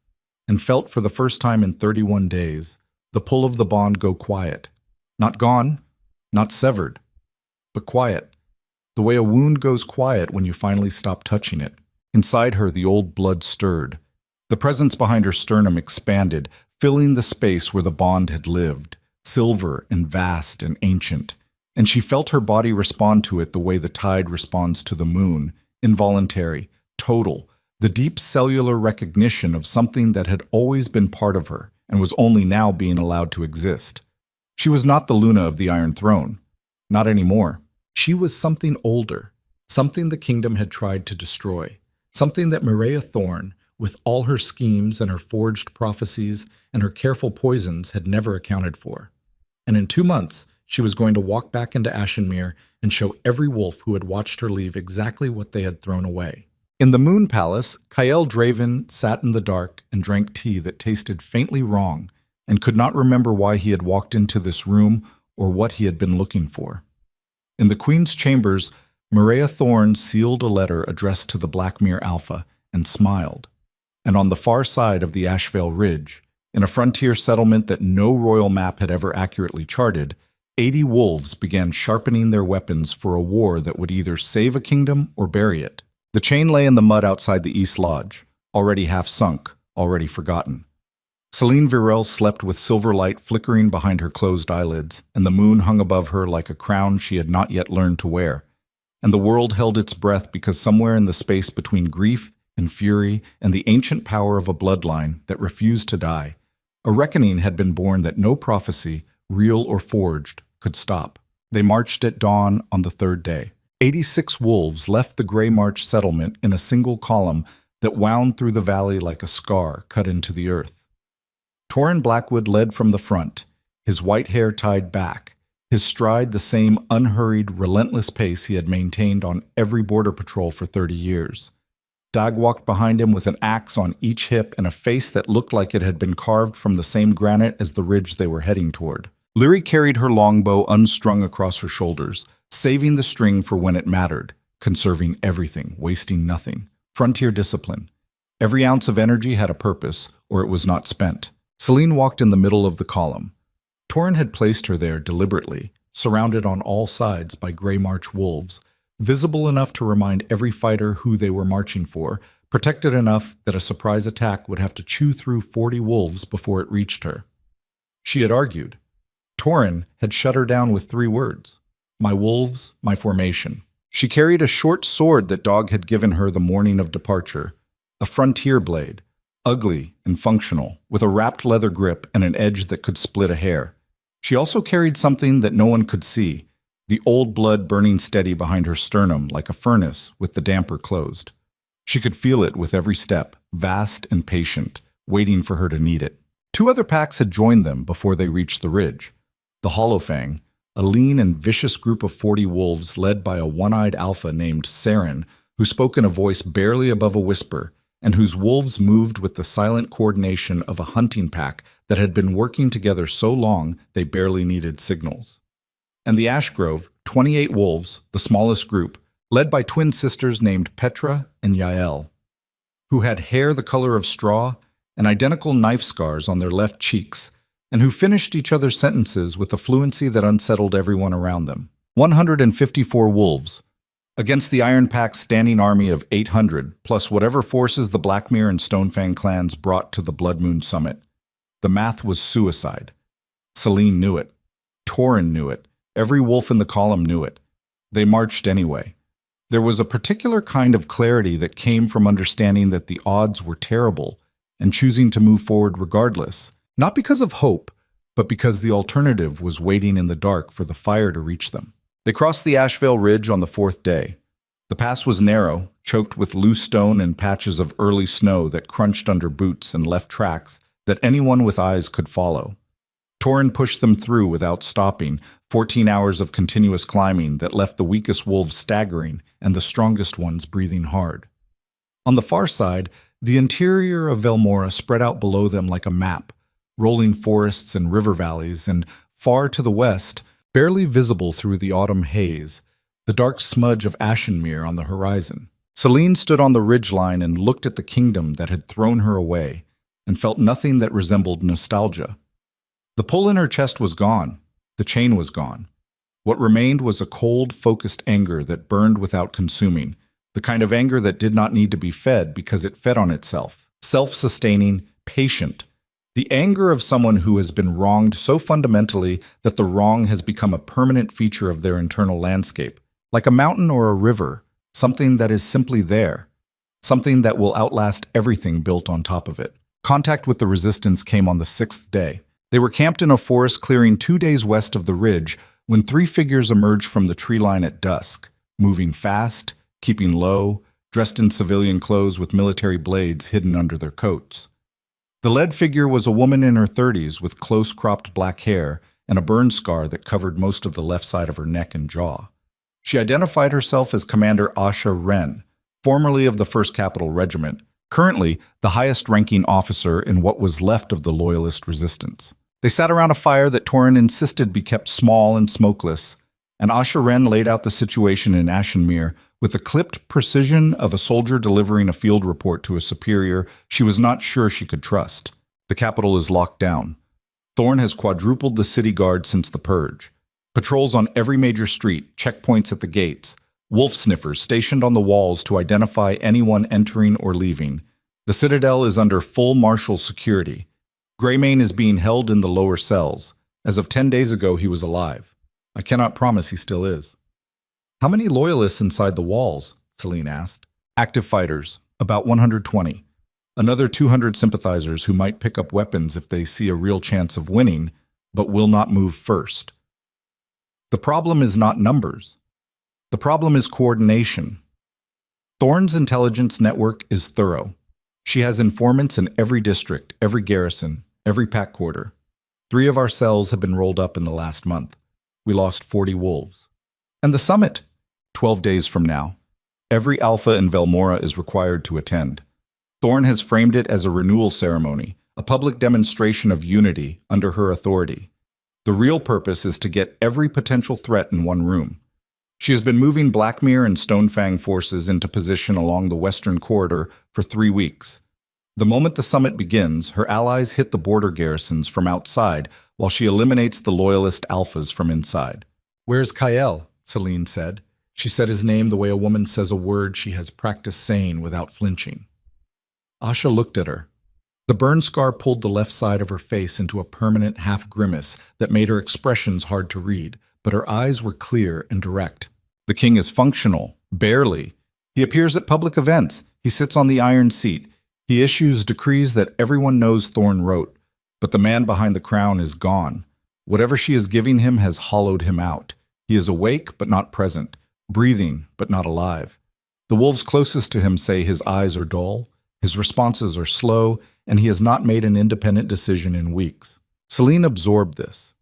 and felt for the first time in 31 days the pull of the bond go quiet. Not gone, not severed, but quiet. The way a wound goes quiet when you finally stop touching it. Inside her, the old blood stirred. The presence behind her sternum expanded, filling the space where the bond had lived, silver and vast and ancient. And she felt her body respond to it the way the tide responds to the moon, involuntary, total, the deep cellular recognition of something that had always been part of her and was only now being allowed to exist. She was not the Luna of the Iron Throne. Not anymore. She was something older, something the kingdom had tried to destroy, something that Mireia Thorne, with all her schemes and her forged prophecies and her careful poisons, had never accounted for. And in 2 months, she was going to walk back into Ashenmere and show every wolf who had watched her leave exactly what they had thrown away. In the Moon Palace, Kael Draven sat in the dark and drank tea that tasted faintly wrong and could not remember why he had walked into this room or what he had been looking for. In the Queen's chambers, Mireia Thorne sealed a letter addressed to the Blackmere Alpha and smiled. And on the far side of the Ashvale Ridge, in a frontier settlement that no royal map had ever accurately charted, 80 wolves began sharpening their weapons for a war that would either save a kingdom or bury it. The chain lay in the mud outside the East Lodge, already half sunk, already forgotten. Celine Virel slept with silver light flickering behind her closed eyelids, and the moon hung above her like a crown she had not yet learned to wear. And the world held its breath because somewhere in the space between grief and fury and the ancient power of a bloodline that refused to die, a reckoning had been born that no prophecy, real or forged, could stop. They marched at dawn on the 3rd day. 86 wolves left the Grey March settlement in a single column that wound through the valley like a scar cut into the earth. Torrin Blackwood led from the front, his white hair tied back, his stride the same unhurried, relentless pace he had maintained on every border patrol for 30 years. Dag walked behind him with an axe on each hip and a face that looked like it had been carved from the same granite as the ridge they were heading toward. Lyri carried her longbow unstrung across her shoulders, saving the string for when it mattered, conserving everything, wasting nothing. Frontier discipline. Every ounce of energy had a purpose, or it was not spent. Celine walked in the middle of the column. Torrin had placed her there deliberately, surrounded on all sides by Grey March wolves, visible enough to remind every fighter who they were marching for, protected enough that a surprise attack would have to chew through 40 wolves before it reached her. She had argued. Torrin had shut her down with 3 words: my wolves, my formation. She carried a short sword that Dog had given her the morning of departure, a frontier blade, ugly and functional, with a wrapped leather grip and an edge that could split a hair. She also carried something that no one could see, the old blood burning steady behind her sternum like a furnace with the damper closed. She could feel it with every step, vast and patient, waiting for her to need it. 2 other packs had joined them before they reached the ridge. The Hollowfang, a lean and vicious group of 40 wolves led by a one-eyed alpha named Saren, who spoke in a voice barely above a whisper, and whose wolves moved with the silent coordination of a hunting pack that had been working together so long they barely needed signals. And the Ash Grove, 28 wolves, the smallest group, led by twin sisters named Petra and Yael, who had hair the color of straw and identical knife scars on their left cheeks, and who finished each other's sentences with a fluency that unsettled everyone around them. 154 wolves, against the Iron Pack's standing army of 800, plus whatever forces the Blackmere and Stonefang clans brought to the Blood Moon Summit. The math was suicide. Selene knew it. Torin knew it. Every wolf in the column knew it. They marched anyway. There was a particular kind of clarity that came from understanding that the odds were terrible and choosing to move forward regardless, not because of hope, but because the alternative was waiting in the dark for the fire to reach them. They crossed the Ashvale Ridge on the fourth day. The pass was narrow, choked with loose stone and patches of early snow that crunched under boots and left tracks that anyone with eyes could follow. Torin pushed them through without stopping, 14 hours of continuous climbing that left the weakest wolves staggering and the strongest ones breathing hard. On the far side, the interior of Velmora spread out below them like a map, rolling forests and river valleys, and far to the west, barely visible through the autumn haze, the dark smudge of Ashenmere on the horizon. Selene stood on the ridgeline and looked at the kingdom that had thrown her away, and felt nothing that resembled nostalgia. The pull in her chest was gone. The chain was gone. What remained was a cold, focused anger that burned without consuming, the kind of anger that did not need to be fed because it fed on itself, self-sustaining, patient. The anger of someone who has been wronged so fundamentally that the wrong has become a permanent feature of their internal landscape, like a mountain or a river, something that is simply there, something that will outlast everything built on top of it. Contact with the resistance came on the sixth day. They were camped in a forest clearing 2 days west of the ridge when 3 figures emerged from the tree line at dusk, moving fast, keeping low, dressed in civilian clothes with military blades hidden under their coats. The lead figure was a woman in her 30s with close-cropped black hair and a burn scar that covered most of the left side of her neck and jaw. She identified herself as Commander Asha Wren, formerly of the 1st Capital Regiment, currently the highest-ranking officer in what was left of the Loyalist resistance. They sat around a fire that Torin insisted be kept small and smokeless, and Asha Wren laid out the situation in Ashenmere with the clipped precision of a soldier delivering a field report to a superior she was not sure she could trust. The capital is locked down. Thorn has quadrupled the city guard since the purge. Patrols on every major street, checkpoints at the gates, wolf sniffers stationed on the walls to identify anyone entering or leaving. The citadel is under full martial security. Greymane is being held in the lower cells. As of 10 days ago, he was alive. I cannot promise he still is. How many loyalists inside the walls? Selene asked. Active fighters, about 120. Another 200 sympathizers who might pick up weapons if they see a real chance of winning, but will not move first. The problem is not numbers. The problem is coordination. Thorn's intelligence network is thorough. She has informants in every district, every garrison, every pack quarter. 3 of our cells have been rolled up in the last month. We lost 40 wolves. And the summit, 12 days from now. Every alpha in Velmora is required to attend. Thorn has framed it as a renewal ceremony, a public demonstration of unity under her authority. The real purpose is to get every potential threat in one room. She has been moving Blackmere and Stonefang forces into position along the western corridor for 3 weeks. The moment the summit begins, her allies hit the border garrisons from outside while she eliminates the loyalist alphas from inside. "Where's Kael?" Selene said. She said his name the way a woman says a word she has practiced saying without flinching. Asha looked at her. The burn scar pulled the left side of her face into a permanent half-grimace that made her expressions hard to read, but her eyes were clear and direct. The king is functional, barely. He appears at public events. He sits on the iron seat. He issues decrees that everyone knows Thorn wrote, but the man behind the crown is gone. Whatever she is giving him has hollowed him out. He is awake but not present, breathing but not alive. The wolves closest to him say his eyes are dull, his responses are slow, and he has not made an independent decision in weeks. Selene absorbed this.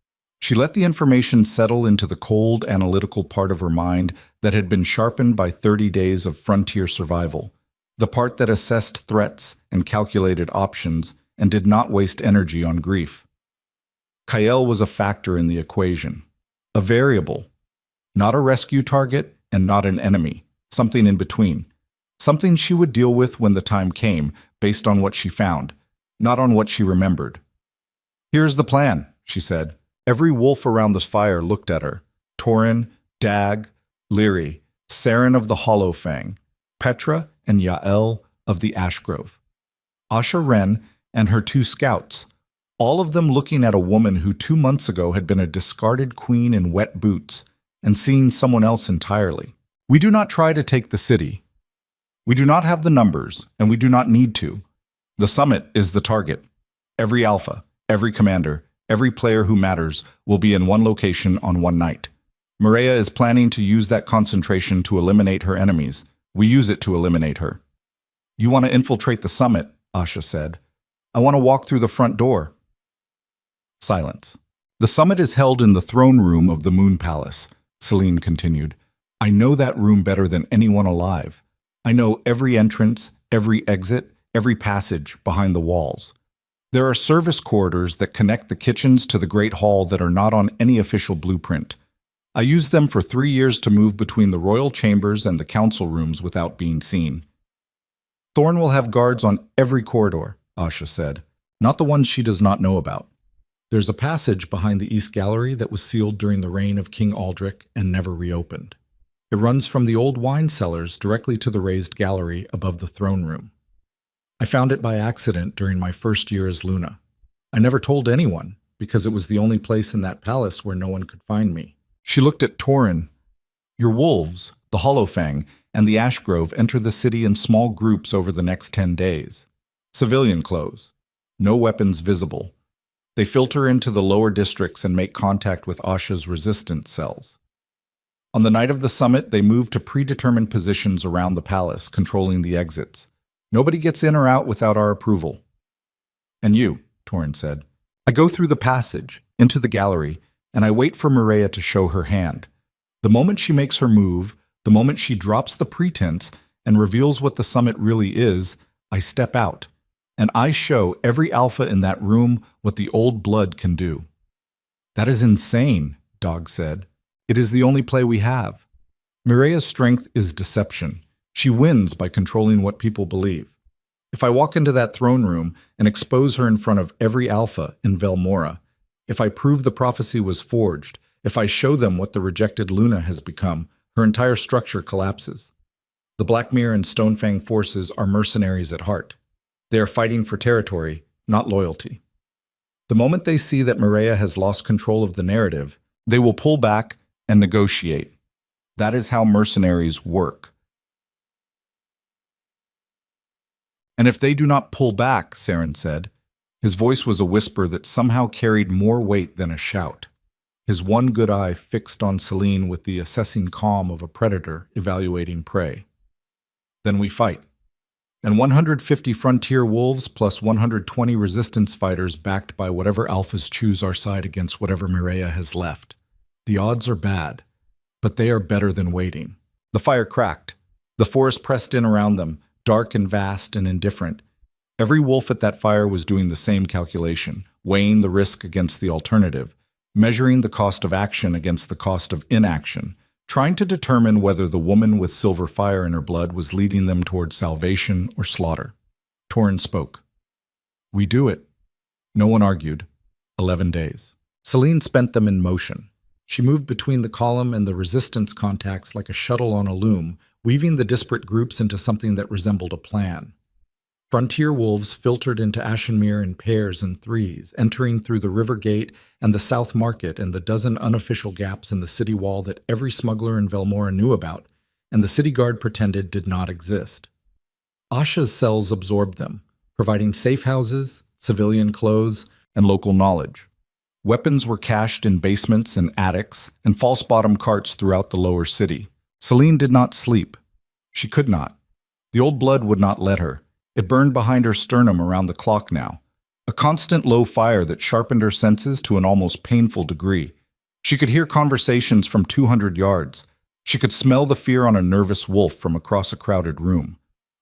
She let the information settle into the cold, analytical part of her mind that had been sharpened by 30 days of frontier survival, the part that assessed threats and calculated options and did not waste energy on grief. Kael was a factor in the equation, a variable, not a rescue target and not an enemy, something in between, something she would deal with when the time came, based on what she found. not on what she remembered. "Here's the plan," she said. Every wolf around the fire looked at her. Torin, Dag, Lyri, Saren of the Hollow Fang, Petra, and Yael of the Ashgrove. Asha Wren and her 2 scouts, all of them looking at a woman who 2 months ago had been a discarded queen in wet boots and seeing someone else entirely. "We do not try to take the city. We do not have the numbers, and we do not need to. The summit is the target. Every alpha, every commander, every player who matters will be in one location on one night. Mireia is planning to use that concentration to eliminate her enemies. We use it to eliminate her." "You want to infiltrate the summit," Asha said. "I want to walk through the front door." Silence. "The summit is held in the throne room of the Moon Palace," Celine continued. "I know that room better than anyone alive. I know every entrance, every exit, every passage behind the walls. There are service corridors that connect the kitchens to the Great Hall that are not on any official blueprint. I used them for 3 years to move between the royal chambers and the council rooms without being seen." "Thorn will have guards on every corridor," Asha said, "not the ones she does not know about. There's a passage behind the East Gallery that was sealed during the reign of King Aldrich and never reopened. It runs from the old wine cellars directly to the raised gallery above the throne room. I found it by accident during my first year as Luna. I never told anyone, because it was the only place in that palace where no one could find me." She looked at Torin. "Your wolves, the Hollowfang, and the Ashgrove enter the city in small groups over the next 10 days. Civilian clothes. No weapons visible. They filter into the lower districts and make contact with Asha's resistance cells. On the night of the summit, they move to predetermined positions around the palace, controlling the exits. Nobody gets in or out without our approval." "And you," Torin said. "I go through the passage, into the gallery, and I wait for Mireia to show her hand. The moment she makes her move, the moment she drops the pretense and reveals what the summit really is, I step out, and I show every alpha in that room what the old blood can do." "That is insane," Dog said. "It is the only play we have. Mireia's strength is deception. She wins by controlling what people believe. If I walk into that throne room and expose her in front of every alpha in Velmora, if I prove the prophecy was forged, if I show them what the rejected Luna has become, her entire structure collapses. The Black Mirror and Stonefang forces are mercenaries at heart. They are fighting for territory, not loyalty. The moment they see that Mireia has lost control of the narrative, they will pull back and negotiate. That is how mercenaries work." "And if they do not pull back," Saren said. His voice was a whisper that somehow carried more weight than a shout. His one good eye fixed on Celine with the assessing calm of a predator evaluating prey. "Then we fight. And 150 frontier wolves plus 120 resistance fighters backed by whatever alphas choose our side against whatever Mireia has left. The odds are bad, but they are better than waiting." The fire cracked. The forest pressed in around them, dark and vast and indifferent. Every wolf at that fire was doing the same calculation, weighing the risk against the alternative, measuring the cost of action against the cost of inaction, trying to determine whether the woman with silver fire in her blood was leading them toward salvation or slaughter. Torin spoke. "We do it." No one argued. 11 days. Celine spent them in motion. She moved between the column and the resistance contacts like a shuttle on a loom, weaving the disparate groups into something that resembled a plan. Frontier wolves filtered into Ashenmere in pairs and threes, entering through the river gate and the south market and the dozen unofficial gaps in the city wall that every smuggler in Velmora knew about, and the city guard pretended did not exist. Asha's cells absorbed them, providing safe houses, civilian clothes, and local knowledge. Weapons were cached in basements and attics, and false bottom carts throughout the lower city. Celine did not sleep. She could not. The old blood would not let her. It burned behind her sternum around the clock now, a constant low fire that sharpened her senses to an almost painful degree. She could hear conversations from 200 yards. She could smell the fear on a nervous wolf from across a crowded room.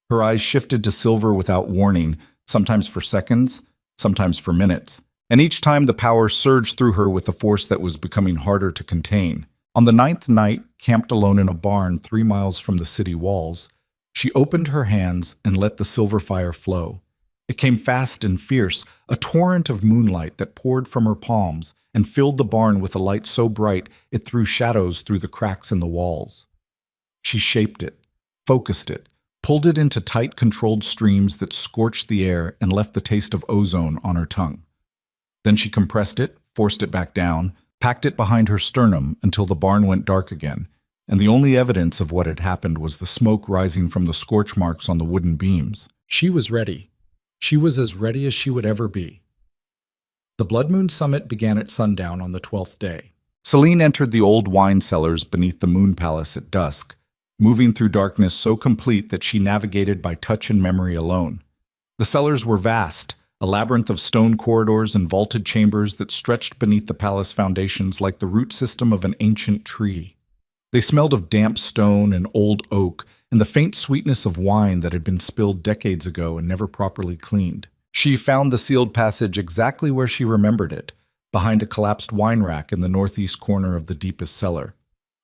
Her eyes shifted to silver without warning, sometimes for seconds, sometimes for minutes. And each time the power surged through her with a force that was becoming harder to contain. On the 9th night, camped alone in a barn 3 miles from the city walls, she opened her hands and let the silver fire flow. It came fast and fierce, a torrent of moonlight that poured from her palms and filled the barn with a light so bright it threw shadows through the cracks in the walls. She shaped it, focused it, pulled it into tight, controlled streams that scorched the air and left the taste of ozone on her tongue. Then she compressed it, forced it back down, packed it behind her sternum until the barn went dark again, and the only evidence of what had happened was the smoke rising from the scorch marks on the wooden beams. She was ready. She was as ready as she would ever be. The Blood Moon Summit began at sundown on the 12th day. Celine entered the old wine cellars beneath the Moon Palace at dusk, moving through darkness so complete that she navigated by touch and memory alone. The cellars were vast, a labyrinth of stone corridors and vaulted chambers that stretched beneath the palace foundations like the root system of an ancient tree. They smelled of damp stone and old oak and the faint sweetness of wine that had been spilled decades ago and never properly cleaned. She found the sealed passage exactly where she remembered it, behind a collapsed wine rack in the northeast corner of the deepest cellar.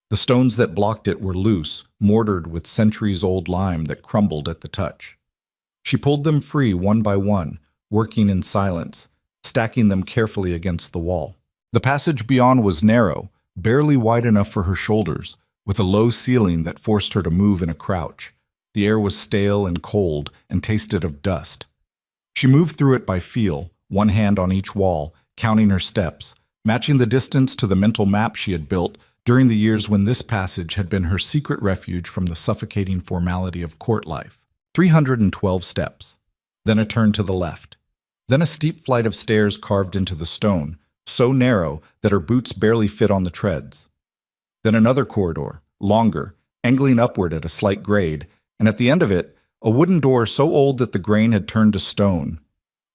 The stones that blocked it were loose, mortared with centuries-old lime that crumbled at the touch. She pulled them free one by one, working in silence, stacking them carefully against the wall. The passage beyond was narrow, barely wide enough for her shoulders, with a low ceiling that forced her to move in a crouch. The air was stale and cold and tasted of dust. She moved through it by feel, one hand on each wall, counting her steps, matching the distance to the mental map she had built during the years when this passage had been her secret refuge from the suffocating formality of court life. 312 steps. Then a turn to the left. Then a steep flight of stairs carved into the stone, so narrow that her boots barely fit on the treads. Then another corridor, longer, angling upward at a slight grade, and at the end of it, a wooden door so old that the grain had turned to stone.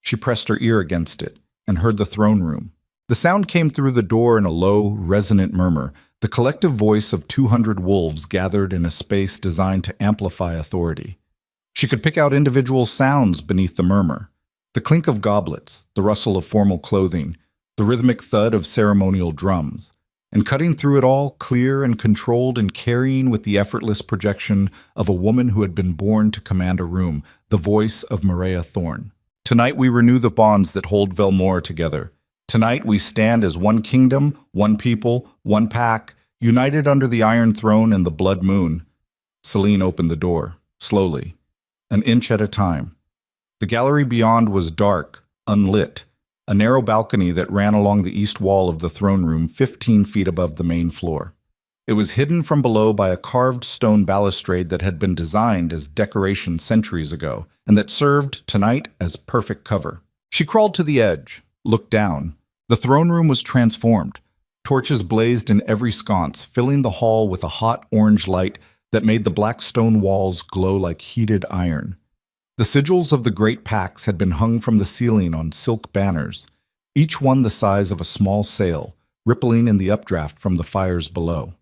She pressed her ear against it and heard the throne room. The sound came through the door in a low, resonant murmur, the collective voice of 200 wolves gathered in a space designed to amplify authority. She could pick out individual sounds beneath the murmur: the clink of goblets, the rustle of formal clothing, the rhythmic thud of ceremonial drums. And cutting through it all, clear and controlled and carrying with the effortless projection of a woman who had been born to command a room, the voice of Maria Thorne. Tonight we renew the bonds that hold Velmore together. Tonight we stand as one kingdom, one people, one pack, united under the Iron Throne and the Blood Moon. Celine opened the door, slowly, an inch at a time. The gallery beyond was dark, unlit, a narrow balcony that ran along the east wall of the throne room 15 feet above the main floor. It was hidden from below by a carved stone balustrade that had been designed as decoration centuries ago, and that served, tonight, as perfect cover. She crawled to the edge, looked down. The throne room was transformed. Torches blazed in every sconce, filling the hall with a hot orange light that made the black stone walls glow like heated iron. The sigils of the great packs had been hung from the ceiling on silk banners, each one the size of a small sail, rippling in the updraft from the fires below.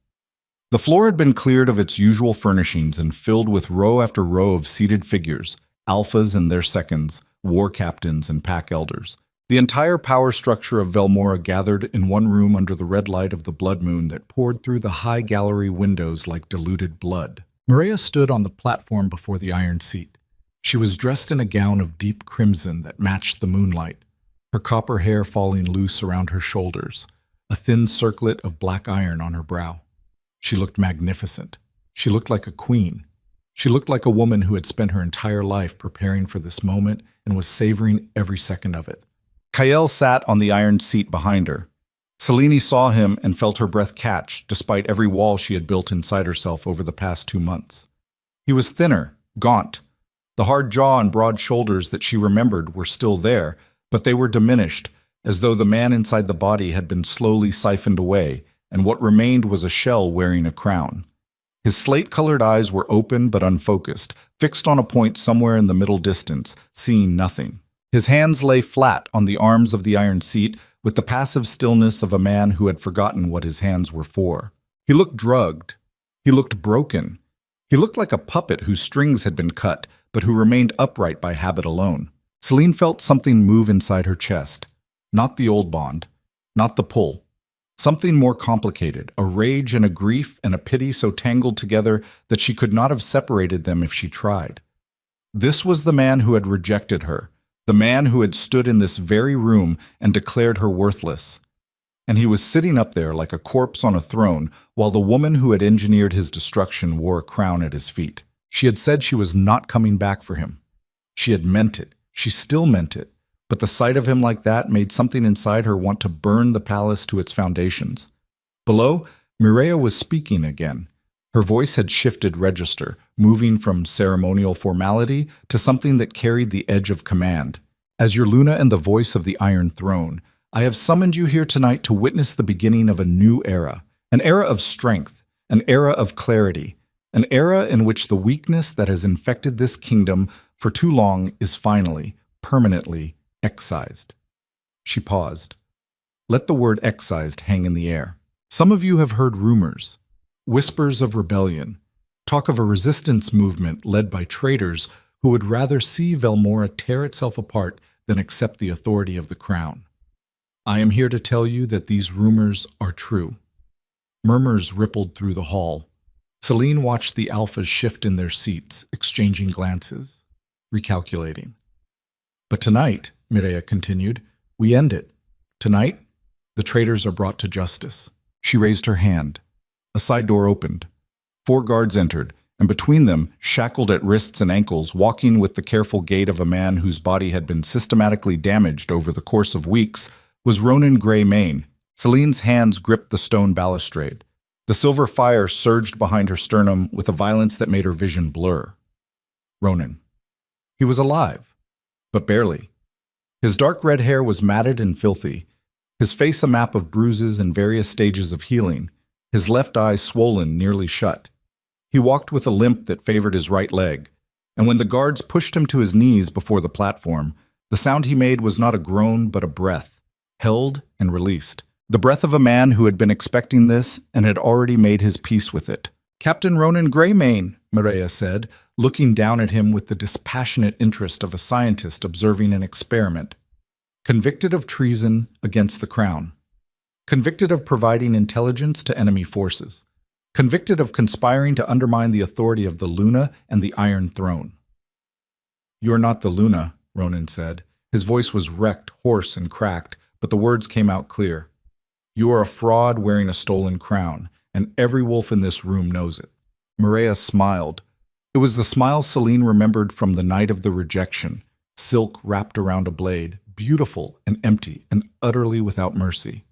The floor had been cleared of its usual furnishings and filled with row after row of seated figures, alphas and their seconds, war captains and pack elders. The entire power structure of Velmora gathered in one room under the red light of the blood moon that poured through the high gallery windows like diluted blood. Maria stood on the platform before the iron seat. She was dressed in a gown of deep crimson that matched the moonlight, her copper hair falling loose around her shoulders, a thin circlet of black iron on her brow. She looked magnificent. She looked like a queen. She looked like a woman who had spent her entire life preparing for this moment and was savoring every second of it. Kael sat on the iron seat behind her. Celine saw him and felt her breath catch, despite every wall she had built inside herself over the past 2 months. He was thinner, gaunt. The hard jaw and broad shoulders that she remembered were still there, but they were diminished, as though the man inside the body had been slowly siphoned away, and what remained was a shell wearing a crown. His slate-colored eyes were open but unfocused, fixed on a point somewhere in the middle distance, seeing nothing. His hands lay flat on the arms of the iron seat with the passive stillness of a man who had forgotten what his hands were for. He looked drugged. He looked broken. He looked like a puppet whose strings had been cut, but who remained upright by habit alone. Celine felt something move inside her chest. Not the old bond. Not the pull. Something more complicated, a rage and a grief and a pity so tangled together that she could not have separated them if she tried. This was the man who had rejected her, The man who had stood in this very room and declared her worthless. And he was sitting up there like a corpse on a throne, while the woman who had engineered his destruction wore a crown at his feet. She had said she was not coming back for him. She had meant it. She still meant it. But the sight of him like that made something inside her want to burn the palace to its foundations. Below, Mireia was speaking again. Her voice had shifted register, moving from ceremonial formality to something that carried the edge of command. As your Luna and the voice of the Iron Throne, I have summoned you here tonight to witness the beginning of a new era. An era of strength, an era of clarity, an era in which the weakness that has infected this kingdom for too long is finally, permanently excised. She paused. Let the word excised hang in the air. Some of you have heard rumors, whispers of rebellion, talk of a resistance movement led by traitors who would rather see Velmora tear itself apart than accept the authority of the crown. I am here to tell you that these rumors are true. Murmurs rippled through the hall. Celine watched the alphas shift in their seats, exchanging glances, recalculating. But tonight, Mireia continued, we end it. Tonight, the traitors are brought to justice. She raised her hand. A side door opened. 4 guards entered, and between them, shackled at wrists and ankles, walking with the careful gait of a man whose body had been systematically damaged over the course of weeks, was Ronan Greymane. Celine's hands gripped the stone balustrade. The silver fire surged behind her sternum with a violence that made her vision blur. Ronan. He was alive, but barely. His dark red hair was matted and filthy, his face a map of bruises and various stages of healing, his left eye swollen, nearly shut. He walked with a limp that favored his right leg, and when the guards pushed him to his knees before the platform, the sound he made was not a groan but a breath, held and released. The breath of a man who had been expecting this and had already made his peace with it. Captain Ronan Greymane, Mireia said, looking down at him with the dispassionate interest of a scientist observing an experiment. Convicted of treason against the crown. Convicted of providing intelligence to enemy forces. Convicted of conspiring to undermine the authority of the Luna and the Iron Throne. You are not the Luna, Ronan said. His voice was wrecked, hoarse, and cracked, but the words came out clear. You are a fraud wearing a stolen crown, and every wolf in this room knows it. Mireia smiled. It was the smile Celine remembered from the night of the rejection, silk wrapped around a blade, beautiful and empty and utterly without mercy.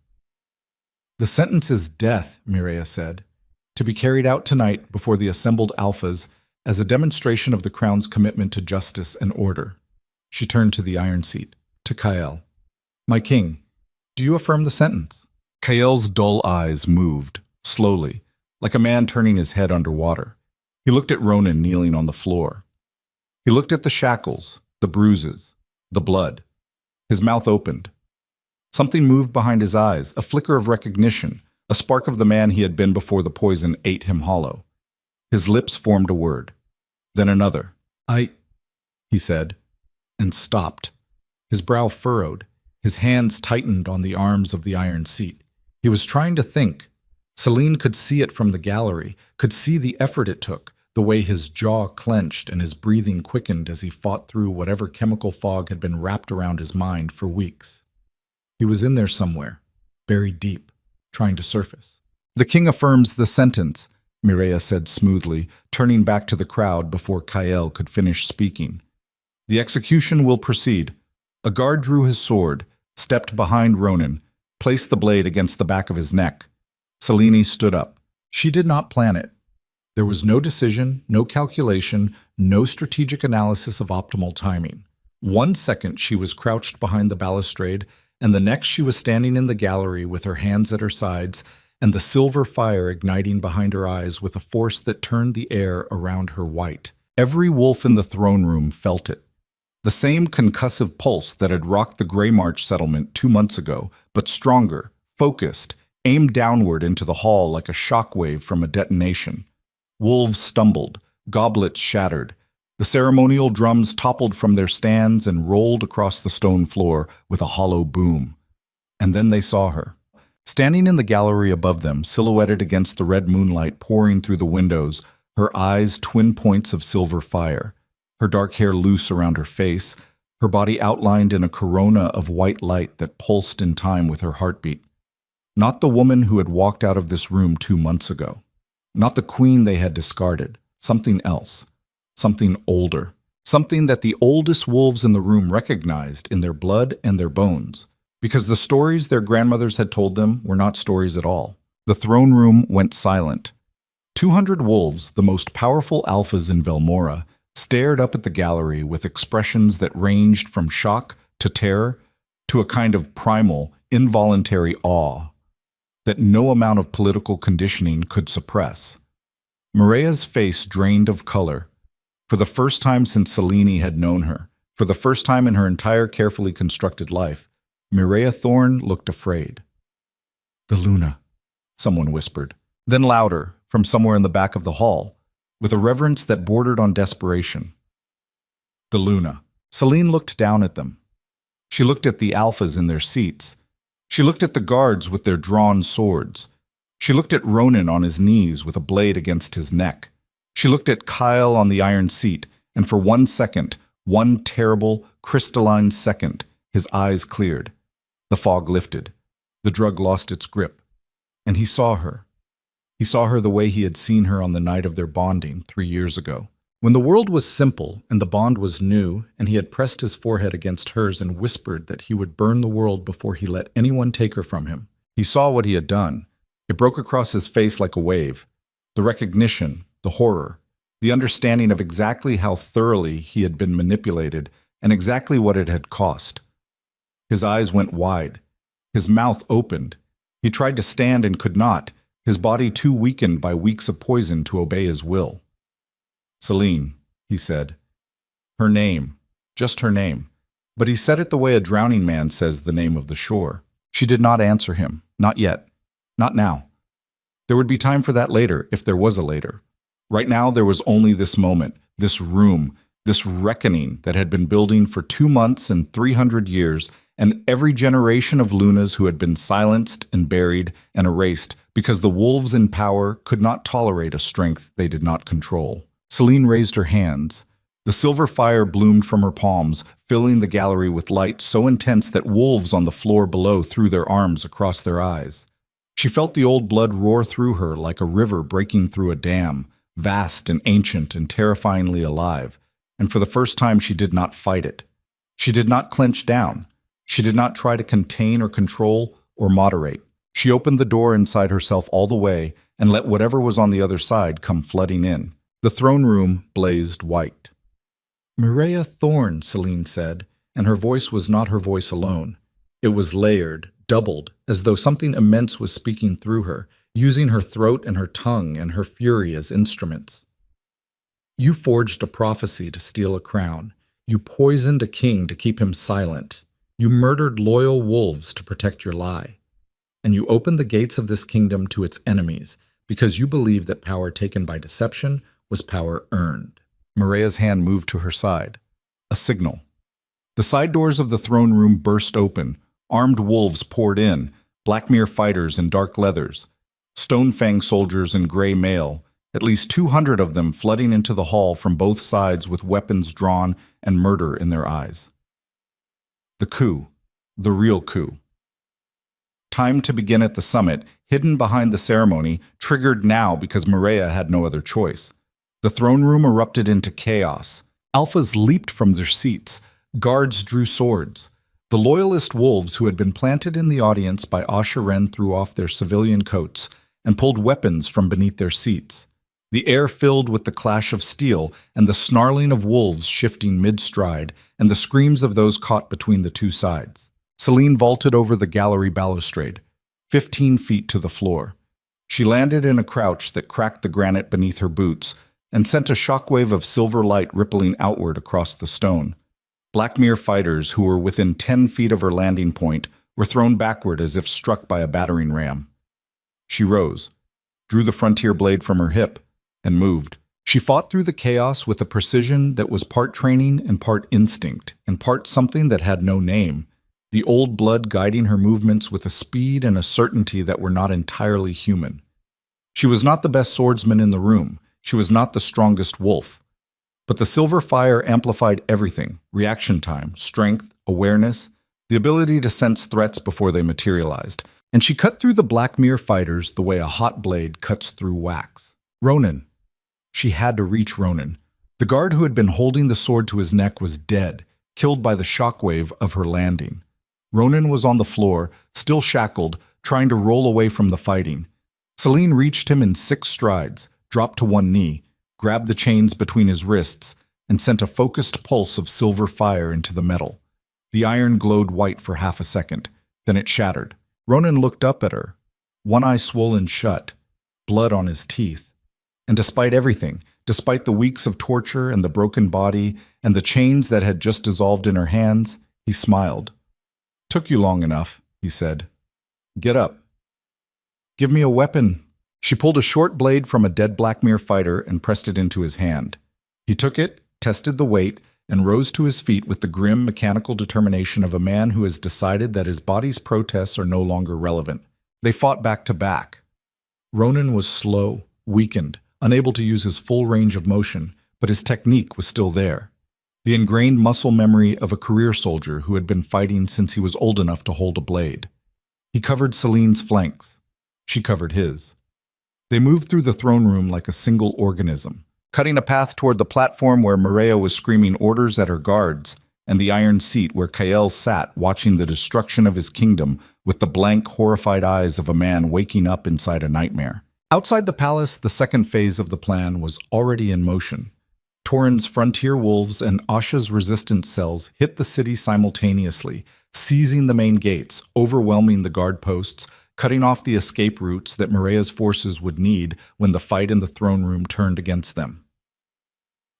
The sentence is death, Mireia said, to be carried out tonight before the assembled alphas as a demonstration of the crown's commitment to justice and order. She turned to the iron seat, to Kael. My king, do you affirm the sentence? Kael's dull eyes moved, slowly, like a man turning his head underwater. He looked at Ronan kneeling on the floor. He looked at the shackles, the bruises, the blood. His mouth opened. Something moved behind his eyes, a flicker of recognition, a spark of the man he had been before the poison ate him hollow. His lips formed a word, then another. He said, and stopped. His brow furrowed, his hands tightened on the arms of the iron seat. He was trying to think. Celine could see it from the gallery, could see the effort it took, the way his jaw clenched and his breathing quickened as he fought through whatever chemical fog had been wrapped around his mind for weeks. He was in there somewhere, buried deep, trying to surface. The king affirms the sentence, Mireia said smoothly, turning back to the crowd before Kael could finish speaking. The execution will proceed. A guard drew his sword, stepped behind Ronan, placed the blade against the back of his neck. Celine stood up. She did not plan it. There was no decision, no calculation, no strategic analysis of optimal timing. 1 second she was crouched behind the balustrade, and the next she was standing in the gallery with her hands at her sides and the silver fire igniting behind her eyes with a force that turned the air around her white. Every wolf in the throne room felt it. The same concussive pulse that had rocked the Grey March settlement 2 months ago, but stronger, focused, aimed downward into the hall like a shockwave from a detonation. Wolves stumbled, goblets shattered. The ceremonial drums toppled from their stands and rolled across the stone floor with a hollow boom. And then they saw her. Standing in the gallery above them, silhouetted against the red moonlight pouring through the windows, her eyes twin points of silver fire, her dark hair loose around her face, her body outlined in a corona of white light that pulsed in time with her heartbeat. Not the woman who had walked out of this room 2 months ago. Not the queen they had discarded. Something else. Something older. Something that the oldest wolves in the room recognized in their blood and their bones. Because the stories their grandmothers had told them were not stories at all. The throne room went silent. 200 wolves, the most powerful alphas in Velmora, stared up at the gallery with expressions that ranged from shock to terror to a kind of primal, involuntary awe that no amount of political conditioning could suppress. Mirea's face drained of color. For the first time since Selene had known her, for the first time in her entire carefully constructed life, Mireia Thorn looked afraid. "The Luna," someone whispered. Then louder, from somewhere in the back of the hall, with a reverence that bordered on desperation. "The Luna." Selene looked down at them. She looked at the alphas in their seats. She looked at the guards with their drawn swords. She looked at Ronan on his knees with a blade against his neck. She looked at Kyle on the iron seat, and for 1 second, one terrible, crystalline second, his eyes cleared. The fog lifted. The drug lost its grip. And he saw her. He saw her the way he had seen her on the night of their bonding 3 years ago. When the world was simple and the bond was new, and he had pressed his forehead against hers and whispered that he would burn the world before he let anyone take her from him. He saw what he had done. It broke across his face like a wave. The recognition, the horror, the understanding of exactly how thoroughly he had been manipulated and exactly what it had cost. His eyes went wide. His mouth opened. He tried to stand and could not, his body too weakened by weeks of poison to obey his will. "Selene," he said. Her name, just her name. But he said it the way a drowning man says the name of the shore. She did not answer him, not yet, not now. There would be time for that later, if there was a later. Right now there was only this moment, this room, this reckoning that had been building for 2 months and 300 years, and every generation of Lunas who had been silenced and buried and erased because the wolves in power could not tolerate a strength they did not control. Selene raised her hands. The silver fire bloomed from her palms, filling the gallery with light so intense that wolves on the floor below threw their arms across their eyes. She felt the old blood roar through her like a river breaking through a dam, vast and ancient and terrifyingly alive, and for the first time she did not fight it. She did not clench down. She did not try to contain or control or moderate. She opened the door inside herself all the way and let whatever was on the other side come flooding in. The throne room blazed white. "Mireia Thorn," Selene said, and her voice was not her voice alone. It was layered, doubled, as though something immense was speaking through her, using her throat and her tongue and her fury as instruments. "You forged a prophecy to steal a crown. You poisoned a king to keep him silent. You murdered loyal wolves to protect your lie. And you opened the gates of this kingdom to its enemies because you believed that power taken by deception was power earned." Mireia's hand moved to her side. A signal. The side doors of the throne room burst open. Armed wolves poured in, Blackmere fighters in dark leathers, Stonefang soldiers in gray mail, at least 200 of them flooding into the hall from both sides with weapons drawn and murder in their eyes. The coup. The real coup. Time to begin at the summit, hidden behind the ceremony, triggered now because Mireia had no other choice. The throne room erupted into chaos. Alphas leaped from their seats. Guards drew swords. The loyalist wolves who had been planted in the audience by Asheren threw off their civilian coats and pulled weapons from beneath their seats. The air filled with the clash of steel and the snarling of wolves shifting mid-stride and the screams of those caught between the two sides. Selene vaulted over the gallery balustrade, 15 feet to the floor. She landed in a crouch that cracked the granite beneath her boots and sent a shockwave of silver light rippling outward across the stone. Blackmere fighters who were within 10 feet of her landing point were thrown backward as if struck by a battering ram. She rose, drew the frontier blade from her hip, and moved. She fought through the chaos with a precision that was part training and part instinct, and part something that had no name, the old blood guiding her movements with a speed and a certainty that were not entirely human. She was not the best swordsman in the room. She was not the strongest wolf. But the silver fire amplified everything: reaction time, strength, awareness, the ability to sense threats before they materialized. And she cut through the Black Mirror fighters the way a hot blade cuts through wax. Ronan. She had to reach Ronan. The guard who had been holding the sword to his neck was dead, killed by the shockwave of her landing. Ronan was on the floor, still shackled, trying to roll away from the fighting. Celine reached him in 6 strides, dropped to one knee, grabbed the chains between his wrists, and sent a focused pulse of silver fire into the metal. The iron glowed white for half a second, then it shattered. Ronan looked up at her, one eye swollen shut, blood on his teeth. And despite everything, despite the weeks of torture and the broken body and the chains that had just dissolved in her hands, he smiled. "Took you long enough," he said. "Get up. Give me a weapon." She pulled a short blade from a dead Black Mirror fighter and pressed it into his hand. He took it, tested the weight, and rose to his feet with the grim, mechanical determination of a man who has decided that his body's protests are no longer relevant. They fought back to back. Ronan was slow, weakened, unable to use his full range of motion, but his technique was still there. The ingrained muscle memory of a career soldier who had been fighting since he was old enough to hold a blade. He covered Celine's flanks. She covered his. They moved through the throne room like a single organism, cutting a path toward the platform where Mireia was screaming orders at her guards, and the iron seat where Kael sat watching the destruction of his kingdom with the blank, horrified eyes of a man waking up inside a nightmare. Outside the palace, the second phase of the plan was already in motion. Torin's frontier wolves and Asha's resistance cells hit the city simultaneously, seizing the main gates, overwhelming the guard posts, cutting off the escape routes that Mireia's forces would need when the fight in the throne room turned against them.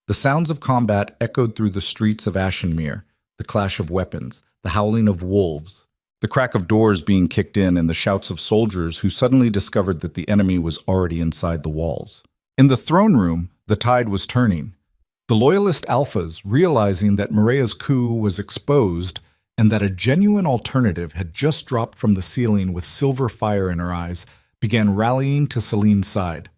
The sounds of combat echoed through the streets of Ashenmere, the clash of weapons, the howling of wolves, the crack of doors being kicked in, and the shouts of soldiers who suddenly discovered that the enemy was already inside the walls. In the throne room, the tide was turning. The loyalist alphas, realizing that Mireia's coup was exposed and that a genuine alternative had just dropped from the ceiling with silver fire in her eyes, began rallying to Celine's side.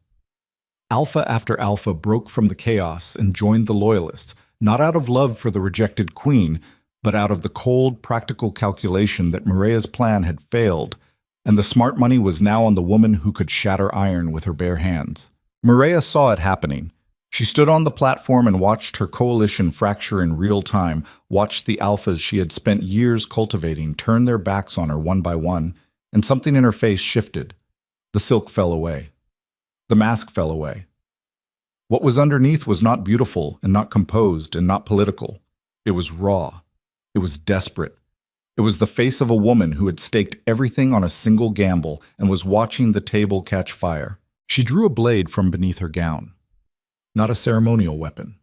Alpha after alpha broke from the chaos and joined the loyalists, not out of love for the rejected queen, but out of the cold, practical calculation that Mireia's plan had failed, and the smart money was now on the woman who could shatter iron with her bare hands. Mireia saw it happening. She stood on the platform and watched her coalition fracture in real time, watched the alphas she had spent years cultivating turn their backs on her one by one, and something in her face shifted. The silk fell away. The mask fell away. What was underneath was not beautiful and not composed and not political. It was raw. It was desperate. It was the face of a woman who had staked everything on a single gamble and was watching the table catch fire. She drew a blade from beneath her gown. Not a ceremonial weapon.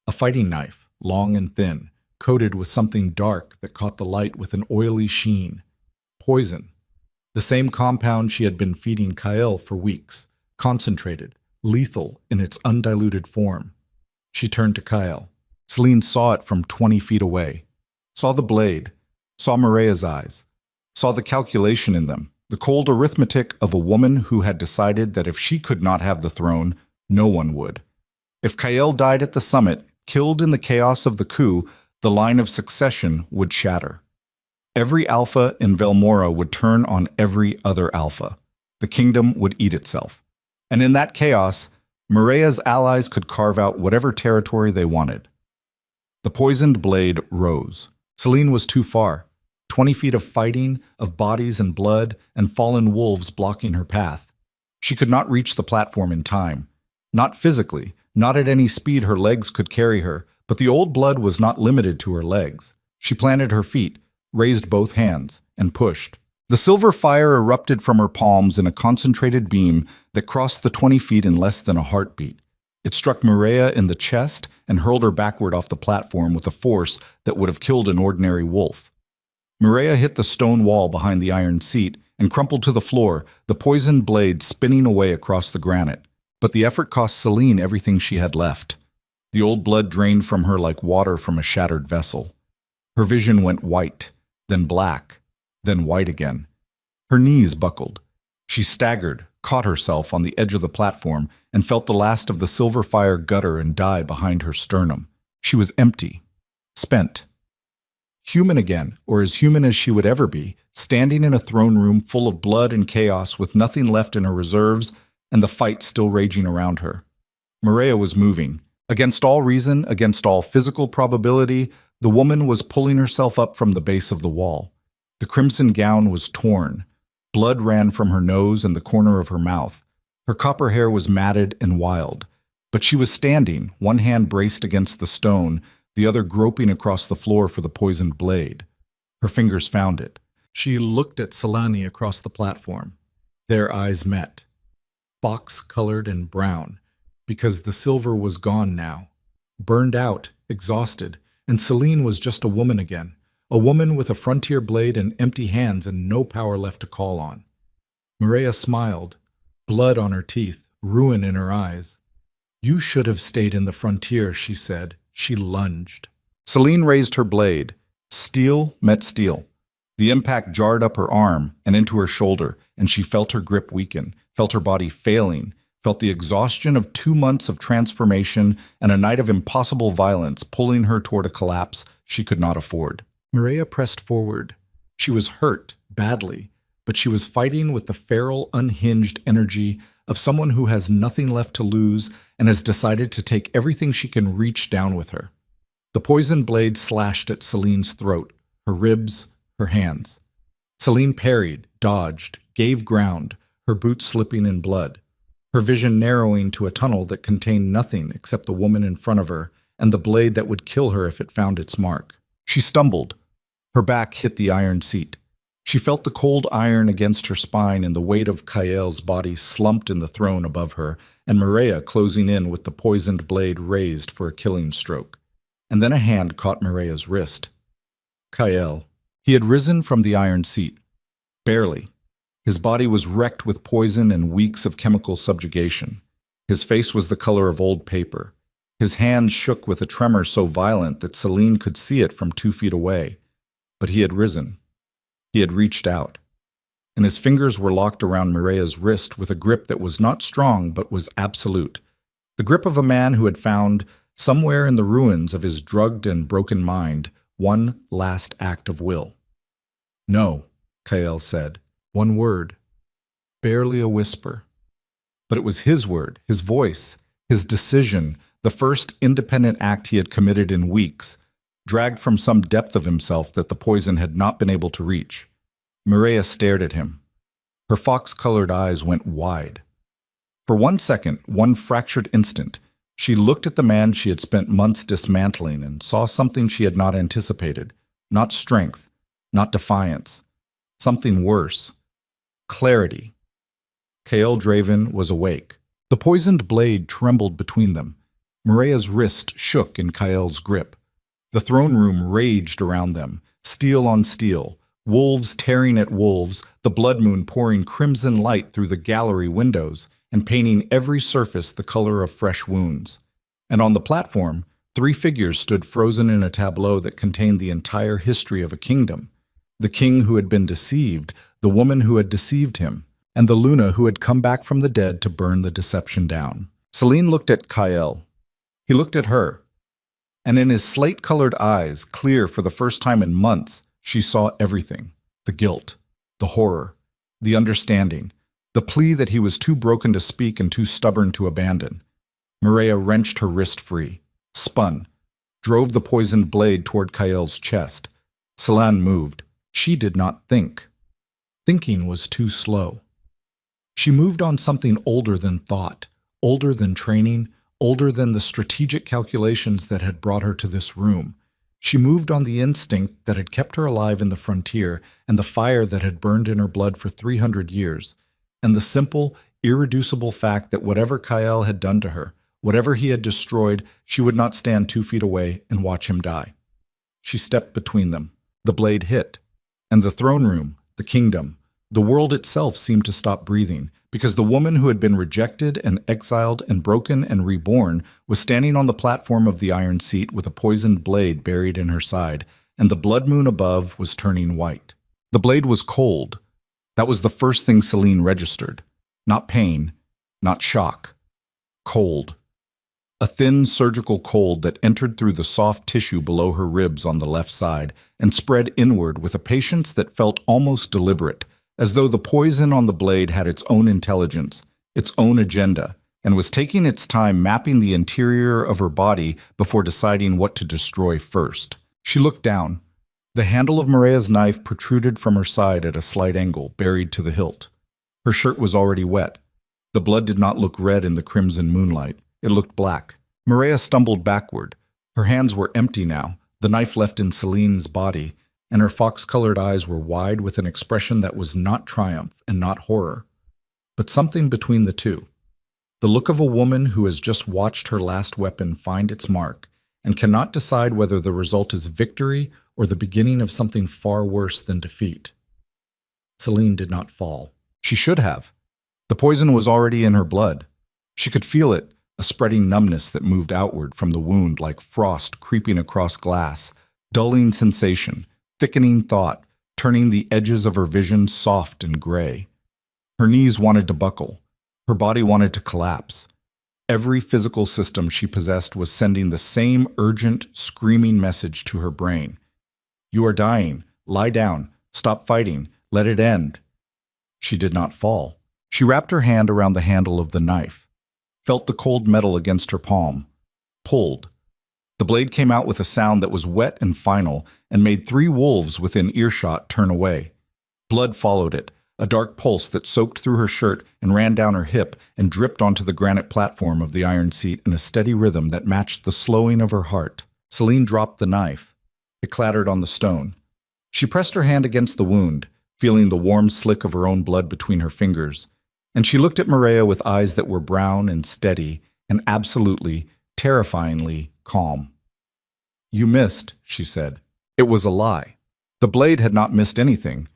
A fighting knife, long and thin, coated with something dark that caught the light with an oily sheen. Poison. The same compound she had been feeding Kael for weeks. Concentrated, lethal in its undiluted form. She turned to Kael. Celine saw it from 20 feet away. Saw the blade. Saw Mireia's eyes. Saw the calculation in them. The cold arithmetic of a woman who had decided that if she could not have the throne, no one would. If Kael died at the summit, killed in the chaos of the coup, the line of succession would shatter. Every alpha in Velmora would turn on every other alpha. The kingdom would eat itself. And in that chaos, Mireia's allies could carve out whatever territory they wanted. The poisoned blade rose. Celine was too far. 20 feet of fighting, of bodies and blood, and fallen wolves blocking her path. She could not reach the platform in time. Not physically, not at any speed her legs could carry her, but the old blood was not limited to her legs. She planted her feet, raised both hands, and pushed. The silver fire erupted from her palms in a concentrated beam that crossed the 20 feet in less than a heartbeat. It struck Mireia in the chest and hurled her backward off the platform with a force that would have killed an ordinary wolf. Mireia hit the stone wall behind the iron seat and crumpled to the floor, the poisoned blade spinning away across the granite. But the effort cost Celine everything she had left. The old blood drained from her like water from a shattered vessel. Her vision went white, then black, then white again. Her knees buckled. She staggered, caught herself on the edge of the platform, and felt the last of the silver fire gutter and die behind her sternum. She was empty, spent. Human again, or as human as she would ever be, standing in a throne room full of blood and chaos with nothing left in her reserves and the fight still raging around her. Maria was moving. Against all reason, against all physical probability, the woman was pulling herself up from the base of the wall. The crimson gown was torn. Blood ran from her nose and the corner of her mouth. Her copper hair was matted and wild. But she was standing, one hand braced against the stone, the other groping across the floor for the poisoned blade. Her fingers found it. She looked at Selani across the platform. Their eyes met. Box-colored and brown, because the silver was gone now. Burned out, exhausted, and Celine was just a woman again. A woman with a frontier blade and empty hands and no power left to call on. Maria smiled, blood on her teeth, ruin in her eyes. "You should have stayed in the frontier," she said. She lunged. Celine raised her blade. Steel met steel. The impact jarred up her arm and into her shoulder, and she felt her grip weaken, felt her body failing, felt the exhaustion of 2 months of transformation and a night of impossible violence pulling her toward a collapse she could not afford. Maria pressed forward. She was hurt, badly, but she was fighting with the feral, unhinged energy of someone who has nothing left to lose and has decided to take everything she can reach down with her. The poisoned blade slashed at Celine's throat, her ribs, her hands. Celine parried, dodged, gave ground, her boots slipping in blood, her vision narrowing to a tunnel that contained nothing except the woman in front of her and the blade that would kill her if it found its mark. She stumbled. Her back hit the iron seat. She felt the cold iron against her spine and the weight of Kael's body slumped in the throne above her, and Maria closing in with the poisoned blade raised for a killing stroke. And then a hand caught Maria's wrist. Kael. He had risen from the iron seat. Barely. His body was wrecked with poison and weeks of chemical subjugation. His face was the color of old paper. His hands shook with a tremor so violent that Celine could see it from 2 feet away. But he had risen. He had reached out. And his fingers were locked around Maria's wrist with a grip that was not strong but was absolute. The grip of a man who had found, somewhere in the ruins of his drugged and broken mind, one last act of will. "No," Kael said. One word. Barely a whisper. But it was his word, his voice, his decision, the first independent act he had committed in weeks, dragged from some depth of himself that the poison had not been able to reach. Maria stared at him. Her fox-colored eyes went wide. For 1 second, one fractured instant, she looked at the man she had spent months dismantling and saw something she had not anticipated. Not strength, not defiance. Something worse. Clarity. Kael Draven was awake. The poisoned blade trembled between them. Maria's wrist shook in Kael's grip. The throne room raged around them, steel on steel, wolves tearing at wolves, the blood moon pouring crimson light through the gallery windows and painting every surface the color of fresh wounds. And on the platform, 3 figures stood frozen in a tableau that contained the entire history of a kingdom. The king who had been deceived, the woman who had deceived him, and the Luna who had come back from the dead to burn the deception down. Celine looked at Kael. He looked at her. And in his slate-colored eyes, clear for the first time in months, she saw everything. The guilt, the horror, the understanding, the plea that he was too broken to speak and too stubborn to abandon. Maria wrenched her wrist free, spun, drove the poisoned blade toward Kael's chest. Celine moved. She did not think. Thinking was too slow. She moved on something older than thought, older than training, older than the strategic calculations that had brought her to this room. She moved on the instinct that had kept her alive in the frontier and the fire that had burned in her blood for 300 years, and the simple, irreducible fact that whatever Kael had done to her, whatever he had destroyed, she would not stand 2 feet away and watch him die. She stepped between them. The blade hit. And the throne room, the kingdom, the world itself seemed to stop breathing, because the woman who had been rejected and exiled and broken and reborn was standing on the platform of the iron seat with a poisoned blade buried in her side, and the blood moon above was turning white. The blade was cold. That was the first thing Celine registered. Not pain, not shock. Cold. A thin surgical cold that entered through the soft tissue below her ribs on the left side and spread inward with a patience that felt almost deliberate, as though the poison on the blade had its own intelligence, its own agenda, and was taking its time mapping the interior of her body before deciding what to destroy first. She looked down. The handle of Maria's knife protruded from her side at a slight angle, buried to the hilt. Her shirt was already wet. The blood did not look red in the crimson moonlight. It looked black. Maria stumbled backward. Her hands were empty now, the knife left in Celine's body, and her fox-colored eyes were wide with an expression that was not triumph and not horror, but something between the two. The look of a woman who has just watched her last weapon find its mark and cannot decide whether the result is victory or the beginning of something far worse than defeat. Celine did not fall. She should have. The poison was already in her blood. She could feel it, a spreading numbness that moved outward from the wound like frost creeping across glass, dulling sensation, thickening thought, turning the edges of her vision soft and gray. Her knees wanted to buckle. Her body wanted to collapse. Every physical system she possessed was sending the same urgent, screaming message to her brain. You are dying. Lie down. Stop fighting. Let it end. She did not fall. She wrapped her hand around the handle of the knife, felt the cold metal against her palm, pulled. The blade came out with a sound that was wet and final and made 3 wolves within earshot turn away. Blood followed it, a dark pulse that soaked through her shirt and ran down her hip and dripped onto the granite platform of the iron seat in a steady rhythm that matched the slowing of her heart. Celine dropped the knife. It clattered on the stone. She pressed her hand against the wound, feeling the warm slick of her own blood between her fingers, and she looked at Maria with eyes that were brown and steady and absolutely, terrifyingly calm. You missed, she said. It was a lie. The blade had not missed anything,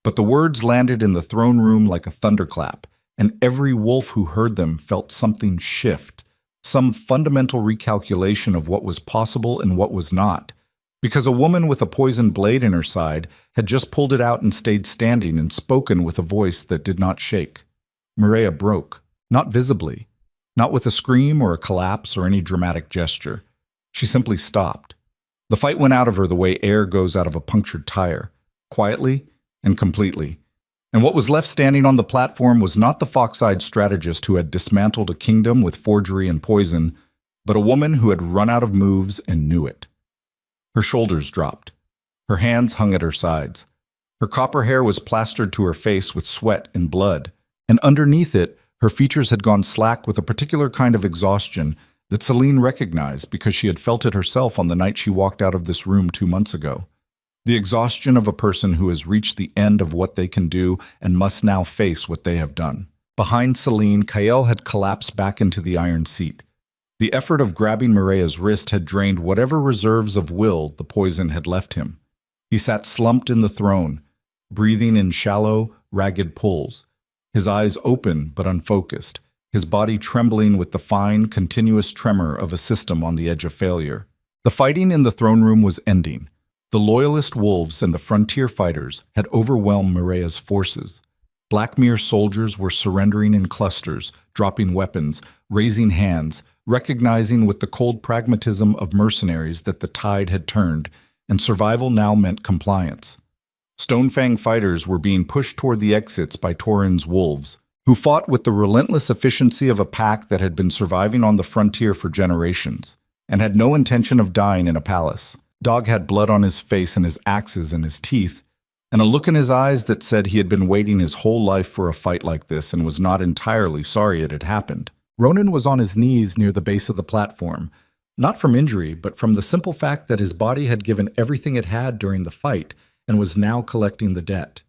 but the words landed in the throne room like a thunderclap, and every wolf who heard them felt something shift, some fundamental recalculation of what was possible and what was not, because a woman with a poisoned blade in her side had just pulled it out and stayed standing and spoken with a voice that did not shake. Maria broke, not visibly, not with a scream or a collapse or any dramatic gesture. She simply stopped. The fight went out of her the way air goes out of a punctured tire, quietly and completely. And what was left standing on the platform was not the fox-eyed strategist who had dismantled a kingdom with forgery and poison, but a woman who had run out of moves and knew it. Her shoulders dropped. Her hands hung at her sides. Her copper hair was plastered to her face with sweat and blood, and underneath it, her features had gone slack with a particular kind of exhaustion that Celine recognized because she had felt it herself on the night she walked out of this room 2 months ago. The exhaustion of a person who has reached the end of what they can do and must now face what they have done. Behind Celine, Kael had collapsed back into the iron seat. The effort of grabbing Maria's wrist had drained whatever reserves of will the poison had left him. He sat slumped in the throne, breathing in shallow, ragged pulls, his eyes open but unfocused, his body trembling with the fine, continuous tremor of a system on the edge of failure. The fighting in the throne room was ending. The loyalist wolves and the frontier fighters had overwhelmed Maria's forces. Blackmere soldiers were surrendering in clusters, dropping weapons, raising hands, recognizing with the cold pragmatism of mercenaries that the tide had turned, and survival now meant compliance. Stonefang fighters were being pushed toward the exits by Tauren's wolves, who fought with the relentless efficiency of a pack that had been surviving on the frontier for generations, and had no intention of dying in a palace. Dog had blood on his face and his axes in his teeth, and a look in his eyes that said he had been waiting his whole life for a fight like this and was not entirely sorry it had happened. Ronan was on his knees near the base of the platform, not from injury, but from the simple fact that his body had given everything it had during the fight and was now collecting the debt.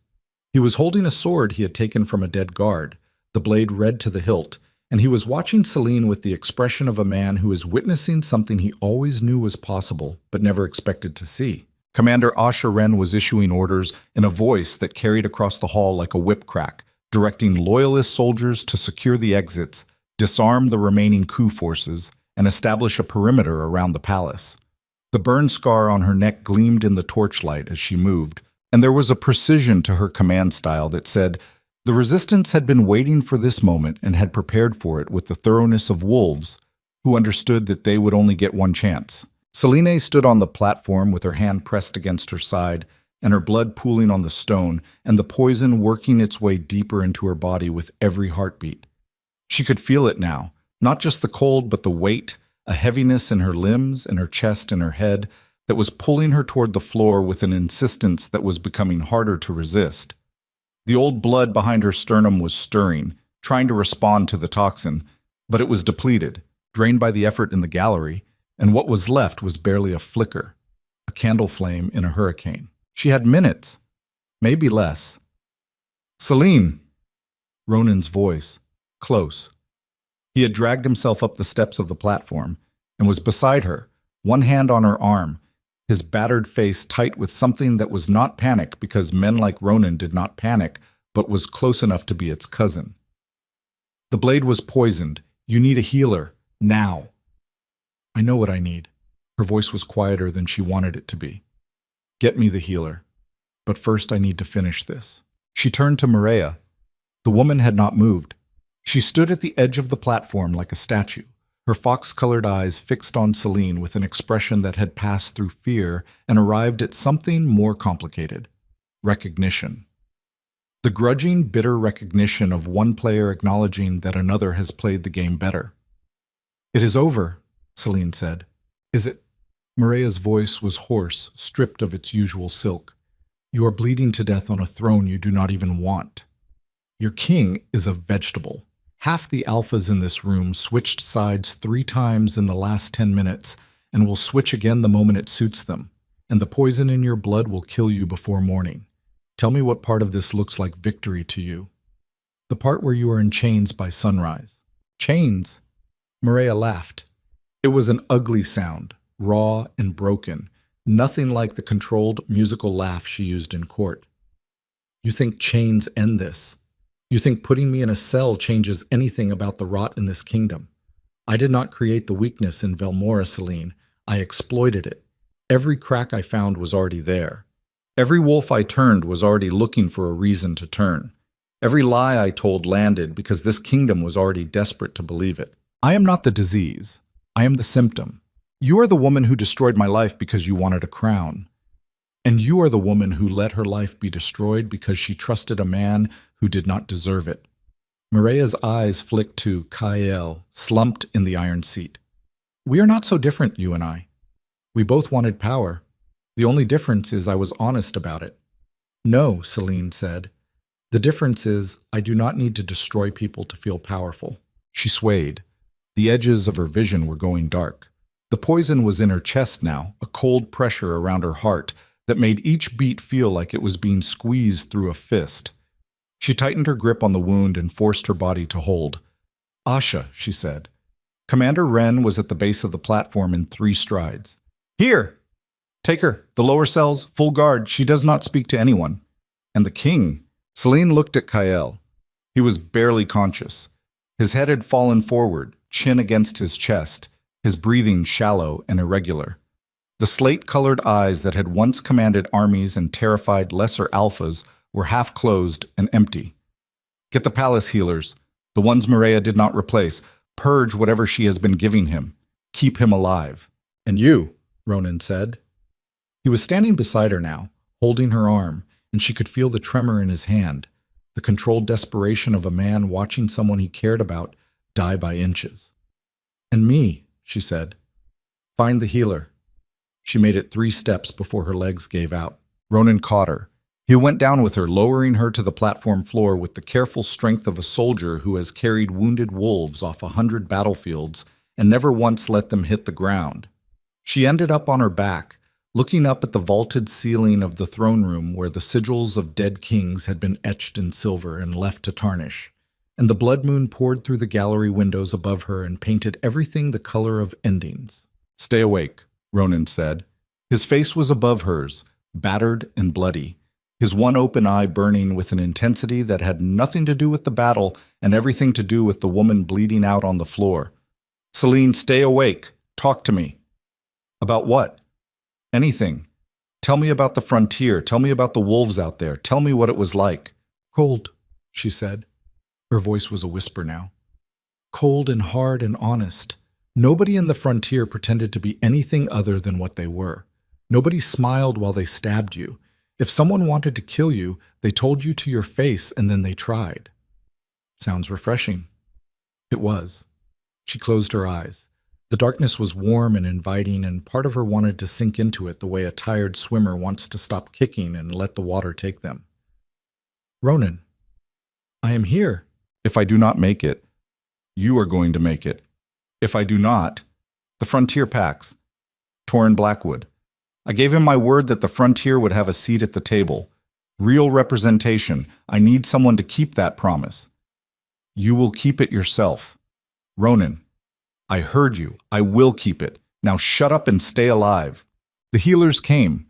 He was holding a sword he had taken from a dead guard, the blade red to the hilt, and he was watching Celine with the expression of a man who is witnessing something he always knew was possible but never expected to see. Commander Asha-Ren was issuing orders in a voice that carried across the hall like a whip crack, directing loyalist soldiers to secure the exits, disarm the remaining coup forces, and establish a perimeter around the palace. The burn scar on her neck gleamed in the torchlight as she moved, and there was a precision to her command style that said, The resistance had been waiting for this moment and had prepared for it with the thoroughness of wolves who understood that they would only get one chance. Selene stood on the platform with her hand pressed against her side and her blood pooling on the stone and the poison working its way deeper into her body with every heartbeat. She could feel it now, not just the cold but the weight, a heaviness in her limbs and her chest and her head that was pulling her toward the floor with an insistence that was becoming harder to resist. The old blood behind her sternum was stirring, trying to respond to the toxin, but it was depleted, drained by the effort in the gallery, and what was left was barely a flicker, a candle flame in a hurricane. She had minutes, maybe less. "Selene!" Ronan's voice, close. He had dragged himself up the steps of the platform and was beside her, one hand on her arm, his battered face tight with something that was not panic because men like Ronan did not panic, but was close enough to be its cousin. "The blade was poisoned. You need a healer. Now." "I know what I need." Her voice was quieter than she wanted it to be. "Get me the healer. But first I need to finish this." She turned to Maria. The woman had not moved. She stood at the edge of the platform like a statue, her fox-colored eyes fixed on Selene with an expression that had passed through fear and arrived at something more complicated: recognition. The grudging, bitter recognition of one player acknowledging that another has played the game better. "It is over," Selene said. "Is it?" Maria's voice was hoarse, stripped of its usual silk. "You are bleeding to death on a throne you do not even want. Your king is a vegetable. Half the alphas in this room switched sides 3 times in the last 10 minutes and will switch again the moment it suits them, and the poison in your blood will kill you before morning. Tell me what part of this looks like victory to you." "The part where you are in chains by sunrise." "Chains?" Maria laughed. It was an ugly sound, raw and broken, nothing like the controlled musical laugh she used in court. "You think chains end this? You think putting me in a cell changes anything about the rot in this kingdom? I did not create the weakness in Velmora, Selene. I exploited it. Every crack I found was already there. Every wolf I turned was already looking for a reason to turn. Every lie I told landed because this kingdom was already desperate to believe it. I am not the disease. I am the symptom. You are the woman who destroyed my life because you wanted a crown. And you are the woman who let her life be destroyed because she trusted a man who did not deserve it." Maria's eyes flicked to Kael, slumped in the iron seat. "We are not so different, you and I. We both wanted power. The only difference is I was honest about it." "No," Selene said. "The difference is I do not need to destroy people to feel powerful." She swayed. The edges of her vision were going dark. The poison was in her chest now, a cold pressure around her heart that made each beat feel like it was being squeezed through a fist. She tightened her grip on the wound and forced her body to hold. "Asha," she said. Commander Wren was at the base of the platform in 3 strides. "Here! Take her. The lower cells, full guard. She does not speak to anyone." "And the king?" Selene looked at Kael. He was barely conscious. His head had fallen forward, chin against his chest, his breathing shallow and irregular. The slate-colored eyes that had once commanded armies and terrified lesser alphas were half-closed and empty. "Get the palace healers, the ones Maria did not replace. Purge whatever she has been giving him. Keep him alive." "And you," Ronan said. He was standing beside her now, holding her arm, and she could feel the tremor in his hand, the controlled desperation of a man watching someone he cared about die by inches. "And me," she said. "Find the healer." She made it 3 steps before her legs gave out. Ronan caught her. He went down with her, lowering her to the platform floor with the careful strength of a soldier who has carried wounded wolves off 100 battlefields and never once let them hit the ground. She ended up on her back, looking up at the vaulted ceiling of the throne room where the sigils of dead kings had been etched in silver and left to tarnish, and the blood moon poured through the gallery windows above her and painted everything the color of endings. "Stay awake," Ronan said. His face was above hers, battered and bloody, his one open eye burning with an intensity that had nothing to do with the battle and everything to do with the woman bleeding out on the floor. "Selene, stay awake. Talk to me." "About what?" "Anything. Tell me about the frontier. Tell me about the wolves out there. Tell me what it was like." "Cold," she said. Her voice was a whisper now. Cold and hard and honest. Nobody in the frontier pretended to be anything other than what they were. Nobody smiled while they stabbed you. If someone wanted to kill you, they told you to your face and then they tried. Sounds refreshing. It was. She closed her eyes. The darkness was warm and inviting, and part of her wanted to sink into it the way a tired swimmer wants to stop kicking and let the water take them. Ronan, I am here. If I do not make it, you are going to make it. If I do not, the frontier packs. Torrin Blackwood. I gave him my word that the frontier would have a seat at the table. Real representation. I need someone to keep that promise. You will keep it yourself. Ronan, I heard you. I will keep it. Now shut up and stay alive. The healers came.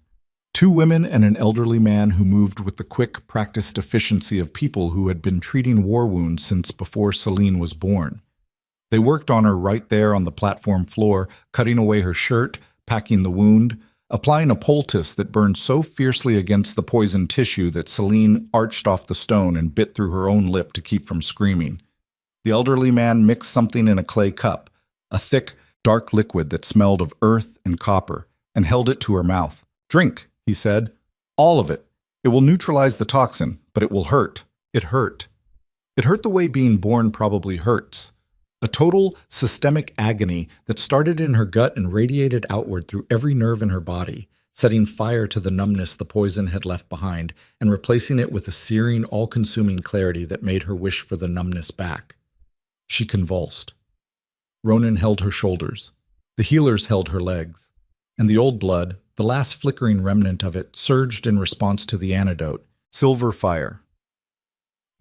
2 women and an elderly man who moved with the quick, practiced efficiency of people who had been treating war wounds since before Celine was born. They worked on her right there on the platform floor, cutting away her shirt, packing the wound, applying a poultice that burned so fiercely against the poisoned tissue that Celine arched off the stone and bit through her own lip to keep from screaming. The elderly man mixed something in a clay cup, a thick, dark liquid that smelled of earth and copper, and held it to her mouth. Drink, he said. All of it. It will neutralize the toxin, but it will hurt. It hurt. It hurt the way being born probably hurts. A total systemic agony that started in her gut and radiated outward through every nerve in her body, setting fire to the numbness the poison had left behind and replacing it with a searing, all-consuming clarity that made her wish for the numbness back. She convulsed. Ronan held her shoulders. The healers held her legs. And the old blood, the last flickering remnant of it, surged in response to the antidote, silver fire.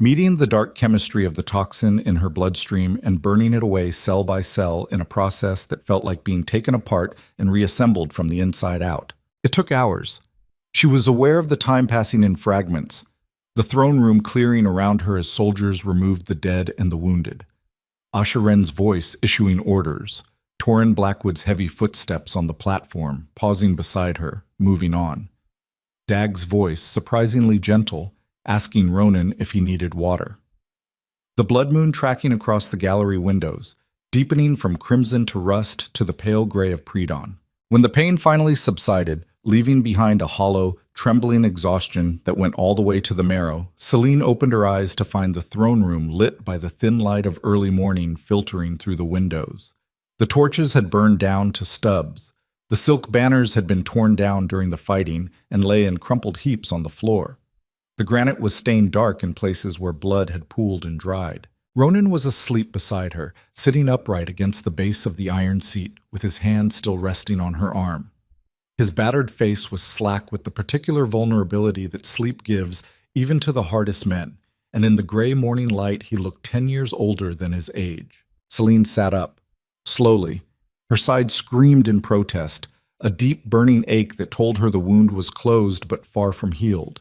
Meeting the dark chemistry of the toxin in her bloodstream and burning it away cell by cell in a process that felt like being taken apart and reassembled from the inside out. It took hours. She was aware of the time passing in fragments, the throne room clearing around her as soldiers removed the dead and the wounded. Asheren's voice issuing orders, Torrin Blackwood's heavy footsteps on the platform, pausing beside her, moving on. Dag's voice, surprisingly gentle, asking Ronan if he needed water. The blood moon tracking across the gallery windows, deepening from crimson to rust to the pale gray of pre-dawn. When the pain finally subsided, leaving behind a hollow, trembling exhaustion that went all the way to the marrow, Celine opened her eyes to find the throne room lit by the thin light of early morning filtering through the windows. The torches had burned down to stubs. The silk banners had been torn down during the fighting and lay in crumpled heaps on the floor. The granite was stained dark in places where blood had pooled and dried. Ronan was asleep beside her, sitting upright against the base of the iron seat, with his hand still resting on her arm. His battered face was slack with the particular vulnerability that sleep gives even to the hardest men, and in the gray morning light he looked 10 years older than his age. Celine sat up, slowly. Her side screamed in protest, a deep burning ache that told her the wound was closed but far from healed.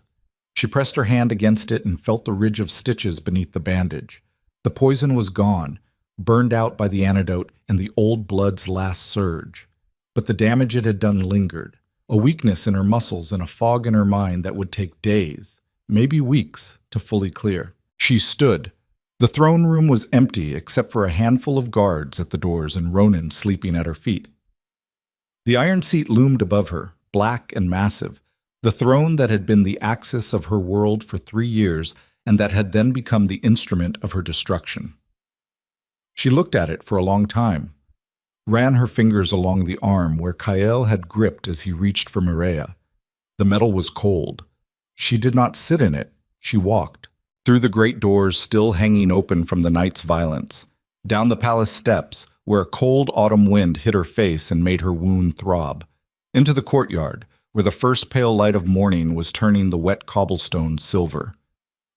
She pressed her hand against it and felt the ridge of stitches beneath the bandage. The poison was gone, burned out by the antidote and the old blood's last surge. But the damage it had done lingered, a weakness in her muscles and a fog in her mind that would take days, maybe weeks, to fully clear. She stood. The throne room was empty except for a handful of guards at the doors and Ronan sleeping at her feet. The iron seat loomed above her, black and massive, the throne that had been the axis of her world for 3 years and that had then become the instrument of her destruction. She looked at it for a long time, ran her fingers along the arm where Kael had gripped as he reached for Mireia. The metal was cold. She did not sit in it. She walked, through the great doors still hanging open from the night's violence, down the palace steps where a cold autumn wind hit her face and made her wound throb, into the courtyard, where the first pale light of morning was turning the wet cobblestones silver.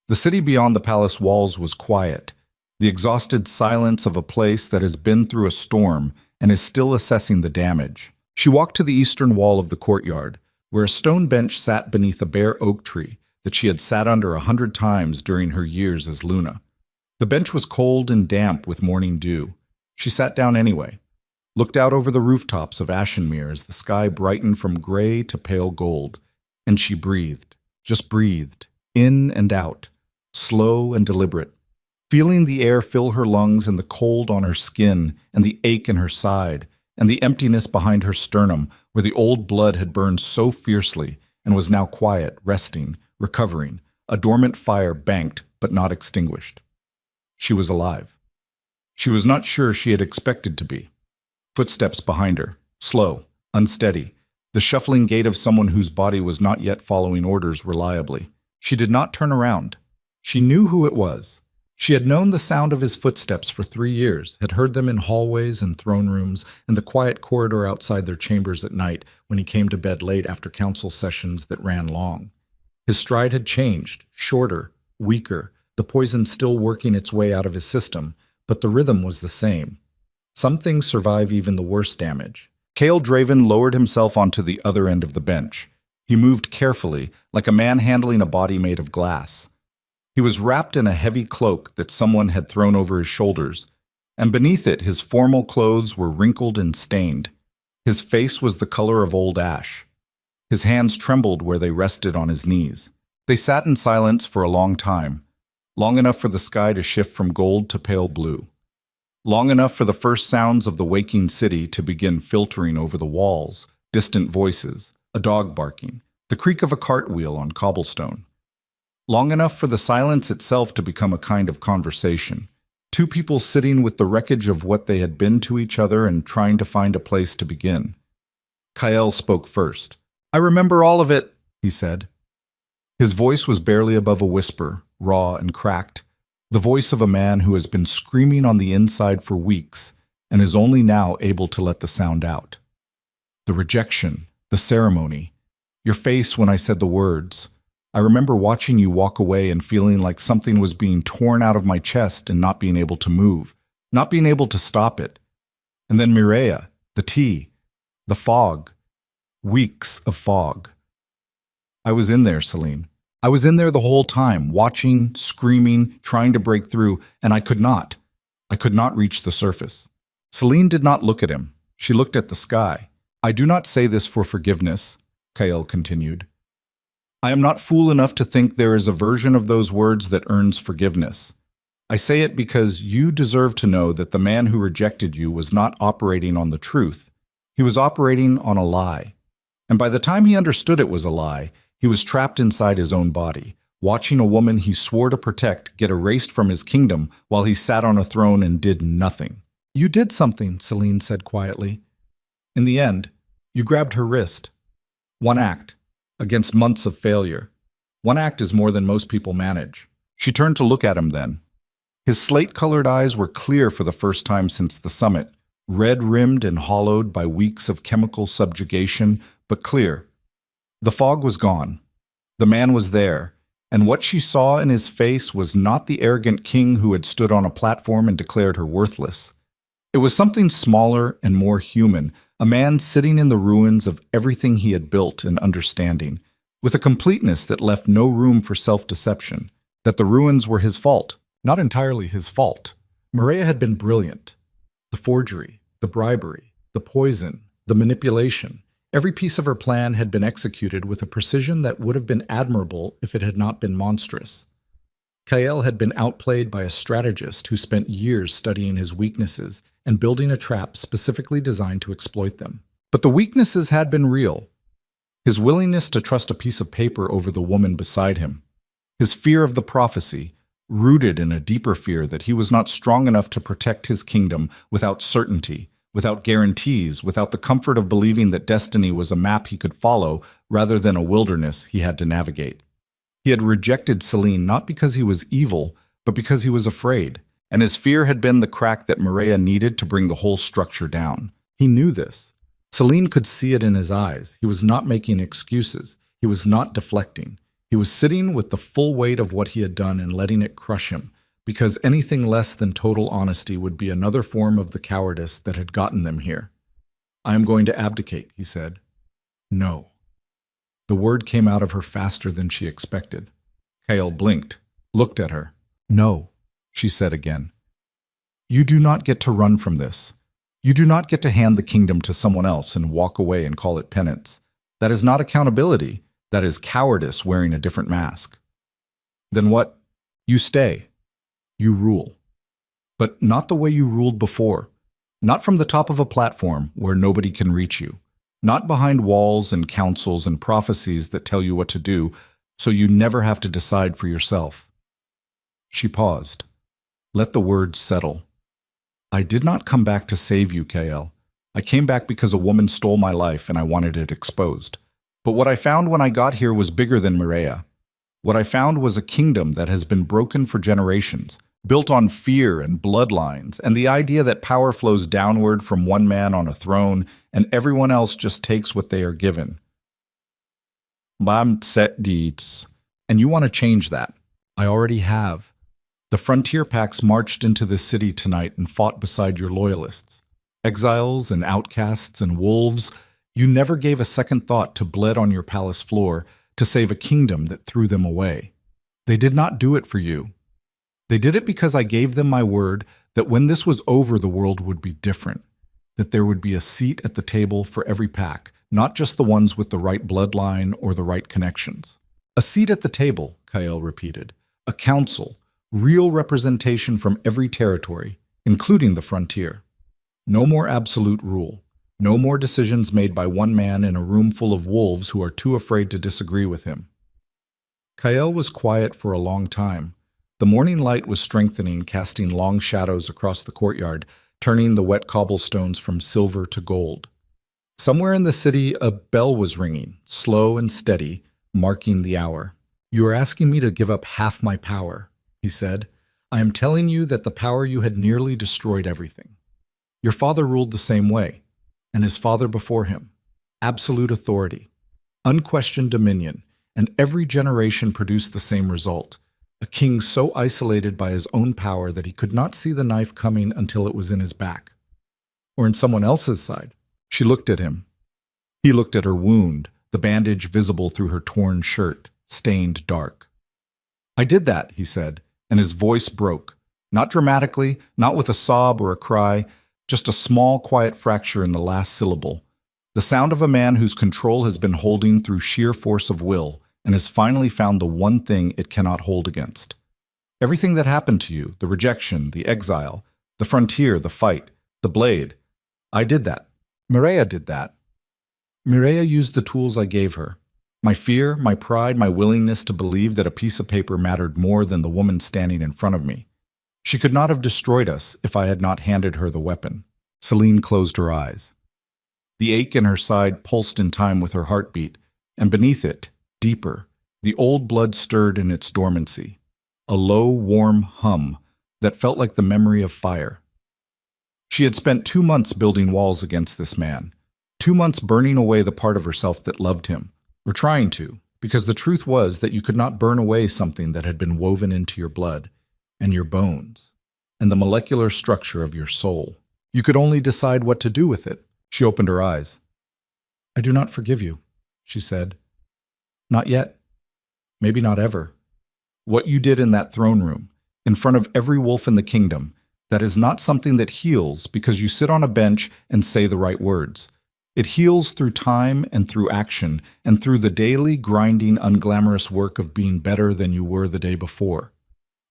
The city beyond the palace walls was quiet, the exhausted silence of a place that has been through a storm and is still assessing the damage. She walked to the eastern wall of the courtyard, where a stone bench sat beneath a bare oak tree that she had sat under 100 times during her years as Luna. The bench was cold and damp with morning dew. She sat down anyway, looked out over the rooftops of Ashenmere as the sky brightened from gray to pale gold, and she breathed, just breathed, in and out, slow and deliberate. Feeling the air fill her lungs and the cold on her skin and the ache in her side and the emptiness behind her sternum where the old blood had burned so fiercely and was now quiet, resting, recovering, a dormant fire banked but not extinguished. She was alive. She was not sure she had expected to be. Footsteps behind her, slow, unsteady, the shuffling gait of someone whose body was not yet following orders reliably. She did not turn around. She knew who it was. She had known the sound of his footsteps for 3 years, had heard them in hallways and throne rooms and the quiet corridor outside their chambers at night when he came to bed late after council sessions that ran long. His stride had changed, shorter, weaker, the poison still working its way out of his system, but the rhythm was the same. Some things survive even the worst damage. Cale Draven lowered himself onto the other end of the bench. He moved carefully, like a man handling a body made of glass. He was wrapped in a heavy cloak that someone had thrown over his shoulders, and beneath it his formal clothes were wrinkled and stained. His face was the color of old ash. His hands trembled where they rested on his knees. They sat in silence for a long time, long enough for the sky to shift from gold to pale blue, long enough for the first sounds of the waking city to begin filtering over the walls, distant voices, a dog barking, the creak of a cartwheel on cobblestone. Long enough for the silence itself to become a kind of conversation. Two people sitting with the wreckage of what they had been to each other and trying to find a place to begin. Kyle spoke first. "I remember all of it," he said. His voice was barely above a whisper, raw and cracked, the voice of a man who has been screaming on the inside for weeks and is only now able to let the sound out. The rejection, the ceremony, your face when I said the words. I remember watching you walk away and feeling like something was being torn out of my chest and not being able to move, not being able to stop it. And then Mireia, the tea, the fog, weeks of fog. I was in there, Celine. I was in there the whole time, watching, screaming, trying to break through, and I could not. I could not reach the surface. Celine did not look at him. She looked at the sky. I do not say this for forgiveness, Kyle continued. I am not fool enough to think there is a version of those words that earns forgiveness. I say it because you deserve to know that the man who rejected you was not operating on the truth. He was operating on a lie. And by the time he understood it was a lie, he was trapped inside his own body, watching a woman he swore to protect get erased from his kingdom while he sat on a throne and did nothing. You did something, Celine said quietly. In the end, you grabbed her wrist. One act, against months of failure. One act is more than most people manage. She turned to look at him then. His slate-colored eyes were clear for the first time since the summit, red-rimmed and hollowed by weeks of chemical subjugation, but clear. The fog was gone. The man was there, and what she saw in his face was not the arrogant king who had stood on a platform and declared her worthless. It was something smaller and more human, a man sitting in the ruins of everything he had built and understanding, with a completeness that left no room for self-deception, that the ruins were his fault, not entirely his fault. Mireia had been brilliant. The forgery, the bribery, the poison, the manipulation, every piece of her plan had been executed with a precision that would have been admirable if it had not been monstrous. Kyle had been outplayed by a strategist who spent years studying his weaknesses and building a trap specifically designed to exploit them. But the weaknesses had been real. His willingness to trust a piece of paper over the woman beside him. His fear of the prophecy, rooted in a deeper fear that he was not strong enough to protect his kingdom without certainty, without guarantees, without the comfort of believing that destiny was a map he could follow rather than a wilderness he had to navigate. He had rejected Celine not because he was evil, but because he was afraid, and his fear had been the crack that Mireia needed to bring the whole structure down. He knew this. Celine could see it in his eyes. He was not making excuses. He was not deflecting. He was sitting with the full weight of what he had done and letting it crush him, because anything less than total honesty would be another form of the cowardice that had gotten them here. I am going to abdicate, he said. No. The word came out of her faster than she expected. Kyle blinked, looked at her. No, she said again. You do not get to run from this. You do not get to hand the kingdom to someone else and walk away and call it penance. That is not accountability. That is cowardice wearing a different mask. Then what? You stay. You rule. But not the way you ruled before. Not from the top of a platform where nobody can reach you. Not behind walls and councils and prophecies that tell you what to do, so you never have to decide for yourself. She paused. Let the words settle. I did not come back to save you, KL. I came back because a woman stole my life and I wanted it exposed. But what I found when I got here was bigger than Mireia. What I found was a kingdom that has been broken for generations, built on fear and bloodlines, and the idea that power flows downward from one man on a throne and everyone else just takes what they are given. Bam set deeds. And you want to change that. I already have. The frontier packs marched into this city tonight and fought beside your loyalists. Exiles and outcasts and wolves, you never gave a second thought to bled on your palace floor to save a kingdom that threw them away. They did not do it for you. They did it because I gave them my word that when this was over, the world would be different, that there would be a seat at the table for every pack, not just the ones with the right bloodline or the right connections. A seat at the table, Kael repeated. A council, real representation from every territory, including the frontier. No more absolute rule. No more decisions made by one man in a room full of wolves who are too afraid to disagree with him. Kael was quiet for a long time. The morning light was strengthening, casting long shadows across the courtyard, turning the wet cobblestones from silver to gold. Somewhere in the city, a bell was ringing, slow and steady, marking the hour. You are asking me to give up half my power, he said. I am telling you that the power you had nearly destroyed everything. Your father ruled the same way, and his father before him. Absolute authority, unquestioned dominion, and every generation produced the same result. A king so isolated by his own power that he could not see the knife coming until it was in his back. Or in someone else's side. She looked at him. He looked at her wound, the bandage visible through her torn shirt, stained dark. I did that, he said, and his voice broke. Not dramatically, not with a sob or a cry, just a small, quiet fracture in the last syllable. The sound of a man whose control has been holding through sheer force of will and has finally found the one thing it cannot hold against. Everything that happened to you, the rejection, the exile, the frontier, the fight, the blade, I did that. Mireia did that. Mireia used the tools I gave her. My fear, my pride, my willingness to believe that a piece of paper mattered more than the woman standing in front of me. She could not have destroyed us if I had not handed her the weapon. Celine closed her eyes. The ache in her side pulsed in time with her heartbeat, and beneath it, deeper, the old blood stirred in its dormancy. A low, warm hum that felt like the memory of fire. She had spent 2 months building walls against this man, 2 months burning away the part of herself that loved him, or trying to, because the truth was that you could not burn away something that had been woven into your blood, and your bones, and the molecular structure of your soul. You could only decide what to do with it. She opened her eyes. I do not forgive you, she said. Not yet. Maybe not ever. What you did in that throne room, in front of every wolf in the kingdom, that is not something that heals because you sit on a bench and say the right words. It heals through time and through action and through the daily, grinding, unglamorous work of being better than you were the day before.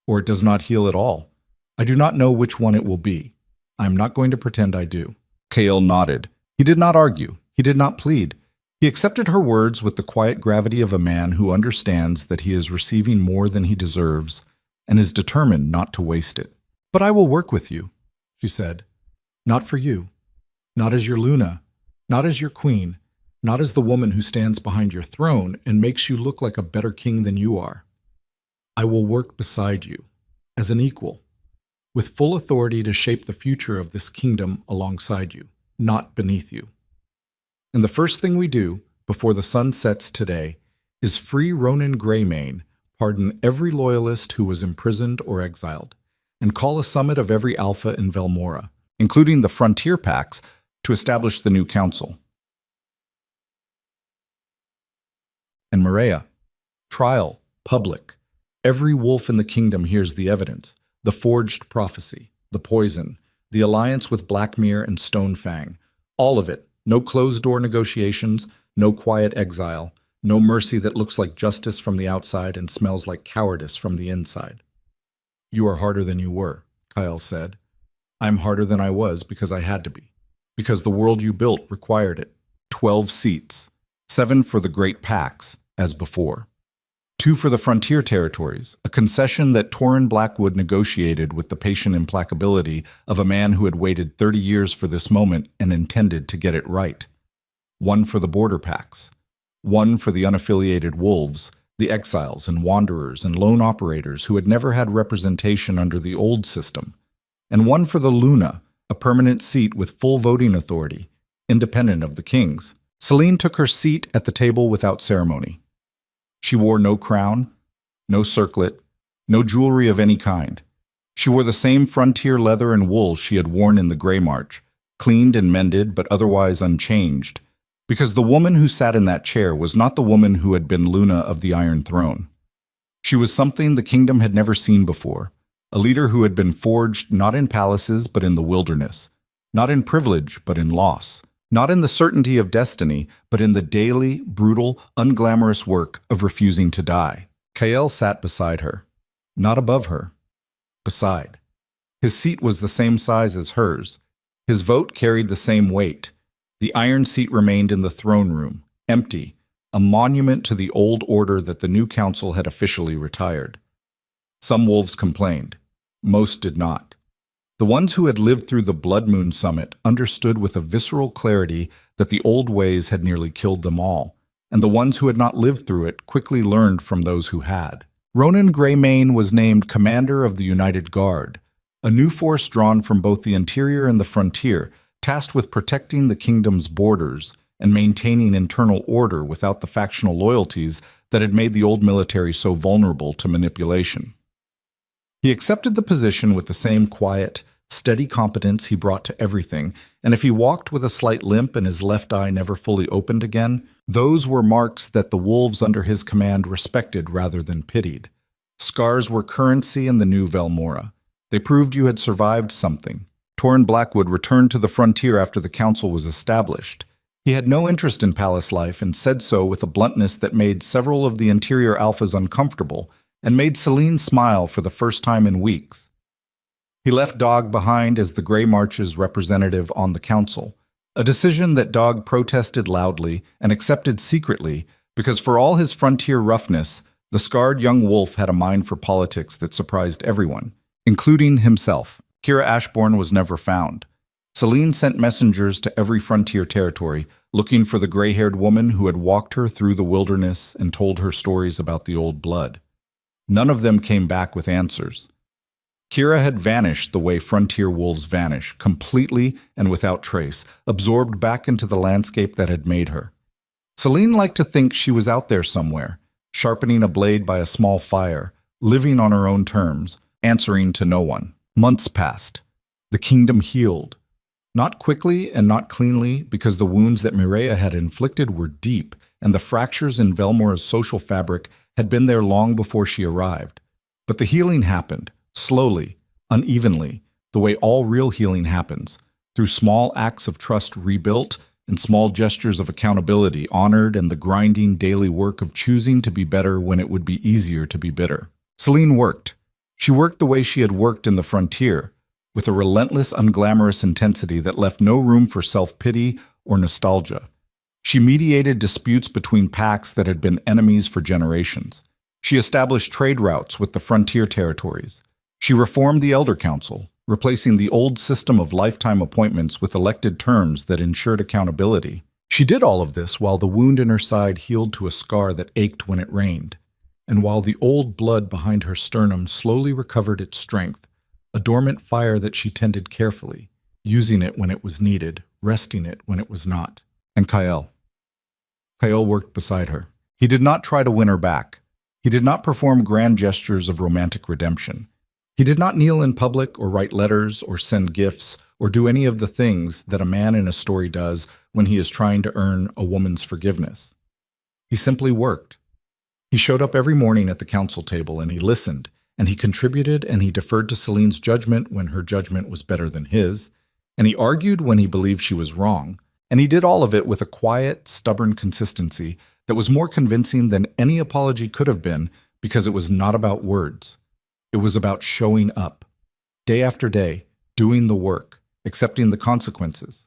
Or it does not heal at all. I do not know which one it will be. I am not going to pretend I do. Kael nodded. He did not argue. He did not plead. He accepted her words with the quiet gravity of a man who understands that he is receiving more than he deserves and is determined not to waste it. But I will work with you, she said. Not for you. Not as your Luna. Not as your queen. Not as the woman who stands behind your throne and makes you look like a better king than you are. I will work beside you, as an equal, with full authority to shape the future of this kingdom alongside you, not beneath you. And the first thing we do, before the sun sets today, is free Ronan Greymane, pardon every loyalist who was imprisoned or exiled, and call a summit of every alpha in Velmora, including the frontier packs, to establish the new council. And Mireia, trial, public. Every wolf in the kingdom hears the evidence, the forged prophecy, the poison, the alliance with Blackmere and Stonefang, all of it. No closed-door negotiations, no quiet exile, no mercy that looks like justice from the outside and smells like cowardice from the inside. You are harder than you were, Kyle said. I'm harder than I was because I had to be. Because the world you built required it. 12 seats. 7 for the Great Pax, as before. 2 for the frontier territories, a concession that Torrin Blackwood negotiated with the patient implacability of a man who had waited 30 years for this moment and intended to get it right. 1 for the border packs. 1 for the unaffiliated wolves, the exiles and wanderers and lone operators who had never had representation under the old system. And 1 for the Luna, a permanent seat with full voting authority, independent of the king's. Celine took her seat at the table without ceremony. She wore no crown, no circlet, no jewelry of any kind. She wore the same frontier leather and wool she had worn in the Grey March, cleaned and mended but otherwise unchanged, because the woman who sat in that chair was not the woman who had been Luna of the Iron Throne. She was something the kingdom had never seen before, a leader who had been forged not in palaces but in the wilderness, not in privilege but in loss, not in the certainty of destiny, but in the daily, brutal, unglamorous work of refusing to die. Kael sat beside her, not above her, beside. His seat was the same size as hers. His vote carried the same weight. The iron seat remained in the throne room, empty, a monument to the old order that the new council had officially retired. Some wolves complained. Most did not. The ones who had lived through the Blood Moon Summit understood with a visceral clarity that the old ways had nearly killed them all, and the ones who had not lived through it quickly learned from those who had. Ronan Greymane was named Commander of the United Guard, a new force drawn from both the interior and the frontier, tasked with protecting the kingdom's borders and maintaining internal order without the factional loyalties that had made the old military so vulnerable to manipulation. He accepted the position with the same quiet, steady competence he brought to everything, and if he walked with a slight limp and his left eye never fully opened again, those were marks that the wolves under his command respected rather than pitied. Scars were currency in the new Velmora. They proved you had survived something. Torrin Blackwood returned to the frontier after the council was established. He had no interest in palace life and said so with a bluntness that made several of the interior alphas uncomfortable, and made Celine smile for the first time in weeks. He left Dog behind as the Grey March's representative on the council, a decision that Dog protested loudly and accepted secretly because for all his frontier roughness, the scarred young wolf had a mind for politics that surprised everyone, including himself. Kira Ashbourne was never found. Celine sent messengers to every frontier territory, looking for the gray-haired woman who had walked her through the wilderness and told her stories about the old blood. None of them came back with answers. Kira had vanished the way frontier wolves vanish, completely and without trace, absorbed back into the landscape that had made her. Celine liked to think she was out there somewhere, sharpening a blade by a small fire, living on her own terms, answering to no one. Months passed. The kingdom healed. Not quickly and not cleanly, because the wounds that Mireia had inflicted were deep, and the fractures in Velmora's social fabric had been there long before she arrived. But the healing happened, slowly, unevenly, the way all real healing happens, through small acts of trust rebuilt and small gestures of accountability honored and the grinding daily work of choosing to be better when it would be easier to be bitter. Celine worked. She worked the way she had worked in the frontier, with a relentless, unglamorous intensity that left no room for self-pity or nostalgia. She mediated disputes between packs that had been enemies for generations. She established trade routes with the frontier territories. She reformed the Elder Council, replacing the old system of lifetime appointments with elected terms that ensured accountability. She did all of this while the wound in her side healed to a scar that ached when it rained, and while the old blood behind her sternum slowly recovered its strength, a dormant fire that she tended carefully, using it when it was needed, resting it when it was not. And Kael. Kael worked beside her. He did not try to win her back. He did not perform grand gestures of romantic redemption. He did not kneel in public or write letters or send gifts or do any of the things that a man in a story does when he is trying to earn a woman's forgiveness. He simply worked. He showed up every morning at the council table and he listened, and he contributed and he deferred to Celine's judgment when her judgment was better than his, and he argued when he believed she was wrong, and he did all of it with a quiet, stubborn consistency that was more convincing than any apology could have been because it was not about words. It was about showing up, day after day, doing the work, accepting the consequences,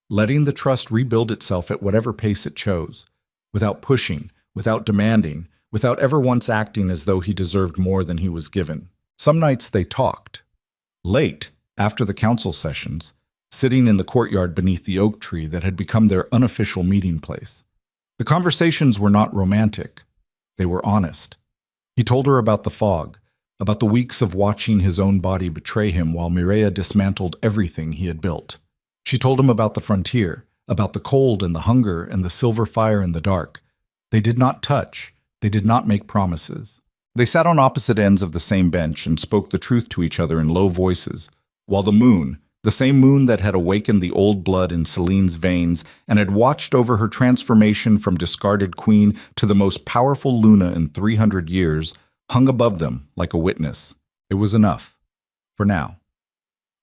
letting the trust rebuild itself at whatever pace it chose, without pushing, without demanding, without ever once acting as though he deserved more than he was given. Some nights they talked. Late, after the council sessions, sitting in the courtyard beneath the oak tree that had become their unofficial meeting place. The conversations were not romantic. They were honest. He told her about the fog, about the weeks of watching his own body betray him while Mireia dismantled everything he had built. She told him about the frontier, about the cold and the hunger and the silver fire in the dark. They did not touch. They did not make promises. They sat on opposite ends of the same bench and spoke the truth to each other in low voices, while the moon, the same moon that had awakened the old blood in Celine's veins and had watched over her transformation from discarded queen to the most powerful Luna in 300 years, hung above them like a witness. It was enough. For now.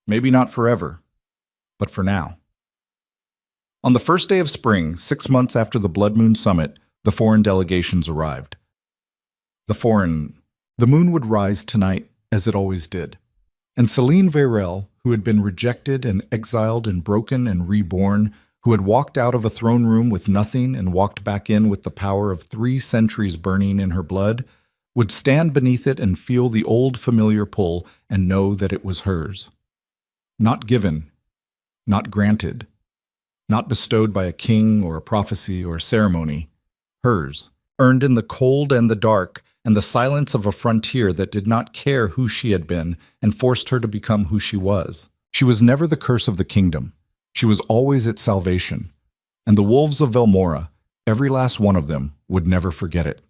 Maybe not forever, but for now. On the first day of spring, 6 months after the Blood Moon Summit, the foreign delegations arrived. The moon would rise tonight, as it always did. And Celine Verel, who had been rejected and exiled and broken and reborn, who had walked out of a throne room with nothing and walked back in with the power of 3 centuries burning in her blood, would stand beneath it and feel the old familiar pull and know that it was hers. Not given, not granted, not bestowed by a king or a prophecy or a ceremony, hers, earned in the cold and the dark and the silence of a frontier that did not care who she had been and forced her to become who she was. She was never the curse of the kingdom. She was always its salvation. And the wolves of Velmora, every last one of them, would never forget it.